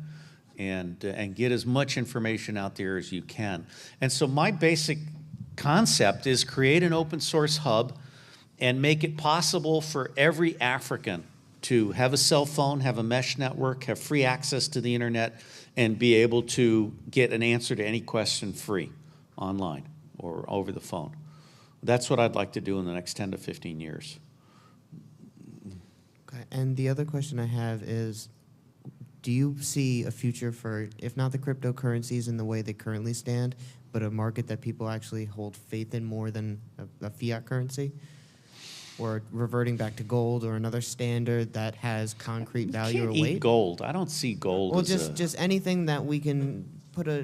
and get as much information out there as you can. And so my basic concept is create an open source hub and make it possible for every African to have a cell phone, have a mesh network, have free access to the internet, and be able to get an answer to any question free online or over the phone. That's what I'd like to do in the next 10 to 15 years. Okay. And the other question I have is, do you see a future for, if not the cryptocurrencies in the way they currently stand, but a market that people actually hold faith in more than a fiat currency? Or reverting back to gold or another standard that has concrete value or Can't weight? eat gold. I don't see gold Well, as just anything that we can put a,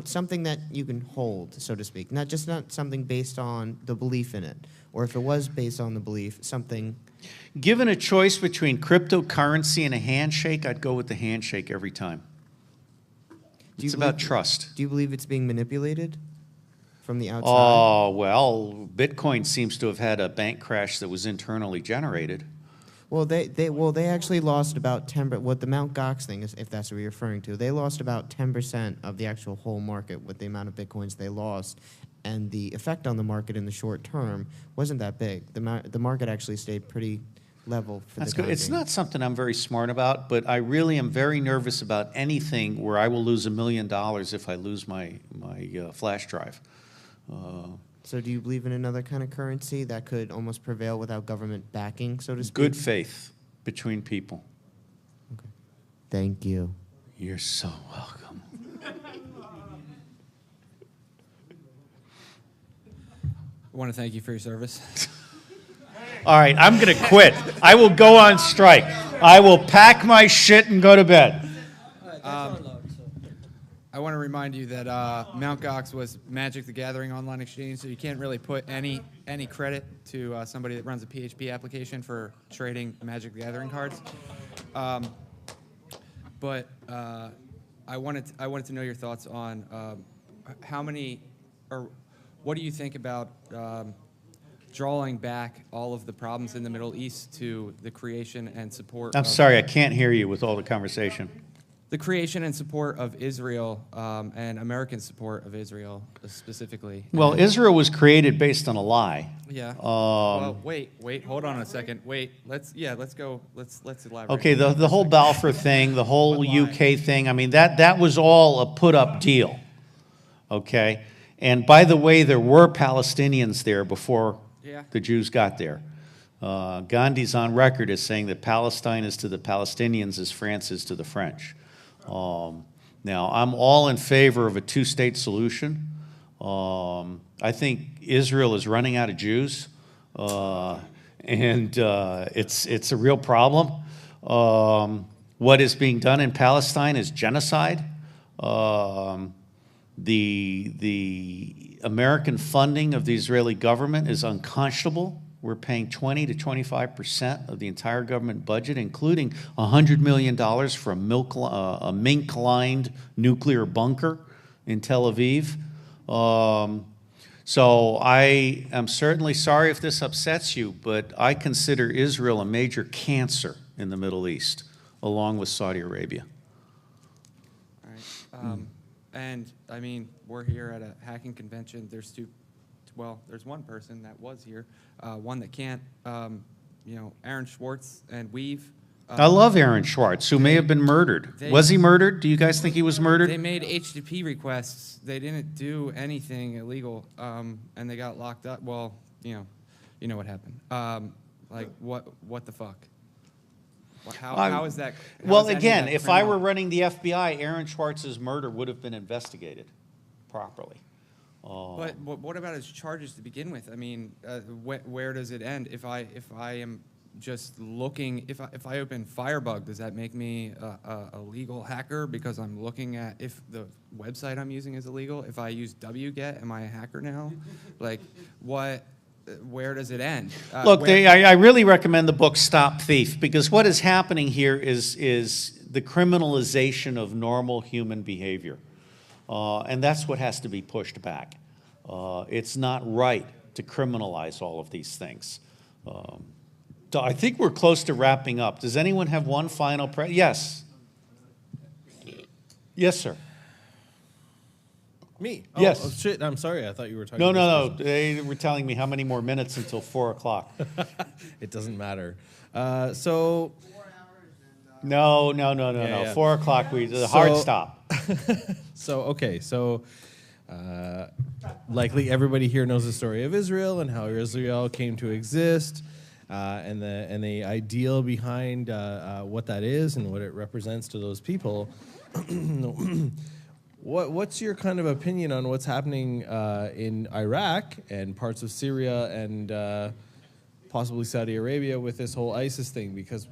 something that you can hold, so to speak. Not something based on the belief in it. Or if it was based on the belief, something. Given a choice between cryptocurrency and a handshake, I'd go with the handshake every time. It's about trust. Do you believe it's being manipulated from the outside? Oh, well, Bitcoin seems to have had a bank crash that was internally generated. Well, they actually lost about 10%. What the Mt. Gox thing is, if that's what you're referring to, they lost about 10% of the actual whole market with the amount of Bitcoins they lost, and the effect on the market in the short term wasn't that big. The market actually stayed pretty level for That's the time good. It's being. not something I'm very smart about, but I really am very nervous about anything where I will lose $1 million if I lose my flash drive. So do you believe in another kind of currency that could almost prevail without government backing, so to speak? Good faith between people. Okay. Thank you. You're so welcome. I want to thank you for your service. All right, I'm going to quit. I will go on strike. I will pack my shit and go to bed. I want to remind you that Mt. Gox was Magic the Gathering online exchange, so you can't really put any credit to somebody that runs a PHP application for trading Magic the Gathering cards. But I wanted to know your thoughts on how many, or what do you think about drawing back all of the problems in the Middle East to the creation and support. I'm sorry, I can't hear you with all the conversation. The creation and support of Israel and American support of Israel specifically. Well, Israel was created based on a lie. Yeah. Well, wait, hold on a second. Wait, let's elaborate. Okay, the whole Balfour thing, the whole UK thing, I mean, that was all a put-up deal, okay? And by the way, there were Palestinians there before the Jews got there. Gandhi's on record as saying that Palestine is to the Palestinians as France is to the French. Now, I'm all in favor of a two-state solution. I think Israel is running out of Jews, and it's a real problem. What is being done in Palestine is genocide. The American funding of the Israeli government is unconscionable. We're paying 20 to 25% of the entire government budget, including $100 million for a mink-lined nuclear bunker in Tel Aviv. So I am certainly sorry if this upsets you, but I consider Israel a major cancer in the Middle East, along with Saudi Arabia. All right. And I mean, we're here at a hacking convention. There's there's one person that was here, one that can't. Aaron Schwartz and Weave. I love Aaron Schwartz, who may have been murdered. Was he murdered? Do you guys think he was murdered? They made HTTP requests. They didn't do anything illegal, and they got locked up. Well, you know what happened. What the fuck? How is that? Well, again, if I were running the FBI, Aaron Schwartz's murder would have been investigated properly. But what about his charges to begin with? I mean, where does it end? If I am just looking, if I open Firebug, does that make me a legal hacker because I'm looking at if the website I'm using is illegal? If I use wget, am I a hacker now? Like, what? Where does it end? Look, I really recommend the book Stop Thief, because what is happening here is the criminalization of normal human behavior. And that's what has to be pushed back. It's not right to criminalize all of these things. I think we're close to wrapping up. Does anyone have one final yes? Yes, sir. Me? Yes. Oh, shit, I'm sorry. I thought you were talking No, to no, this no. They were telling me how many more minutes until 4 o'clock. It doesn't matter. So... No. Yeah. 4 o'clock, the hard stop. So likely everybody here knows the story of Israel and how Israel came to exist, and the ideal behind what that is and what it represents to those people. What's your kind of opinion on what's happening in Iraq and parts of Syria and possibly Saudi Arabia with this whole ISIS thing? Because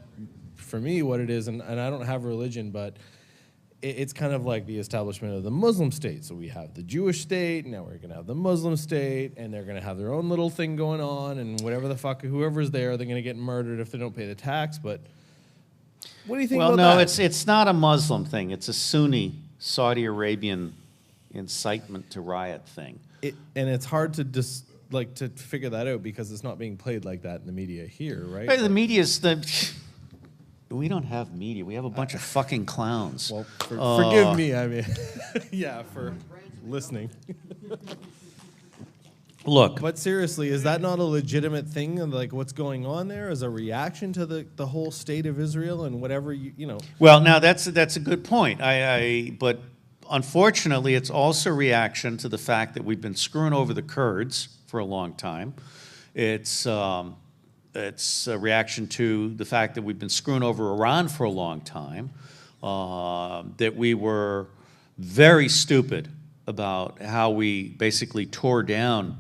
for me, what it is, and I don't have religion, but it's kind of like the establishment of the Muslim state. So we have the Jewish state, now we're going to have the Muslim state, and they're going to have their own little thing going on, and whatever the fuck, whoever's there, they're going to get murdered if they don't pay the tax. But what do you think about that? Well, no, it's not a Muslim thing. It's a Sunni Saudi Arabian incitement to riot thing. And it's hard to to figure that out because it's not being played like that in the media here, right? The media's we don't have media. We have a bunch of fucking clowns. Well, forgive me. I mean, yeah, for listening. Look. But seriously, is that not a legitimate thing? Like what's going on there as a reaction to the whole state of Israel and whatever you know? Well, now that's a good point. But unfortunately, it's also a reaction to the fact that we've been screwing over the Kurds for a long time. It's a reaction to the fact that we've been screwing over Iran for a long time, that we were very stupid about how we basically tore down.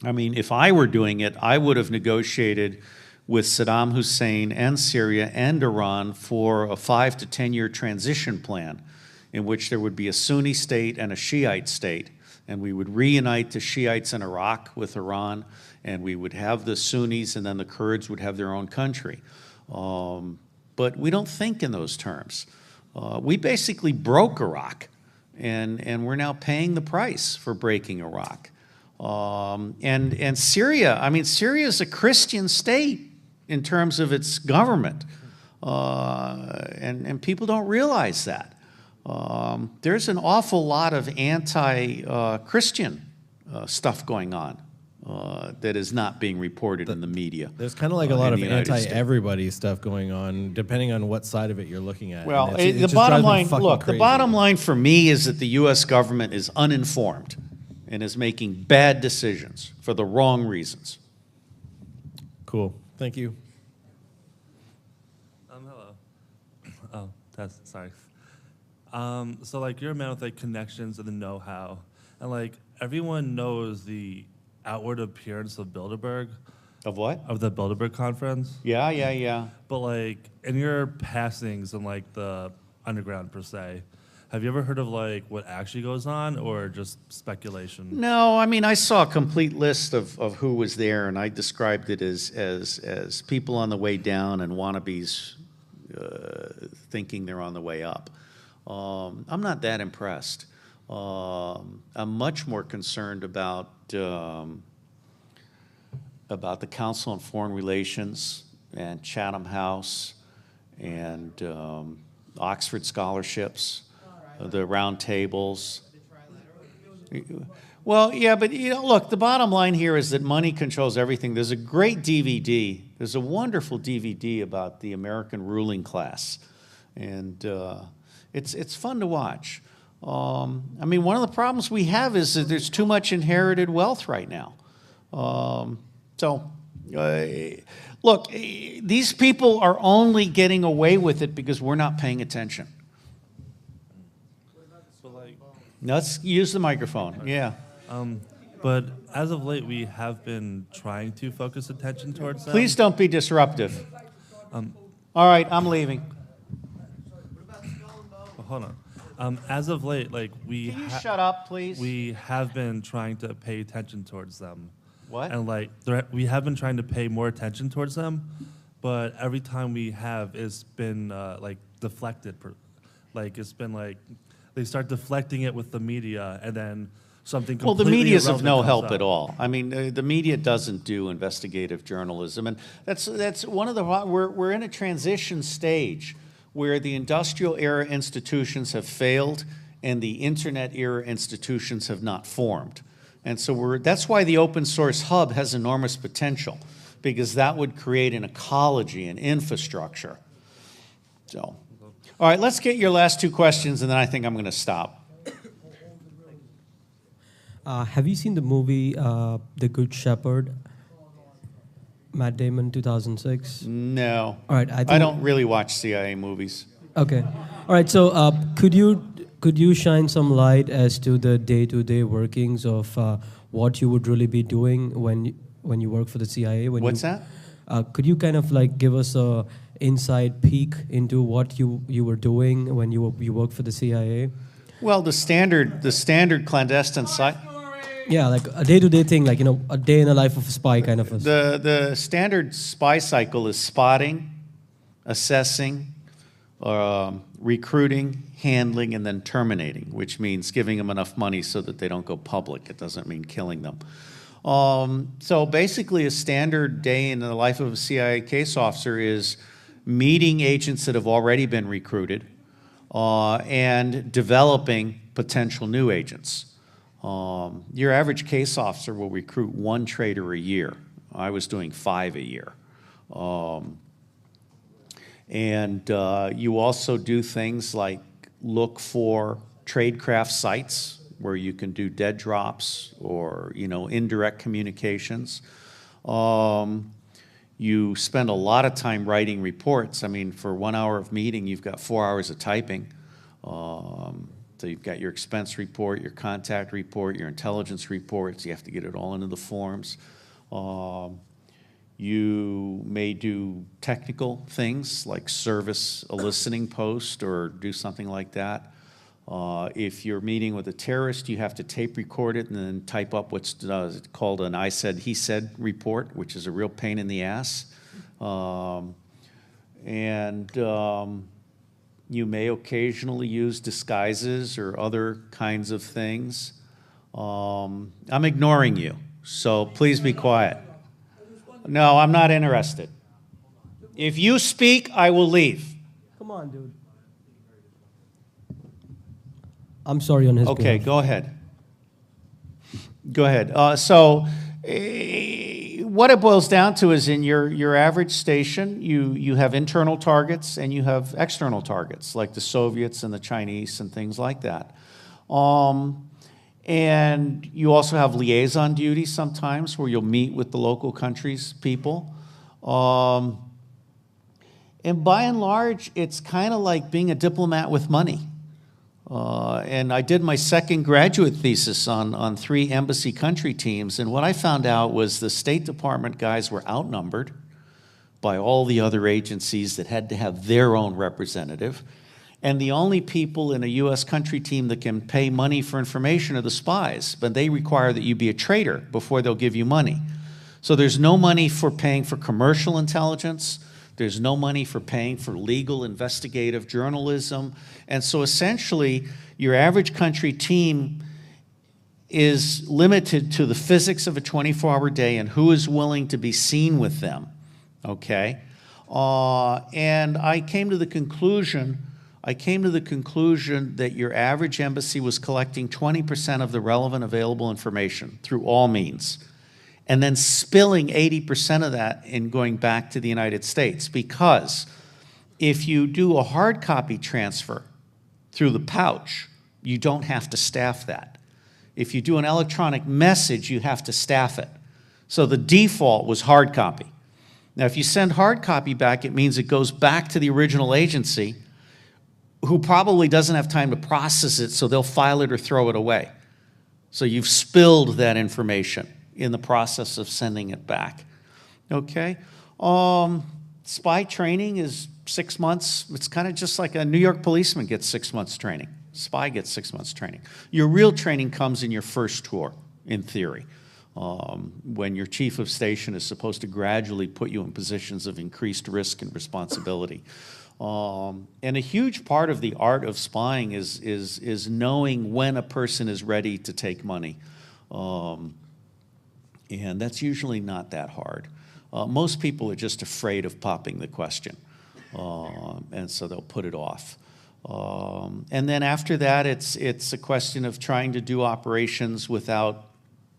I mean, if I were doing it, I would have negotiated with Saddam Hussein and Syria and Iran for a 5 to 10 year transition plan in which there would be a Sunni state and a Shiite state. And we would reunite the Shiites in Iraq with Iran, and we would have the Sunnis, and then the Kurds would have their own country. But we don't think in those terms. We basically broke Iraq, and we're now paying the price for breaking Iraq. And Syria, I mean, Syria is a Christian state in terms of its government, and people don't realize that. There's an awful lot of anti-Christian stuff going on that is not being reported in the media. There's kind of like a lot of anti-everybody stuff going on, depending on what side of it you're looking at. Well, the bottom line, look, the bottom line for me is that the U.S. government is uninformed and is making bad decisions for the wrong reasons. Cool. Thank you. Hello. Oh, sorry. So like you're a man with like connections and the know-how, and like everyone knows the outward appearance of Bilderberg. Of what? Of the Bilderberg conference. Yeah. But like in your passings and like the underground per se, have you ever heard of like what actually goes on or just speculation? No, I mean I saw a complete list of who was there, and I described it as people on the way down and wannabes thinking they're on the way up. I'm not that impressed. I'm much more concerned about the Council on Foreign Relations and Chatham House and Oxford scholarships, the round tables. Well, yeah, but you know, look, the bottom line here is that money controls everything. There's a great DVD. There's a wonderful DVD about the American ruling class, and it's fun to watch. I mean, one of the problems we have is that there's too much inherited wealth right now. Look, these people are only getting away with it because we're not paying attention. Let's use the microphone. Yeah. But as of late, we have been trying to focus attention towards them. Please don't be disruptive. All right, I'm leaving. Hold on. As of late, like we Can you shut up, please? We have been trying to pay attention towards them. What? And like we have been trying to pay more attention towards them, but every time we have, it's been like deflected. Like it's been like they start deflecting it with the media, and then something Well, the completely media is of irrelevant no comes help out. at all. I mean, the media doesn't do investigative journalism, and that's one of the we're in a transition stage where the industrial era institutions have failed and the internet era institutions have not formed, and so that's why the open source hub has enormous potential, because that would create an ecology, an infrastructure. So, all right, let's get your last two questions, and then I think I'm going to stop. Have you seen the movie The Good Shepherd? Matt Damon, 2006? No. All right, I don't really watch CIA movies. Okay. All right, so could you shine some light as to the day-to-day workings of what you would really be doing when you work for the CIA? What's that? Could you kind of like give us a inside peek into what you were doing when you worked for the CIA? Well, the standard clandestine site. Yeah, like a day-to-day thing, like, a day in the life of a spy kind of. The standard spy cycle is spotting, assessing, recruiting, handling, and then terminating, which means giving them enough money so that they don't go public. It doesn't mean killing them. So basically, a standard day in the life of a CIA case officer is meeting agents that have already been recruited and developing potential new agents. Your average case officer will recruit one trader a year. I was doing 5 a year. You also do things like look for tradecraft sites where you can do dead drops or indirect communications. You spend a lot of time writing reports. I mean, for 1 hour of meeting, you've got 4 hours of typing. So you've got your expense report, your contact report, your intelligence reports. You have to get it all into the forms. You may do technical things like service a listening post or do something like that. If you're meeting with a terrorist, you have to tape record it and then type up what's called an I said, he said report, which is a real pain in the ass. You may occasionally use disguises or other kinds of things. I'm ignoring you, so please be quiet. No, I'm not interested. If you speak, I will leave. Come on, dude. I'm sorry on his Okay, behalf. go ahead. Go ahead. What it boils down to is in your average station, you have internal targets and you have external targets, like the Soviets and the Chinese and things like that. And you also have liaison duties sometimes where you'll meet with the local country's people. And by and large, it's kind of like being a diplomat with money. And I did my second graduate thesis on 3 embassy country teams, and what I found out was the State Department guys were outnumbered by all the other agencies that had to have their own representative, and the only people in a U.S. country team that can pay money for information are the spies, but they require that you be a traitor before they'll give you money. So there's no money for paying for commercial intelligence. There's no money for paying for legal investigative journalism. And so essentially, your average country team is limited to the physics of a 24-hour day and who is willing to be seen with them, okay? And I came to the conclusion that your average embassy was collecting 20% of the relevant available information through all means, and then spilling 80% of that and going back to the United States. Because if you do a hard copy transfer through the pouch, you don't have to staff that. If you do an electronic message, you have to staff it. So the default was hard copy. Now, if you send hard copy back, it means it goes back to the original agency, who probably doesn't have time to process it, so they'll file it or throw it away. So you've spilled that information in the process of sending it back, okay? Spy training is 6 months. It's kind of just like a New York policeman gets 6 months training. Spy gets 6 months training. Your real training comes in your first tour, in theory, when your chief of station is supposed to gradually put you in positions of increased risk and responsibility. And a huge part of the art of spying is knowing when a person is ready to take money. And that's usually not that hard. Most people are just afraid of popping the question, and so they'll put it off. And then after that, it's a question of trying to do operations without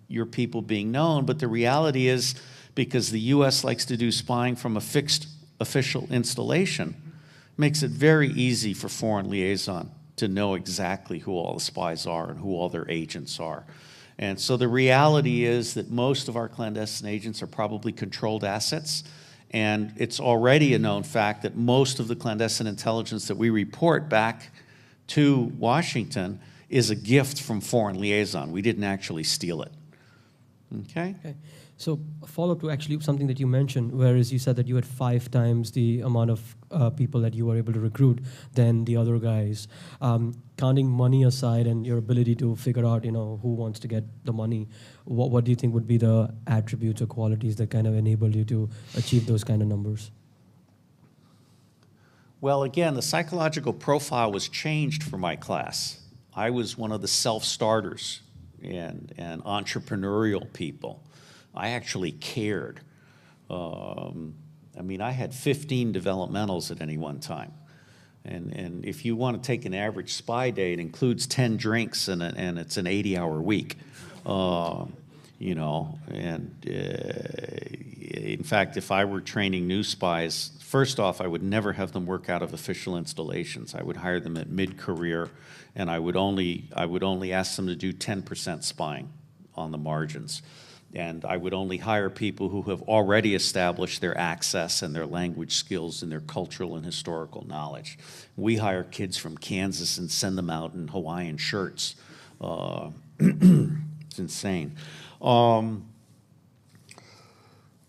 your people being known. But the reality is, because the U.S. likes to do spying from a fixed official installation, makes it very easy for foreign liaison to know exactly who all the spies are and who all their agents are. And so the reality is that most of our clandestine agents are probably controlled assets, and it's already a known fact that most of the clandestine intelligence that we report back to Washington is a gift from foreign liaison. We didn't actually steal it. Okay? Okay. So a follow-up to actually something that you mentioned, whereas you said that you had 5 times the amount of people that you were able to recruit than the other guys. Counting money aside and your ability to figure out, who wants to get the money, what do you think would be the attributes or qualities that kind of enabled you to achieve those kind of numbers? Well, again, the psychological profile was changed for my class. I was one of the self-starters and entrepreneurial people. I actually cared. I mean, I had 15 developmentals at any one time. And if you want to take an average spy day, it includes 10 drinks and it's an 80-hour week. In fact, if I were training new spies, first off, I would never have them work out of official installations. I would hire them at mid-career, and I would only ask them to do 10% spying on the margins. And I would only hire people who have already established their access and their language skills and their cultural and historical knowledge. We hire kids from Kansas and send them out in Hawaiian shirts. It's insane. But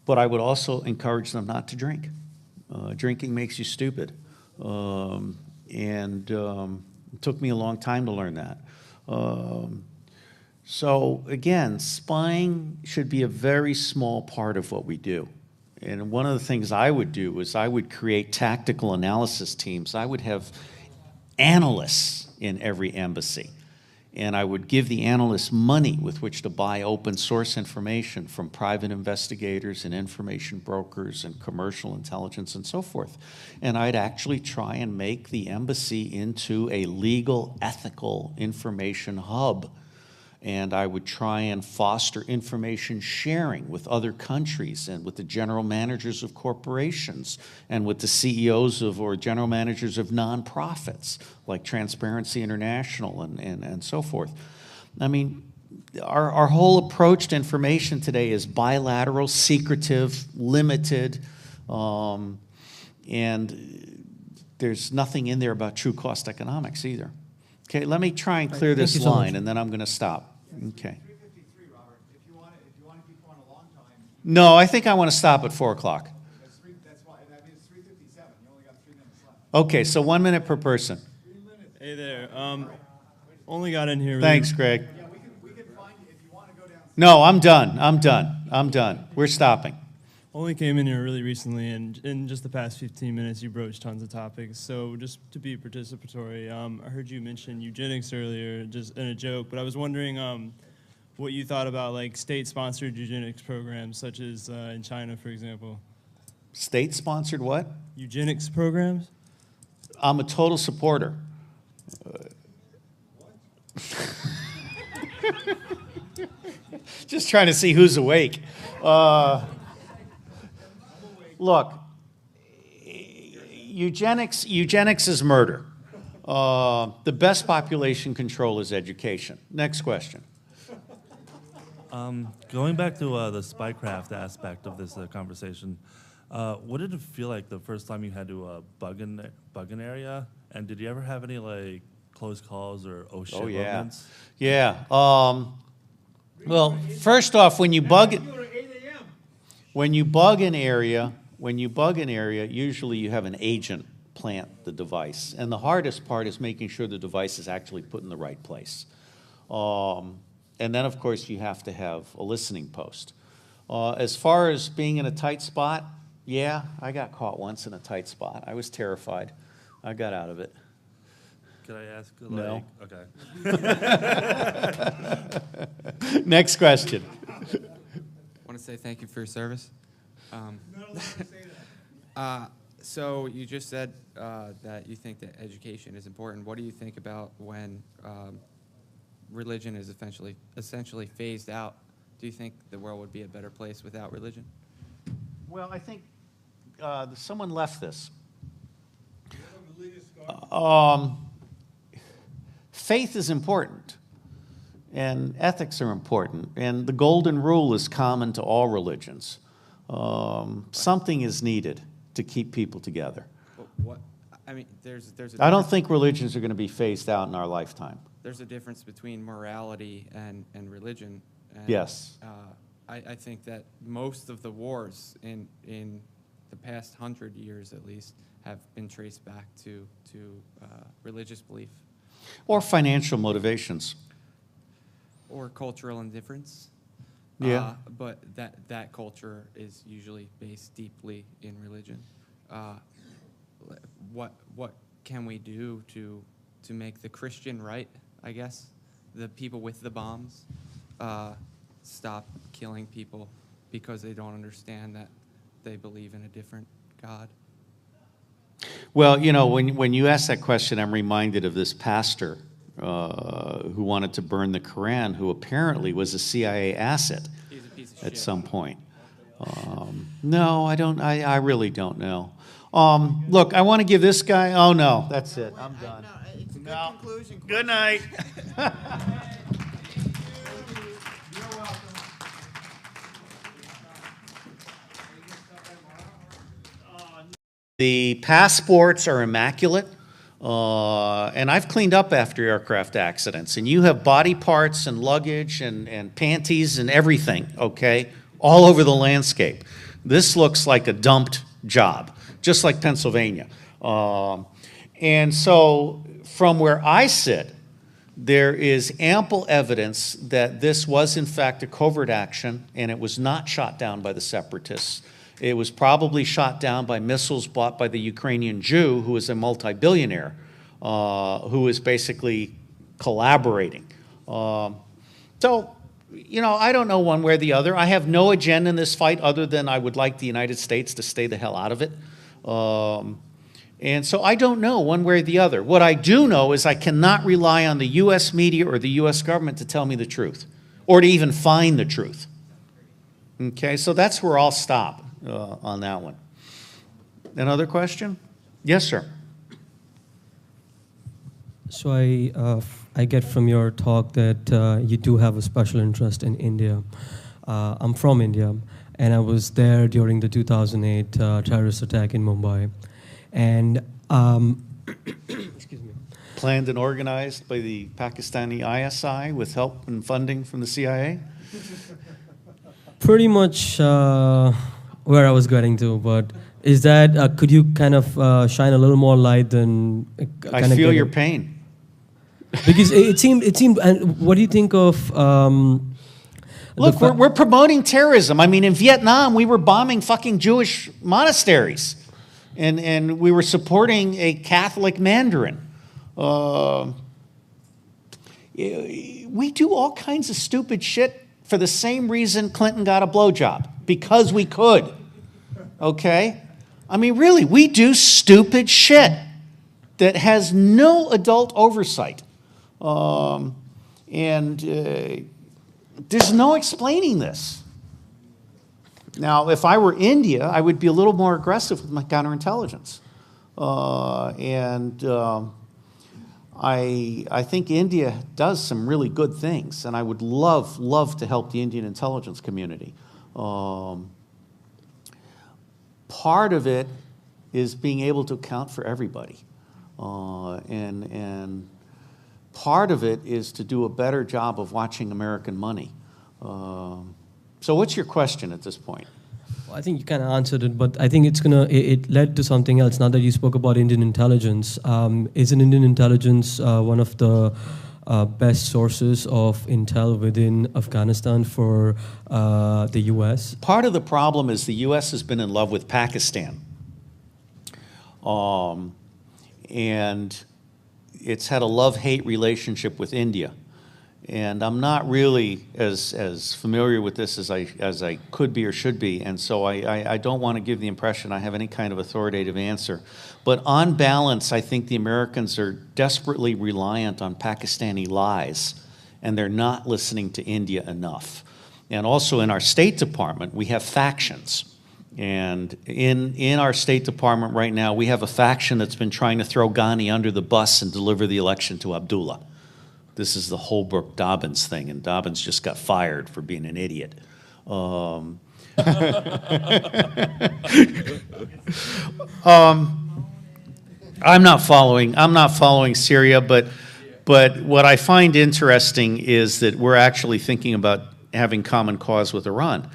I would also encourage them not to drink. Drinking makes you stupid. It took me a long time to learn that. So again, spying should be a very small part of what we do. And one of the things I would do is I would create tactical analysis teams. I would have analysts in every embassy. And I would give the analysts money with which to buy open source information from private investigators and information brokers and commercial intelligence and so forth. And I'd actually try and make the embassy into a legal, ethical information hub. And I would try and foster information sharing with other countries and with the general managers of corporations and with the CEOs of or general managers of nonprofits like Transparency International and so forth. I mean, our whole approach to information today is bilateral, secretive, limited, and there's nothing in there about true cost economics either. Okay, let me try and clear this line, and then I'm going to stop. Okay. No, I think I want to stop at 4 o'clock. Okay, so 1 minute per person. Hey there. Only got in here. Thanks, Greg. No, I'm done. I'm done. We're stopping. Only came in here really recently, and in just the past 15 minutes, you broached tons of topics. So just to be participatory, I heard you mention eugenics earlier, just in a joke, but I was wondering what you thought about like state-sponsored eugenics programs, such as in China, for example. State-sponsored what? Eugenics programs? I'm a total supporter. Just trying to see who's awake. Look, eugenics is murder. The best population control is education. Next question. Going back to the spycraft aspect of this conversation, what did it feel like the first time you had to bug an area? And did you ever have any like close calls or oh shit moments? Yeah. Well, first off, when you bug an area, usually you have an agent plant the device. And the hardest part is making sure the device is actually put in the right place. And then, of course, you have to have a listening post. As far as being in a tight spot, yeah, I got caught once in a tight spot. I was terrified. I got out of it. Could I ask? Like, No. Okay. Next question. I want to say thank you for your service. So you just said that you think that education is important. What do you think about when religion is essentially phased out? Do you think the world would be a better place without religion? Well, I think someone left this. Faith is important, and ethics are important, and the golden rule is common to all religions. Something is needed to keep people together. But what I mean, there's I don't think religions are going to be phased out in our lifetime. there's a difference between morality and religion. And, Yes. I think that most of the wars in the past 100 years, at least, have been traced back to religious belief. Or financial motivations. Or cultural indifference. Yeah. But that culture is usually based deeply in religion. What can we do to make the Christian right, I guess? The people with the bombs stop killing people because they don't understand that they believe in a different God. Well, you know, when you ask that question, I'm reminded of this pastor who wanted to burn the Quran, who apparently was a CIA asset at some point. No, I don't. I really don't know. Look, I want to give this guy. Oh no, that's it. I'm done. It's a good conclusion. Good night. The passports are immaculate, and I've cleaned up after aircraft accidents, and you have body parts and luggage and panties and everything, okay, all over the landscape. This looks like a dumped job, just like Pennsylvania. And so from where I sit, there is ample evidence that this was in fact a covert action, and it was not shot down by the separatists. It was probably shot down by missiles bought by the Ukrainian Jew, who is a multi-billionaire, who is basically collaborating. So, you know, I don't know one way or the other. I have no agenda in this fight other than I would like the United States to stay the hell out of it. And so I don't know one way or the other. What I do know is I cannot rely on the U.S. media or the U.S. government to tell me the truth, or to even find the truth. Okay, so that's where I'll stop on that one. Another question? Yes, sir. So I get from your talk that you do have a special interest in India. I'm from India, and I was there during the 2008 terrorist attack in Mumbai. And excuse me. Planned and organized by the Pakistani ISI with help and funding from the CIA? Pretty much where I was getting to, but is that, could you kind of shine a little more light than... I feel your pain. Because it seemed, and what do you think of... Look, we're promoting terrorism. I mean, in Vietnam, we were bombing fucking Jewish monasteries. And we were supporting a Catholic Mandarin. We do all kinds of stupid shit for the same reason Clinton got a blowjob, because we could, okay? I mean, really, we do stupid shit that has no adult oversight. There's no explaining this. Now, if I were India, I would be a little more aggressive with my counterintelligence. I think India does some really good things, and I would love to help the Indian intelligence community. Part of it is being able to account for everybody. And part of it is to do a better job of watching American money. So what's your question at this point? Well, I think you kind of answered it, but I think it led to something else. Now that you spoke about Indian intelligence, isn't Indian intelligence one of the best sources of intel within Afghanistan for the U.S.? Part of the problem is the U.S. has been in love with Pakistan. and it's had a love-hate relationship with India. And I'm not really as familiar with this as I could be or should be, and so I don't want to give the impression I have any kind of authoritative answer. But on balance, I think the Americans are desperately reliant on Pakistani lies, and they're not listening to India enough. And also in our State Department, we have factions. And in our State Department right now, we have a faction that's been trying to throw Ghani under the bus and deliver the election to Abdullah. This is the Holbrooke-Dobbins thing, and Dobbins just got fired for being an idiot. I'm not following Syria, but what I find interesting is that we're actually thinking about having common cause with Iran.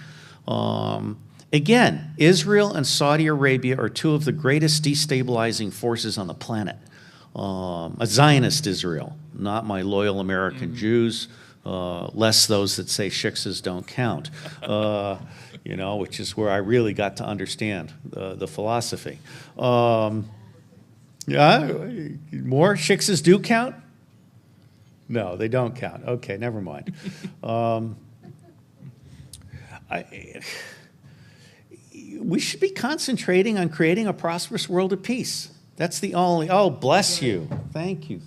Again, Israel and Saudi Arabia are two of the greatest destabilizing forces on the planet. A Zionist Israel, not my loyal American Jews, less those that say shiksas don't count, which is where I really got to understand the philosophy. More shiksas do count? No, they don't count. Okay, never mind. We should be concentrating on creating a prosperous world of peace. That's the only, oh, bless you. Thank you.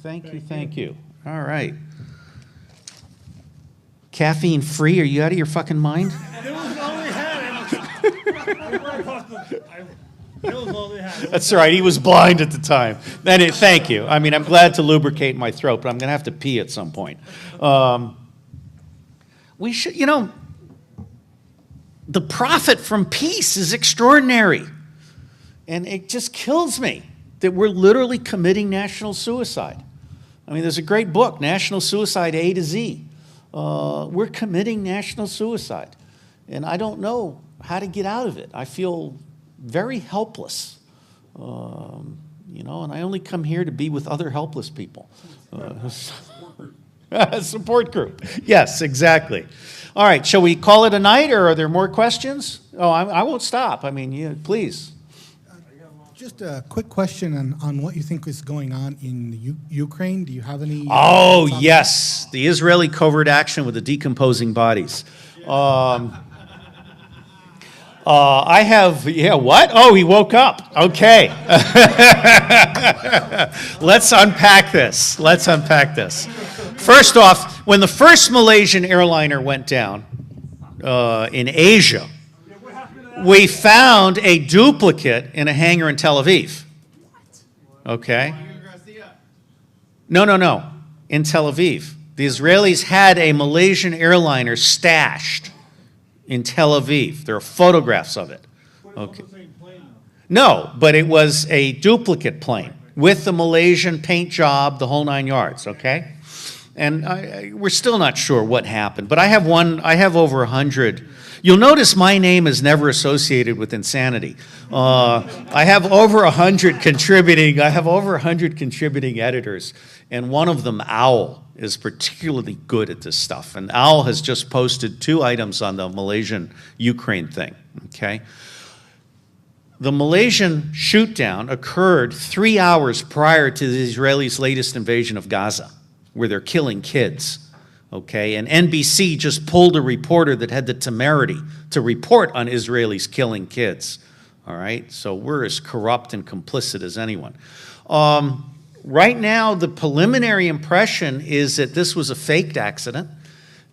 All right. Caffeine free, are you out of your fucking mind? It was all we had. It was all we had. That's right, he was blind at the time. Thank you. I mean, I'm glad to lubricate my throat, but I'm going to have to pee at some point. We should, the profit from peace is extraordinary. And it just kills me that we're literally committing national suicide. I mean, there's a great book, National Suicide A to Z. We're committing national suicide. And I don't know how to get out of it. I feel very helpless. And I only come here to be with other helpless people. Support group. Yes, exactly. All right, shall we call it a night, or are there more questions? Oh, I won't stop. I mean, please. Just a quick question on what you think is going on in Ukraine. Do you have any? Oh, yes, the Israeli covert action with the decomposing bodies. I have, what? Oh, he woke up. Okay. Let's unpack this. First off, when the first Malaysian airliner went down in Asia, we found a duplicate in a hangar in Tel Aviv. Okay? No. In Tel Aviv. The Israelis had a Malaysian airliner stashed in Tel Aviv. There are photographs of it. Okay. No, but it was a duplicate plane with the Malaysian paint job, the whole 9 yards, okay? And we're still not sure what happened, but I have over 100. You'll notice my name is never associated with insanity. I have over 100 contributing editors, and one of them, Owl, is particularly good at this stuff. And Owl has just posted 2 items on the Malaysian-Ukraine thing, okay? The Malaysian shoot-down occurred 3 hours prior to the Israelis' latest invasion of Gaza, where they're killing kids. Okay, and NBC just pulled a reporter that had the temerity to report on Israelis killing kids. All right, so we're as corrupt and complicit as anyone. Right now, the preliminary impression is that this was a faked accident,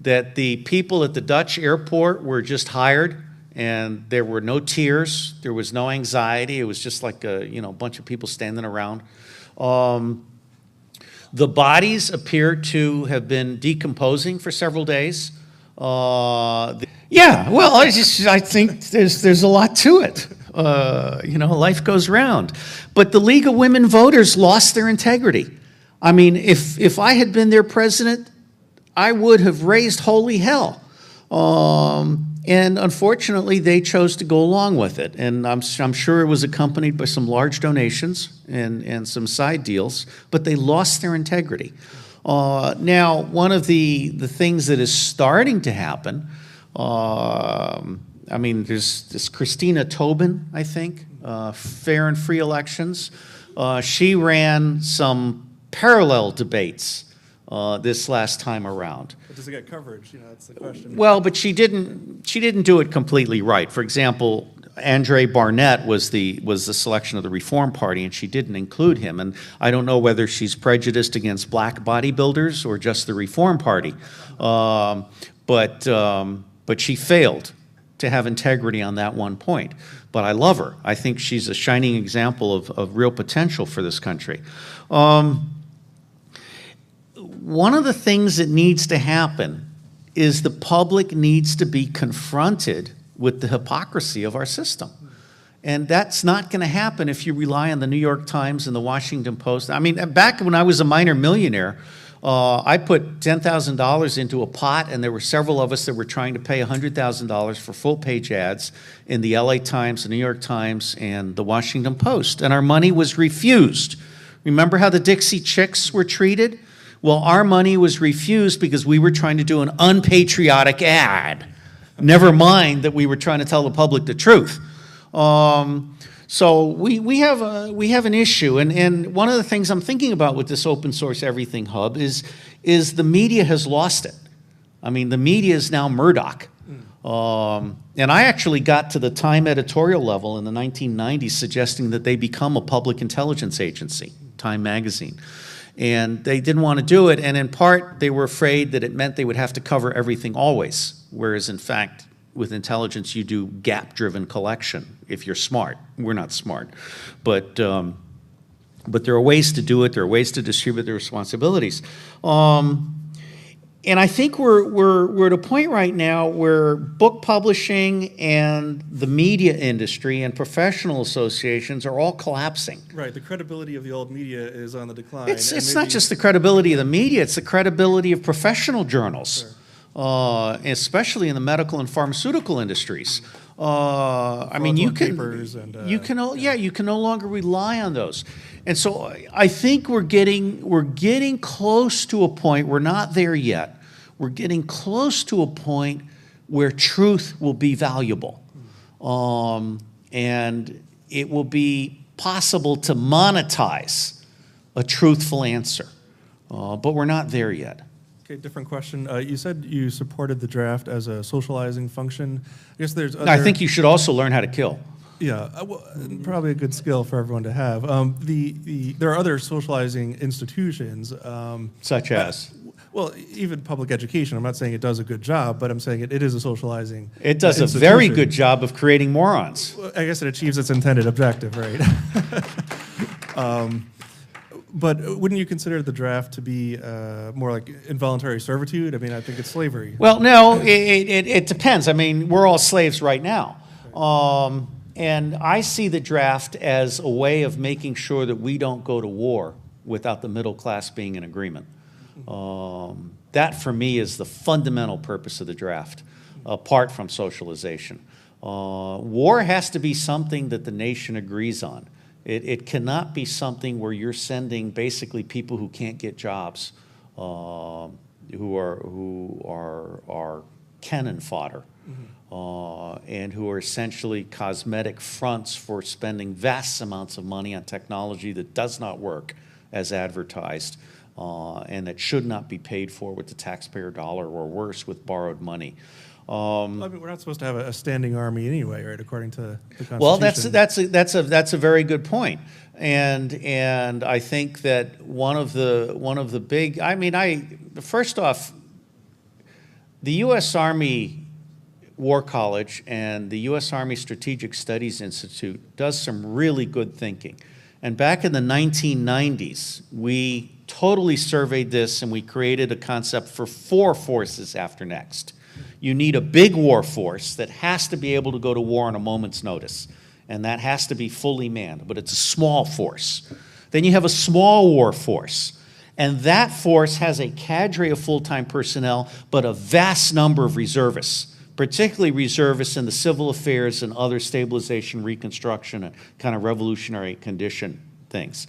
that the people at the Dutch airport were just hired, and there were no tears, there was no anxiety. It was just like a bunch of people standing around. The bodies appear to have been decomposing for several days. Yeah, well, I think there's a lot to it. Life goes round. But the League of Women Voters lost their integrity. I mean, if I had been their president, I would have raised holy hell. And unfortunately, they chose to go along with it. And I'm sure it was accompanied by some large donations and some side deals, but they lost their integrity. Now, one of the things that is starting to happen, there's this Christina Tobin, I think, Fair and Free Elections. She ran some parallel debates this last time around. But does it get coverage? That's the question. Well, but she didn't do it completely right. For example, Andre Barnett was the selection of the Reform Party, and she didn't include him. And I don't know whether she's prejudiced against black bodybuilders or just the Reform Party, but she failed to have integrity on that one point. But I love her. I think she's a shining example of real potential for this country. One of the things that needs to happen is the public needs to be confronted with the hypocrisy of our system. And that's not going to happen if you rely on the New York Times and the Washington Post. I mean, back when I was a minor millionaire, I put $10,000 into a pot, and there were several of us that were trying to pay $100,000 for full-page ads in the LA Times, the New York Times, and the Washington Post, and our money was refused. Remember how the Dixie Chicks were treated? Well, our money was refused because we were trying to do an unpatriotic ad. Never mind that we were trying to tell the public the truth. So we have an issue, and one of the things I'm thinking about with this open source everything hub is the media has lost it. I mean, the media is now Murdoch. And I actually got to the Time editorial level in the 1990s suggesting that they become a public intelligence agency, Time magazine. And they didn't want to do it, and in part they were afraid that it meant they would have to cover everything always, whereas in fact with intelligence you do gap-driven collection if you're smart. We're not smart. But there are ways to do it, there are ways to distribute the responsibilities. And I think we're at a point right now where book publishing and the media industry and professional associations are all collapsing. Right, the credibility of the old media is on the decline. It's not just the credibility of the media, it's the credibility of professional journals, especially in the medical and pharmaceutical industries. I mean, you can no longer rely on those. And so I think we're getting close to a point, we're not there yet, we're getting close to a point where truth will be valuable. And it will be possible to monetize a truthful answer. But we're not there yet. Okay, different question. You said you supported the draft as a socializing function. I guess there's other... I think you should also learn how to kill. Yeah, well, probably a good skill for everyone to have. There are other socializing institutions. Such as? Well, even public education. I'm not saying it does a good job, but I'm saying it is a socializing It does a very good job of creating morons. Well, I guess it achieves its intended objective, right? But wouldn't you consider the draft to be more like involuntary servitude? I mean, I think it's slavery. Well, no, it depends. I mean, we're all slaves right now. And I see the draft as a way of making sure that we don't go to war without the middle class being in agreement. That, for me, is the fundamental purpose of the draft, apart from socialization. War has to be something that the nation agrees on. It cannot be something where you're sending basically people who can't get jobs, who are cannon fodder. And who are essentially cosmetic fronts for spending vast amounts of money on technology that does not work as advertised, and that should not be paid for with the taxpayer dollar, or worse, with borrowed money. I mean, we're not supposed to have a standing army anyway, right? According to the Constitution. Well, that's a very good point, and I think that one of the big. I mean, first off, the U.S. Army War College and the U.S. Army Strategic Studies Institute does some really good thinking. And back in the 1990s, we totally surveyed this and we created a concept for 4 forces after next. You need a big war force that has to be able to go to war on a moment's notice. And that has to be fully manned, but it's a small force. Then you have a small war force. And that force has a cadre of full-time personnel, but a vast number of reservists, particularly reservists in the civil affairs and other stabilization, reconstruction, and kind of revolutionary condition things.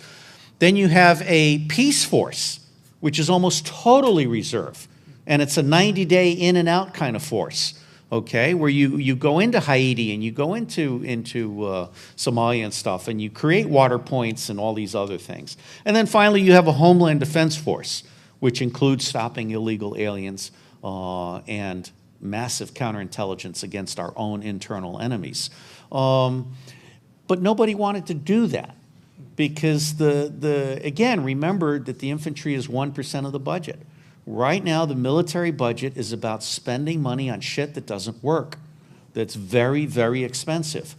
Then you have a peace force, which is almost totally reserve, and it's a 90-day in and out kind of force. okay, where you go into Haiti and you go into Somalia and stuff, and you create water points and all these other things. And then finally, you have a Homeland Defense Force, which includes stopping illegal aliens and massive counterintelligence against our own internal enemies. But nobody wanted to do that because again, remember that the infantry is 1% of the budget. Right now, the military budget is about spending money on shit that doesn't work, that's very, very expensive.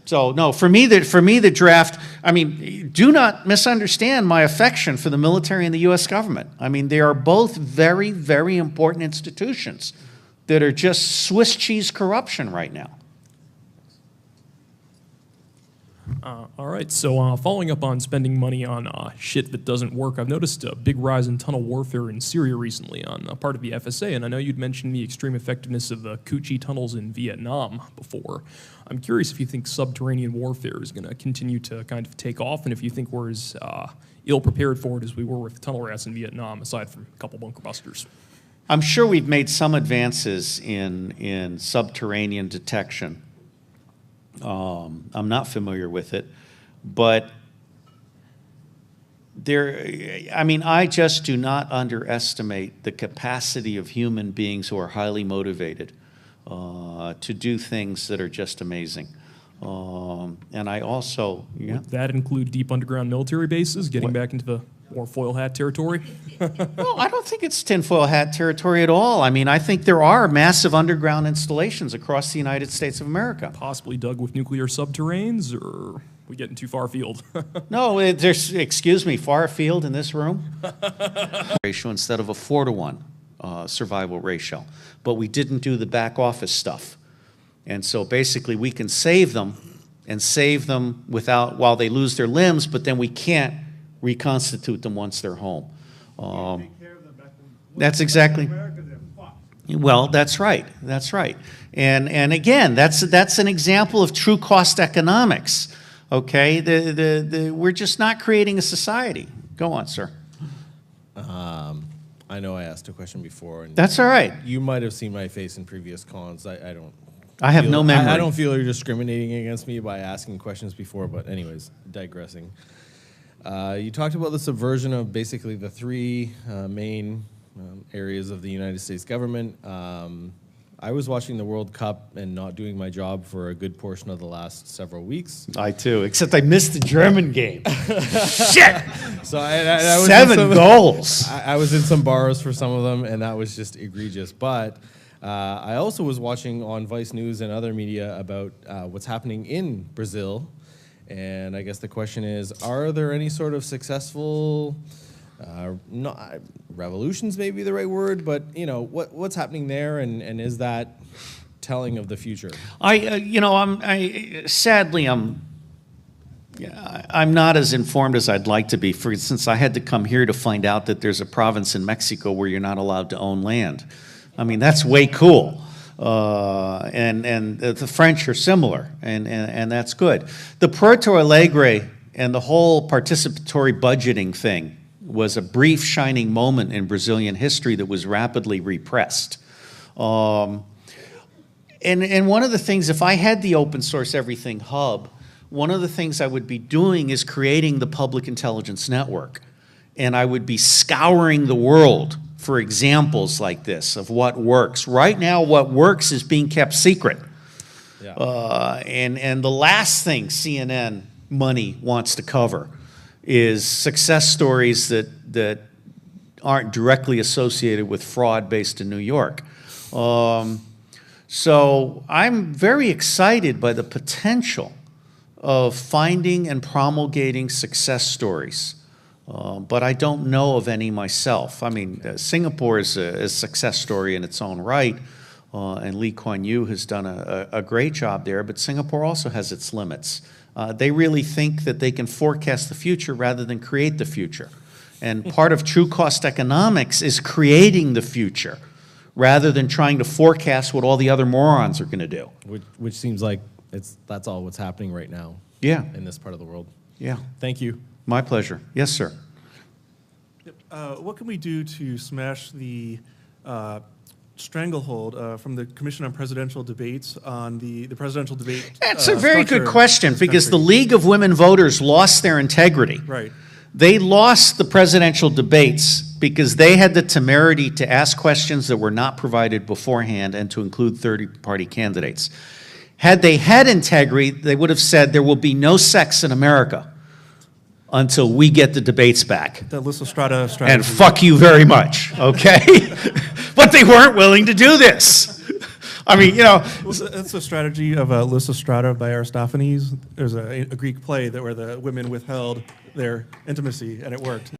So no, for me, the draft, I mean, do not misunderstand my affection for the military and the U.S. government. I mean, they are both very, very important institutions that are just Swiss cheese corruption right now. All right, so following up on spending money on shit that doesn't work, I've noticed a big rise in tunnel warfare in Syria recently on part of the FSA, and I know you'd mentioned the extreme effectiveness of the Coochie tunnels in Vietnam before. I'm curious if you think subterranean warfare is going to continue to kind of take off, and if you think we're as ill-prepared for it as we were with tunnel rats in Vietnam, aside from a couple bunker busters. I'm sure we've made some advances in subterranean detection. I'm not familiar with it, but I just do not underestimate the capacity of human beings who are highly motivated to do things that are just amazing. And I also, Would that include deep underground military bases, getting back into the more foil hat territory? No, I don't think it's tinfoil hat territory at all. I mean, I think there are massive underground installations across the United States of America. Possibly dug with nuclear subterranes, or are we getting too far afield? No, there's, excuse me, far afield in this room? Ratio instead of a 4-to-1 survival ratio. But we didn't do the back office stuff. And so basically we can save them while they lose their limbs, but then we can't reconstitute them once they're home. That's exactly. Well, that's right. That's right. And again, that's an example of true cost economics. Okay, we're just not creating a society. Go on, sir. I know I asked a question before. And that's all right. You might have seen my face in previous cons. I have no memory. I don't feel you're discriminating against me by asking questions before, but anyways, digressing. You talked about the subversion of basically the three main areas of the United States government. I was watching the World Cup and not doing my job for a good portion of the last several weeks. I too, except I missed the German game. Shit! So I was 7 goals. I was in some bars for some of them, and that was just egregious. But I also was watching on Vice News and other media about what's happening in Brazil. And I guess the question is, are there any sort of successful, not revolutions may be the right word, but what's happening there, and is that telling of the future? Sadly, I'm not as informed as I'd like to be. For instance, I had to come here to find out that there's a province in Mexico where you're not allowed to own land. I mean, that's way cool. And the French are similar, and that's good. The Porto Alegre and the whole participatory budgeting thing was a brief shining moment in Brazilian history that was rapidly repressed. And one of the things, if I had the open source everything hub, one of the things I would be doing is creating the public intelligence network. And I would be scouring the world for examples like this of what works. Right now, what works is being kept secret. Yeah. And the last thing CNN money wants to cover is success stories that aren't directly associated with fraud based in New York. So I'm very excited by the potential of finding and promulgating success stories. But I don't know of any myself. I mean, Singapore is a success story in its own right, and Lee Kuan Yew has done a great job there, but Singapore also has its limits. They really think that they can forecast the future rather than create the future. And part of true cost economics is creating the future rather than trying to forecast what all the other morons are going to do. Which seems like that's all what's happening right now. Yeah. In this part of the world. Yeah. Thank you. My pleasure. Yes, sir. What can we do to smash the stranglehold from the Commission on Presidential Debates on the presidential debate. That's a very good structure question, in this because the country. League of Women Voters lost their integrity. Right. They lost the presidential debates because they had the temerity to ask questions that were not provided beforehand and to include third-party candidates. Had they had integrity, they would have said there will be no sex in America until we get the debates back. The Lysistrata strategy. And fuck you very much, okay? But they weren't willing to do this. I mean, you know. Well, that's the strategy of Lysistrata by Aristophanes. There's a Greek play where the women withheld their intimacy, and it worked.